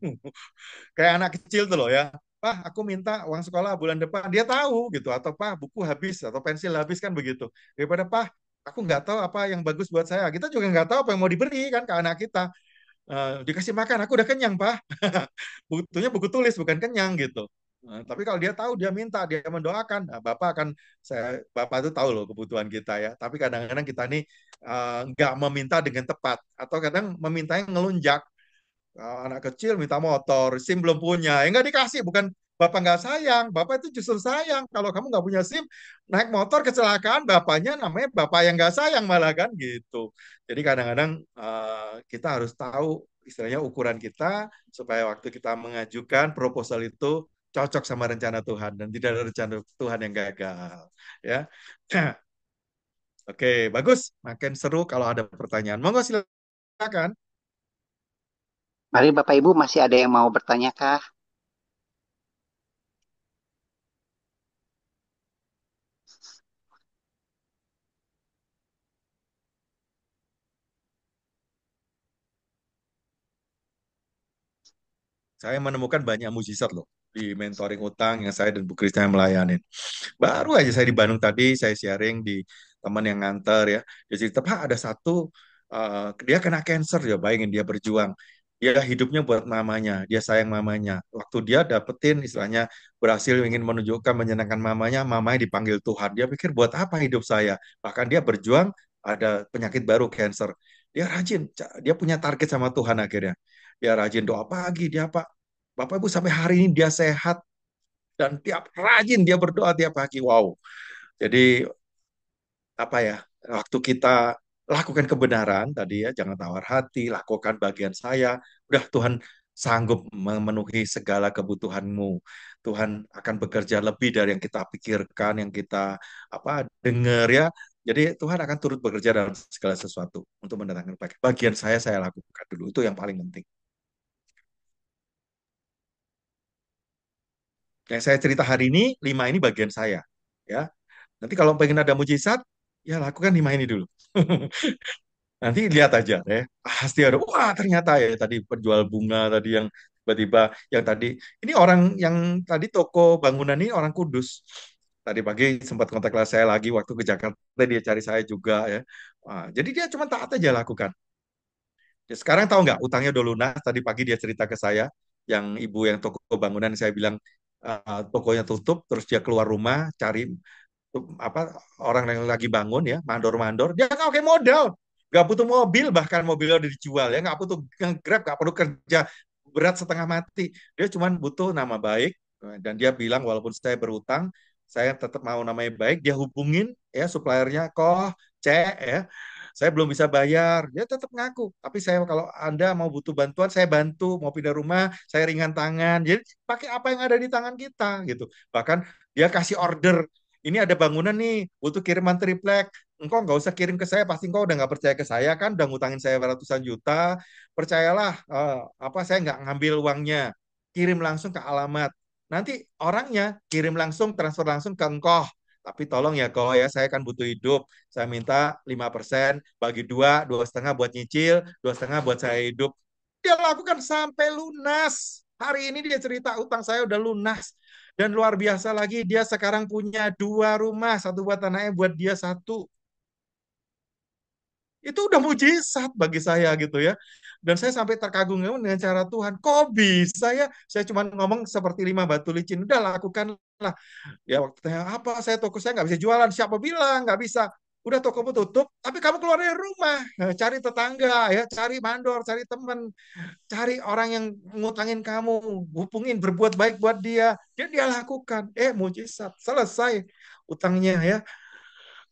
Kayak anak kecil tuh loh ya. Pak, aku minta uang sekolah bulan depan. Dia tahu gitu. Atau Pak, buku habis. Atau pensil habis kan begitu. Daripada Pak, aku nggak tahu apa yang bagus buat saya. Kita juga nggak tahu apa yang mau diberi kan ke anak kita. Dikasih makan, aku udah kenyang, Pak. Butuhnya buku tulis, bukan kenyang gitu. Tapi kalau dia tahu, dia minta, dia mendoakan, nah, Bapak itu tahu loh kebutuhan kita ya. Tapi kadang-kadang kita nih nggak meminta dengan tepat, atau kadang memintanya ngelunjak. Anak kecil minta motor, SIM belum punya, ya nggak dikasih, bukan Bapak nggak sayang, Bapak itu justru sayang. Kalau kamu nggak punya SIM, naik motor kecelakaan, Bapaknya namanya Bapak yang nggak sayang malah kan gitu. Jadi kadang-kadang kita harus tahu istilahnya ukuran kita supaya waktu kita mengajukan proposal itu cocok sama rencana Tuhan dan tidak ada rencana Tuhan yang gagal. Ya, oke, bagus. Makin seru kalau ada pertanyaan. Monggo silakan. Mari Bapak Ibu masih ada yang mau bertanya kah? Saya menemukan banyak mujizat loh di mentoring utang yang saya dan Bu Krisna melayani. Baru aja saya di Bandung tadi, saya sharing di teman yang nganter ya. Dia cerita, Pak ada satu, dia kena cancer ya, bayangin dia berjuang. Dia hidupnya buat mamanya, dia sayang mamanya. Waktu dia dapetin istilahnya berhasil ingin menunjukkan menyenangkan mamanya, mamanya dipanggil Tuhan. Dia pikir buat apa hidup saya? Bahkan dia berjuang ada penyakit baru cancer. Dia rajin, dia punya target sama Tuhan akhirnya. Dia rajin doa pagi, dia apa? Bapak Ibu sampai hari ini dia sehat dan tiap rajin dia berdoa tiap pagi. Wow. Jadi apa ya? Waktu kita lakukan kebenaran tadi ya, jangan tawar hati, lakukan bagian saya. Udah Tuhan sanggup memenuhi segala kebutuhanmu. Tuhan akan bekerja lebih dari yang kita pikirkan, yang kita apa dengar ya. Jadi Tuhan akan turut bekerja dalam segala sesuatu untuk mendatangkan bagian saya lakukan dulu. Itu yang paling penting. Yang saya cerita hari ini, 5 ini bagian saya. Ya, nanti kalau pengen ada mujizat, ya lakukan 5 ini dulu. Nanti lihat aja ya. Pasti ada, wah ternyata ya tadi penjual bunga tadi yang tiba-tiba, yang tadi, ini orang yang tadi toko bangunan ini orang Kudus. Tadi pagi sempat kontak saya lagi waktu ke Jakarta, dia cari saya juga ya. Wah, jadi dia cuma taat aja lakukan. Ya, sekarang tahu nggak, utangnya udah lunas. Tadi pagi dia cerita ke saya, yang ibu yang toko bangunan, saya bilang, tokonya tutup, terus dia keluar rumah, cari apa orang yang lagi bangun ya, mandor-mandor, dia nggak pakai modal, nggak butuh mobil, bahkan mobilnya udah dijual ya, nggak butuh Grab, nggak perlu kerja berat setengah mati, dia cuma butuh nama baik. Dan dia bilang walaupun saya berutang, saya tetap mau namanya baik. Dia hubungin ya suppliernya, kok cek ya, saya belum bisa bayar, dia tetap ngaku. Tapi saya kalau Anda mau butuh bantuan, saya bantu. Mau pindah rumah, saya ringan tangan. Jadi pakai apa yang ada di tangan kita gitu. Bahkan dia kasih order, ini ada bangunan nih, butuh kiriman triplek. Engkau nggak usah kirim ke saya, pasti engkau udah nggak percaya ke saya kan, udah ngutangin saya ratusan juta. Percayalah, apa saya nggak ngambil uangnya, kirim langsung ke alamat. Nanti orangnya kirim langsung, transfer langsung ke engkau. Tapi tolong ya kok ya, saya kan butuh hidup. Saya minta 5%, bagi dua, 2,5 buat nyicil, 2,5 buat saya hidup. Dia lakukan sampai lunas. Hari ini dia cerita utang saya udah lunas. Dan luar biasa lagi, dia sekarang punya 2 rumah, satu buat anaknya, buat dia satu. Itu udah mujizat bagi saya gitu ya. Dan saya sampai terkagum dengan cara Tuhan. Kok bisa ya? Saya cuma ngomong seperti 5 batu licin. Udah lakukanlah. Ya waktu tanya, apa saya toko saya nggak bisa jualan. Siapa bilang nggak bisa? Udah tokomu tutup, tapi kamu keluar dari rumah. Cari tetangga, ya, cari mandor, cari teman, cari orang yang ngutangin kamu, hubungin, berbuat baik buat dia. Dia lakukan. Mujizat. Selesai utangnya ya.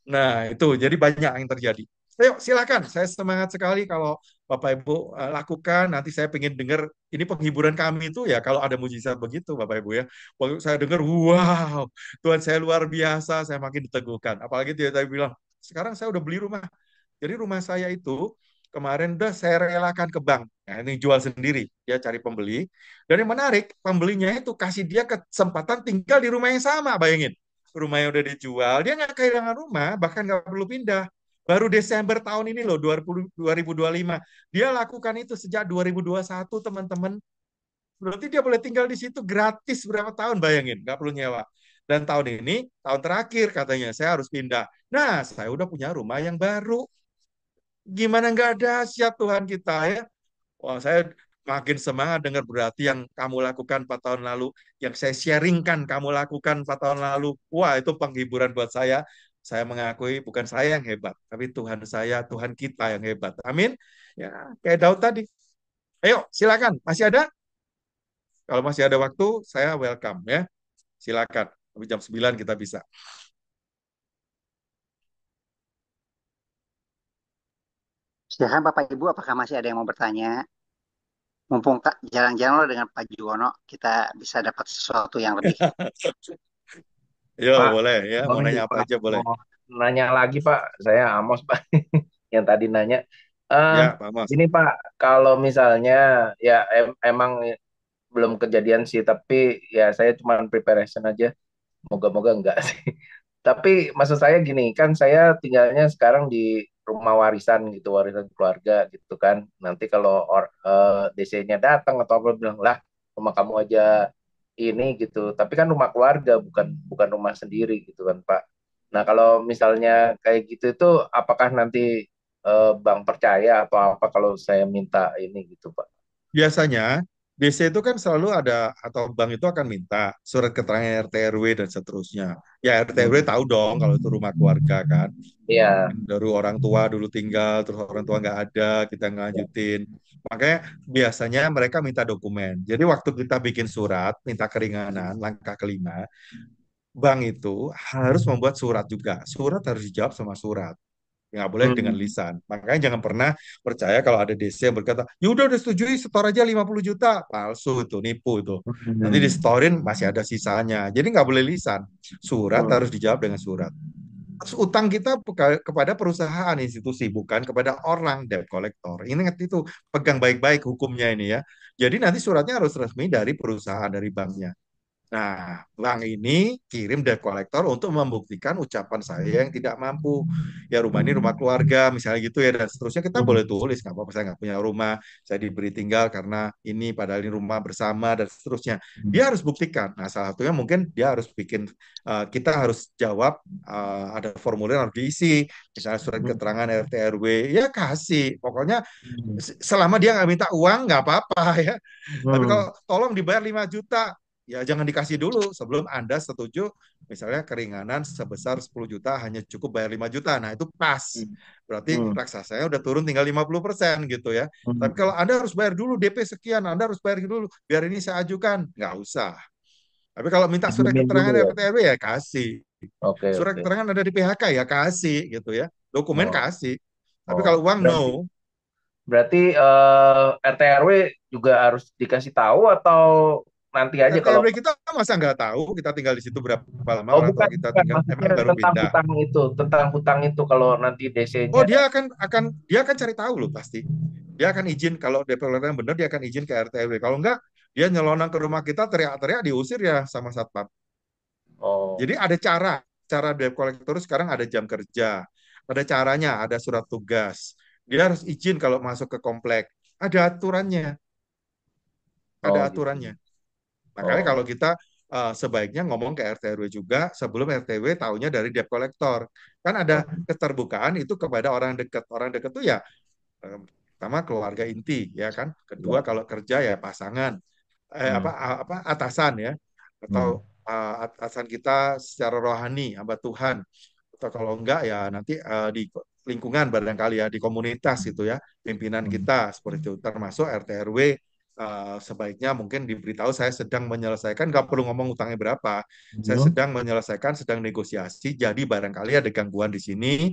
Nah, itu jadi banyak yang terjadi. Ayo, silakan. Saya semangat sekali kalau Bapak Ibu lakukan. Nanti saya pengen dengar, ini penghiburan kami itu ya kalau ada mujizat begitu, Bapak Ibu ya. Waktu saya dengar, wow, Tuhan saya luar biasa, saya makin diteguhkan. Apalagi dia tadi bilang, sekarang saya udah beli rumah. Jadi rumah saya itu kemarin udah saya relakan ke bank. Nah, ini jual sendiri. Dia cari pembeli. Dan yang menarik, pembelinya itu kasih dia kesempatan tinggal di rumah yang sama, bayangin. Rumahnya udah dijual, dia nggak kehilangan rumah, bahkan nggak perlu pindah. Baru Desember tahun ini loh, 2025. Dia lakukan itu sejak 2021, teman-teman. Berarti dia boleh tinggal di situ gratis berapa tahun, bayangin, nggak perlu nyewa. Dan tahun ini, tahun terakhir katanya, saya harus pindah. Nah, saya udah punya rumah yang baru. Gimana nggak dahsyat Tuhan kita ya? Wah, saya makin semangat dengar, berarti yang kamu lakukan 4 tahun lalu, yang saya sharingkan kamu lakukan 4 tahun lalu. Wah, itu penghiburan buat saya. Saya mengakui bukan saya yang hebat, tapi Tuhan saya, Tuhan kita yang hebat. Amin. Ya, kayak Daud tadi. Ayo, silakan. Masih ada? Kalau masih ada waktu, saya welcome ya. Silakan. Tapi jam 9 kita bisa. Silakan Bapak Ibu, apakah masih ada yang mau bertanya? Mumpung tak jarang-jarang lo dengan Pak Juwono, kita bisa dapat sesuatu yang lebih. Yo, Pak, boleh ya. oh Mau ini nanya apa Pak, aja boleh. mau nanya lagi Pak, saya Amos Pak, yang tadi nanya. Eh, Ya, Pak Mas. ini Pak, kalau misalnya ya emang belum kejadian sih, tapi ya saya cuma preparation aja. Moga-moga enggak sih. Tapi maksud saya gini, kan saya tinggalnya sekarang di rumah warisan gitu, warisan keluarga gitu kan. Nanti kalau DC-nya datang atau apa bilang lah rumah kamu aja ini gitu. Tapi kan rumah keluarga bukan bukan rumah sendiri gitu kan Pak. Nah kalau misalnya kayak gitu itu apakah nanti bank percaya atau apa kalau saya minta ini gitu Pak? Biasanya DC itu kan selalu ada atau bank itu akan minta surat keterangan RT RW dan seterusnya. Ya RT RW Hmm. tahu dong kalau itu rumah keluarga kan. Iya. Mungkin dari orang tua dulu tinggal, terus orang tua nggak ada, kita ngelanjutin. Makanya biasanya mereka minta dokumen. Jadi waktu kita bikin surat, minta keringanan, langkah kelima, bank itu harus membuat surat juga. Surat harus dijawab sama surat. Nggak boleh dengan Hmm. lisan. Makanya jangan pernah percaya kalau ada DC yang berkata, ya udah setujui, setor aja 50 juta. Palsu itu, nipu itu. Nanti Hmm. disetorin masih ada sisanya. Jadi nggak boleh lisan. Surat Hmm. harus dijawab dengan surat. Terus utang kita kepada perusahaan institusi, bukan kepada orang debt collector. Ingat itu, pegang baik-baik hukumnya ini ya. Jadi nanti suratnya harus resmi dari perusahaan, dari banknya. Nah, bank ini kirim debt collector untuk membuktikan ucapan saya yang tidak mampu. Ya rumah ini rumah keluarga, misalnya gitu ya, dan seterusnya kita boleh tulis, nggak apa-apa, saya nggak punya rumah, saya diberi tinggal karena ini, padahal ini rumah bersama, dan seterusnya. Dia harus buktikan. Nah, salah satunya mungkin dia harus bikin, kita harus jawab, ada formulir yang harus diisi, misalnya surat keterangan RT RW, ya kasih. Pokoknya selama dia nggak minta uang, nggak apa-apa ya. Tapi Hmm. kalau tolong dibayar 5 juta, ya jangan dikasih dulu sebelum Anda setuju misalnya keringanan sebesar 10 juta hanya cukup bayar 5 juta. Nah, itu pas. Berarti Hmm. raksasanya udah turun tinggal 50% gitu ya. Tapi Hmm. kalau Anda harus bayar dulu DP sekian, Anda harus bayar dulu biar ini saya ajukan, nggak usah. Tapi kalau minta surat Izinin dulu keterangan ya. RT RW ya kasih. Oke, Surat oke. keterangan ada di PHK ya kasih gitu ya. Dokumen Oh, kasih. Tapi oh. kalau uang Berarti no. berarti RT RW juga harus dikasih tahu atau nanti aja RT kalau RW kita masa nggak tahu kita tinggal di situ berapa lama, oh orang tua bukan kita bukan tinggal maksudnya emang baru tentang pindah. hutang itu kalau nanti Oh, DC-nya dia akan cari tahu loh pasti. Dia akan izin kalau developer yang benar dia akan izin ke RT RW. Kalau enggak, dia nyelonong ke rumah kita teriak-teriak diusir ya sama satpam. oh Jadi ada cara debt collector sekarang ada jam kerja, ada caranya, ada surat tugas. Dia harus izin kalau masuk ke komplek. Ada aturannya, ada oh gitu. aturannya. Makanya Oh. kalau kita sebaiknya ngomong ke RT RW juga sebelum RT RW taunya dari debt collector. Kan ada Oh. keterbukaan itu kepada orang dekat. Orang dekat itu ya eh, pertama keluarga inti ya kan. Kedua Ya. kalau kerja ya pasangan, Hmm. apa atasan ya, atau Hmm. atasan kita secara rohani hamba Tuhan, atau kalau enggak ya nanti di lingkungan barangkali ya di komunitas itu ya pimpinan Hmm. kita seperti itu termasuk RT RW. Sebaiknya mungkin diberitahu saya sedang menyelesaikan, nggak perlu ngomong utangnya berapa, saya Hmm. sedang menyelesaikan, sedang negosiasi, jadi barangkali ada gangguan di sini.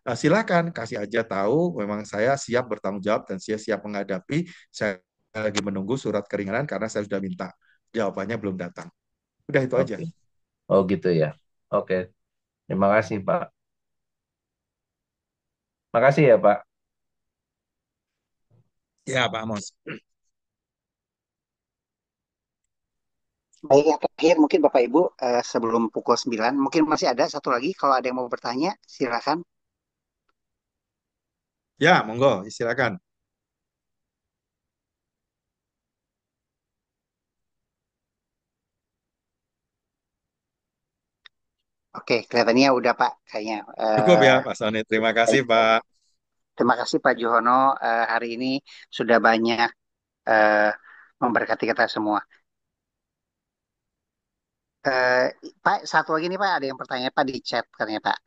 Silakan kasih aja tahu memang saya siap bertanggung jawab dan saya siap menghadapi. Saya lagi menunggu surat keringanan karena saya sudah minta, jawabannya belum datang. Udah itu aja. Oke. Oh gitu ya. Oke. Terima kasih, Pak. Makasih ya, Pak. Ya, Pak Amos. Baik, yang terakhir mungkin Bapak Ibu sebelum pukul 9, mungkin masih ada satu lagi kalau ada yang mau bertanya, silakan. Ya, monggo, silakan. Oke, kelihatannya udah Pak kayaknya. Cukup ya, Pak Soni. Terima kasih, Baik. Pak. Terima kasih Pak Juhono hari ini sudah banyak eh, memberkati kita semua. Eh, Pak, satu lagi nih Pak, ada yang bertanya Pak di chat katanya Pak.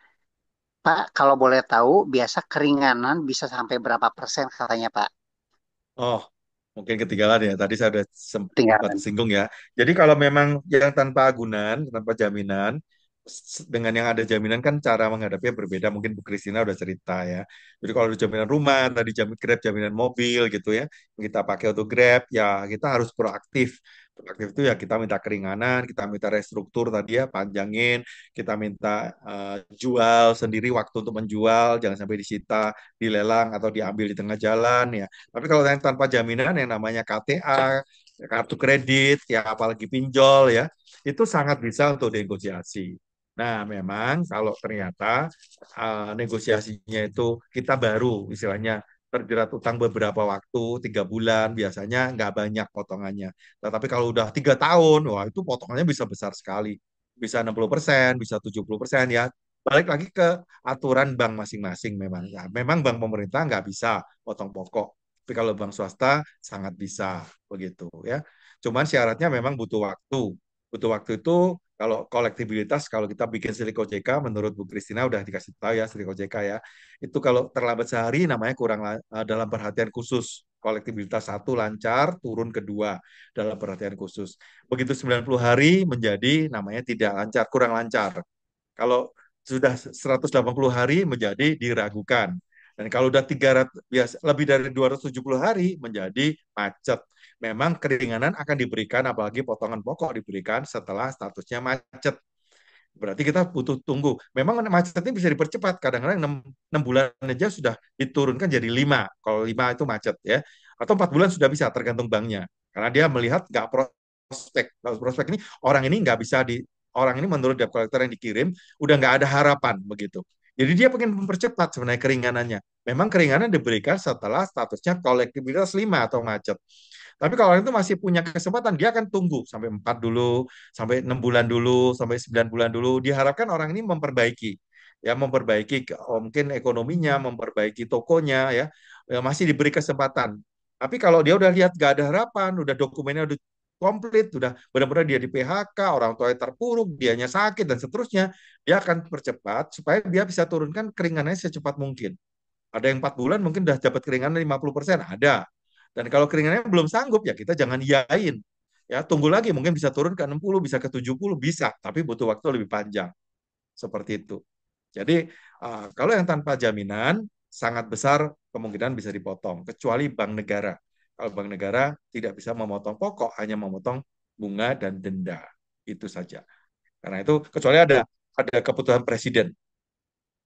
Pak, kalau boleh tahu, biasa keringanan bisa sampai berapa persen katanya Pak? Oh, mungkin ketinggalan ya. Tadi saya sudah sempat Tinggalan. singgung ya. Jadi kalau memang yang tanpa agunan, tanpa jaminan, dengan yang ada jaminan kan cara menghadapinya berbeda. Mungkin Bu Kristina udah cerita ya. Jadi kalau ada jaminan rumah, tadi Grab jaminan mobil gitu ya, kita pakai untuk Grab, ya kita harus proaktif Proaktif itu ya kita minta keringanan, kita minta restruktur tadi ya, panjangin, kita minta jual sendiri waktu untuk menjual, jangan sampai disita, dilelang atau diambil di tengah jalan ya. Tapi kalau yang tanpa jaminan yang namanya KTA, kartu kredit, ya apalagi pinjol ya, itu sangat bisa untuk negosiasi. Nah, memang kalau ternyata negosiasinya itu kita baru istilahnya terjerat utang beberapa waktu, 3 bulan, biasanya nggak banyak potongannya. Nah, tapi kalau udah 3 tahun, wah itu potongannya bisa besar sekali. Bisa 60%, bisa 70% ya. Balik lagi ke aturan bank masing-masing memang. Ya, memang bank pemerintah nggak bisa potong pokok. Tapi kalau bank swasta sangat bisa begitu ya. Cuman syaratnya memang butuh waktu. Butuh waktu itu kalau kolektibilitas, kalau kita bikin Silik OJK, menurut Bu Kristina udah dikasih tahu ya Silik OJK ya, itu kalau terlambat sehari namanya kurang dalam perhatian khusus. Kolektibilitas satu lancar, turun kedua dalam perhatian khusus. Begitu 90 hari menjadi namanya tidak lancar, kurang lancar. Kalau sudah 180 hari menjadi diragukan. Dan kalau udah 300, lebih dari 270 hari menjadi macet. Memang keringanan akan diberikan, apalagi potongan pokok diberikan setelah statusnya macet. Berarti kita butuh tunggu. Memang macetnya bisa dipercepat. Kadang-kadang 6 bulan aja sudah diturunkan jadi 5. Kalau 5 itu macet ya. Atau 4 bulan sudah bisa tergantung banknya. Karena dia melihat nggak prospek. Kalau prospek ini orang ini nggak bisa orang ini menurut debt collector yang dikirim udah nggak ada harapan begitu. Jadi dia pengen mempercepat sebenarnya keringanannya. Memang keringanan diberikan setelah statusnya kolektibilitas 5 atau macet. Tapi kalau orang itu masih punya kesempatan, dia akan tunggu sampai 4 dulu, sampai 6 bulan dulu, sampai 9 bulan dulu. Diharapkan orang ini memperbaiki, ya memperbaiki mungkin ekonominya, memperbaiki tokonya, ya masih diberi kesempatan. Tapi kalau dia udah lihat gak ada harapan, udah dokumennya udah komplit, udah benar-benar dia di PHK, orang tuanya terpuruk, dianya sakit dan seterusnya, dia akan percepat supaya dia bisa turunkan keringanannya secepat mungkin. Ada yang 4 bulan mungkin udah dapat keringanan 50%, ada. Dan kalau keringanannya belum sanggup, ya kita jangan iyain. Ya, tunggu lagi, mungkin bisa turun ke 60, bisa ke 70, bisa. Tapi butuh waktu lebih panjang. Seperti itu. Jadi, kalau yang tanpa jaminan, sangat besar kemungkinan bisa dipotong. Kecuali bank negara. Kalau bank negara tidak bisa memotong pokok, hanya memotong bunga dan denda. Itu saja. Karena itu, kecuali ada keputusan presiden.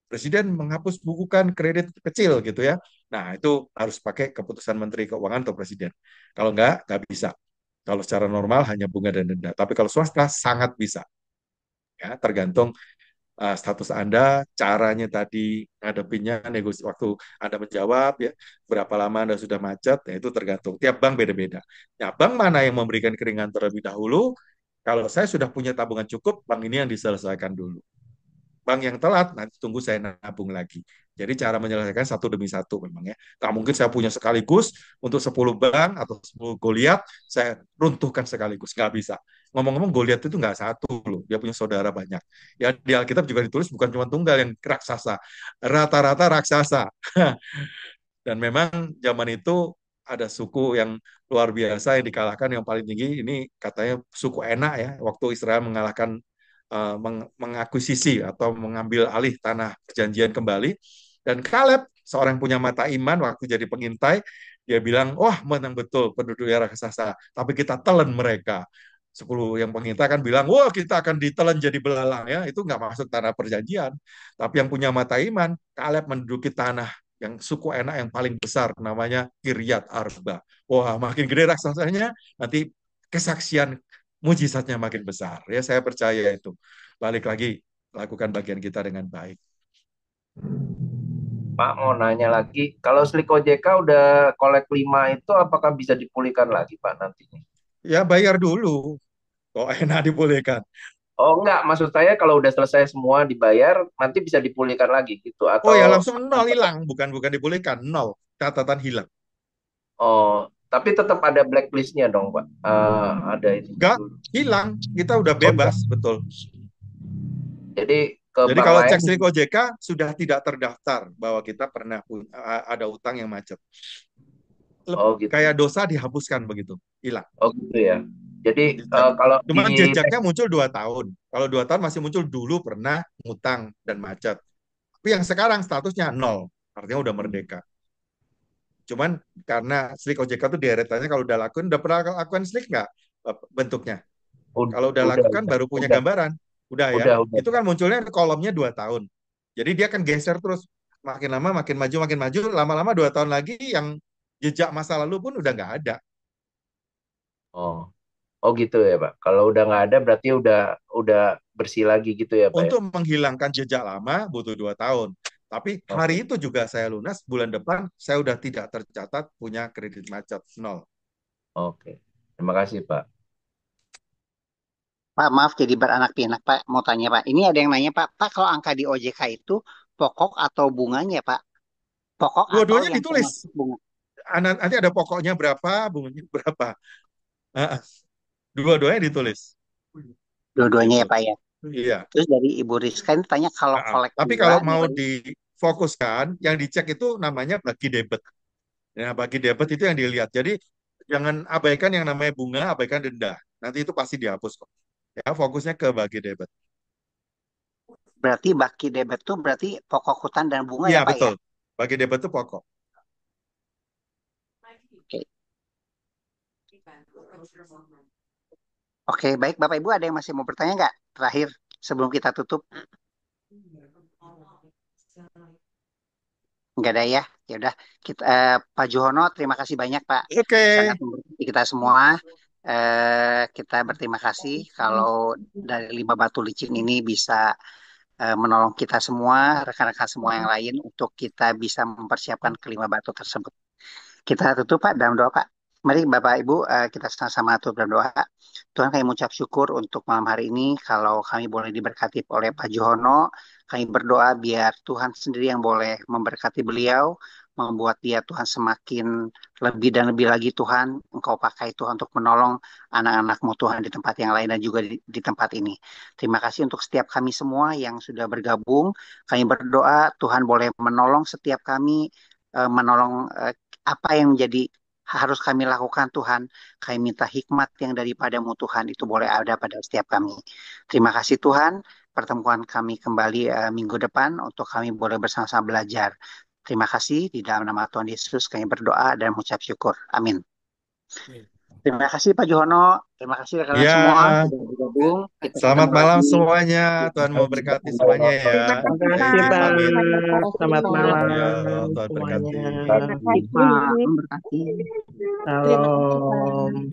Presiden menghapus bukukan kredit kecil gitu ya. Nah, itu harus pakai keputusan Menteri Keuangan atau Presiden. Kalau nggak bisa. Kalau secara normal hanya bunga dan denda. Tapi kalau swasta sangat bisa. Ya, tergantung status Anda, caranya tadi ngadepinnya, negosiasi waktu Anda menjawab, ya, berapa lama Anda sudah macet, ya, itu tergantung. Tiap bank beda-beda. Nah, bank mana yang memberikan keringanan terlebih dahulu? Kalau saya sudah punya tabungan cukup, bank ini yang diselesaikan dulu. Bank yang telat, nanti tunggu saya nabung lagi. Jadi cara menyelesaikan satu demi satu memang ya. Nggak mungkin saya punya sekaligus untuk 10 bank atau 10 Goliat, saya runtuhkan sekaligus. Nggak bisa. Ngomong-ngomong Goliat itu nggak satu loh, dia punya saudara banyak. Ya di Alkitab juga ditulis bukan cuma tunggal yang raksasa, rata-rata raksasa. Dan memang zaman itu ada suku yang luar biasa yang dikalahkan yang paling tinggi. Ini katanya suku Enak ya, waktu Israel mengalahkan mengakuisisi atau mengambil alih tanah perjanjian kembali. Dan Kaleb, seorang yang punya mata iman waktu jadi pengintai, dia bilang, wah menang betul penduduk daerah raksasa, tapi kita telan mereka. 10 yang pengintai kan bilang, wah kita akan ditelan jadi belalang ya, itu nggak masuk tanah perjanjian. Tapi yang punya mata iman, Kaleb menduduki tanah yang suku Enak yang paling besar, namanya Kiryat Arba. Wah makin gede raksasanya, nanti kesaksian mujizatnya makin besar. Ya, saya percaya itu. Balik lagi, lakukan bagian kita dengan baik. Pak mau nanya lagi, kalau Slik OJK udah kolek 5 itu apakah bisa dipulihkan lagi Pak nantinya? Ya, bayar dulu. Kok enak dibolehkan. Oh enggak, maksud saya kalau udah selesai semua dibayar, nanti bisa dipulihkan lagi gitu Oh ya, atau langsung nol hilang. Bukan dibolehkan, nol. Catatan hilang. oh tapi tetap ada blacklistnya dong Pak. Ada ini Enggak, dulu. hilang. Kita udah Oh, enggak. bebas, betul. Jadi ke Jadi bank kalau lain cek Slik OJK sudah tidak terdaftar bahwa kita pernah ada utang yang macet. oh gitu. Kayak dosa dihapuskan begitu, hilang. Oh gitu ya. Jadi Jejak. kalau di Cuman jejaknya muncul 2 tahun. Kalau 2 tahun masih muncul dulu pernah ngutang dan macet. Tapi yang sekarang statusnya nol, artinya udah merdeka. Cuman karena Slik OJK tuh deretannya kalau udah lakuin, udah pernah lakukan Slik nggak? bentuknya. Ud- Kalau udah Udah, lakukan baru punya udah, gambaran. Udah ya. udah. Itu kan munculnya kolomnya 2 tahun. Jadi dia kan geser terus makin lama makin maju, lama-lama 2 tahun lagi yang jejak masa lalu pun udah nggak ada. Oh, oh gitu ya Pak. Kalau udah nggak ada berarti udah bersih lagi gitu ya Pak ya. Untuk menghilangkan jejak lama butuh 2 tahun. Tapi hari Oke, itu juga saya lunas, bulan depan saya udah tidak tercatat punya kredit macet, nol. oke. Terima kasih Pak. Pak, maaf jadi beranak pinak, Pak. Mau tanya, Pak. Ini ada yang nanya, Pak. Pak, kalau angka di OJK itu pokok atau bunganya, Pak? Pokok atau Dua-duanya yang ditulis. termasuk bunga? Nanti ada pokoknya berapa, bunganya berapa. Ah, Dua-duanya ditulis. Dua-duanya ya, Gitu. Pak ya. Iya. Terus dari Ibu Rizka ini tanya kalau kolek Tapi bunga kalau mau dibagi difokuskan, yang dicek itu namanya bagi debit. Ya, bagi debit itu yang dilihat. Jadi jangan abaikan yang namanya bunga, abaikan denda. Nanti itu pasti dihapus kok. Ya, fokusnya ke bagi debit. berarti baki debit tuh berarti pokok hutan dan bunga Iya, ya, Pak ya? betul. Bagi debit itu pokok. Oke. Oke, baik Bapak Ibu ada yang masih mau bertanya nggak? Terakhir sebelum kita tutup. Nggak ada ya. Ya udah kita Pak Juhono terima kasih banyak Pak. Oke. Sangat memberkati kita semua. Kita berterima kasih kalau dari 5 batu licin ini bisa menolong kita semua, rekan-rekan semua yang lain untuk kita bisa mempersiapkan ke 5 batu tersebut. Kita tutup Pak dalam doa Pak. Mari Bapak Ibu kita sama-sama tutup dalam doa. Tuhan kami mengucap syukur untuk malam hari ini kalau kami boleh diberkati oleh Pak Juhono. Kami berdoa biar Tuhan sendiri yang boleh memberkati beliau, membuat dia Tuhan semakin lebih dan lebih lagi Tuhan. Engkau pakai Tuhan untuk menolong anak-anak-Mu Tuhan di tempat yang lain dan juga di tempat ini. Terima kasih untuk setiap kami semua yang sudah bergabung. Kami berdoa Tuhan boleh menolong setiap kami, menolong apa yang menjadi harus kami lakukan Tuhan. Kami minta hikmat yang daripadamu Tuhan itu boleh ada pada setiap kami. Terima kasih Tuhan. Pertemuan kami kembali minggu depan untuk kami boleh bersama-sama belajar. Terima kasih di dalam nama Tuhan Yesus kami berdoa dan mengucap syukur. Amin. Terima kasih Pak Johono. Terima kasih rekan-rekan semua Ya, sudah bergabung. Kita selamat ketemu malam lagi semuanya. Tuhan Terima memberkati kasih semuanya ya. Terima Terima kasih kasih, Pak. Izin Pak. pamit. Selamat malam Ya, Tuhan semuanya. berkati. Terima kasih Pak. Memberkati. Terima kasih Pak. Terima kasih, Pak. Salam.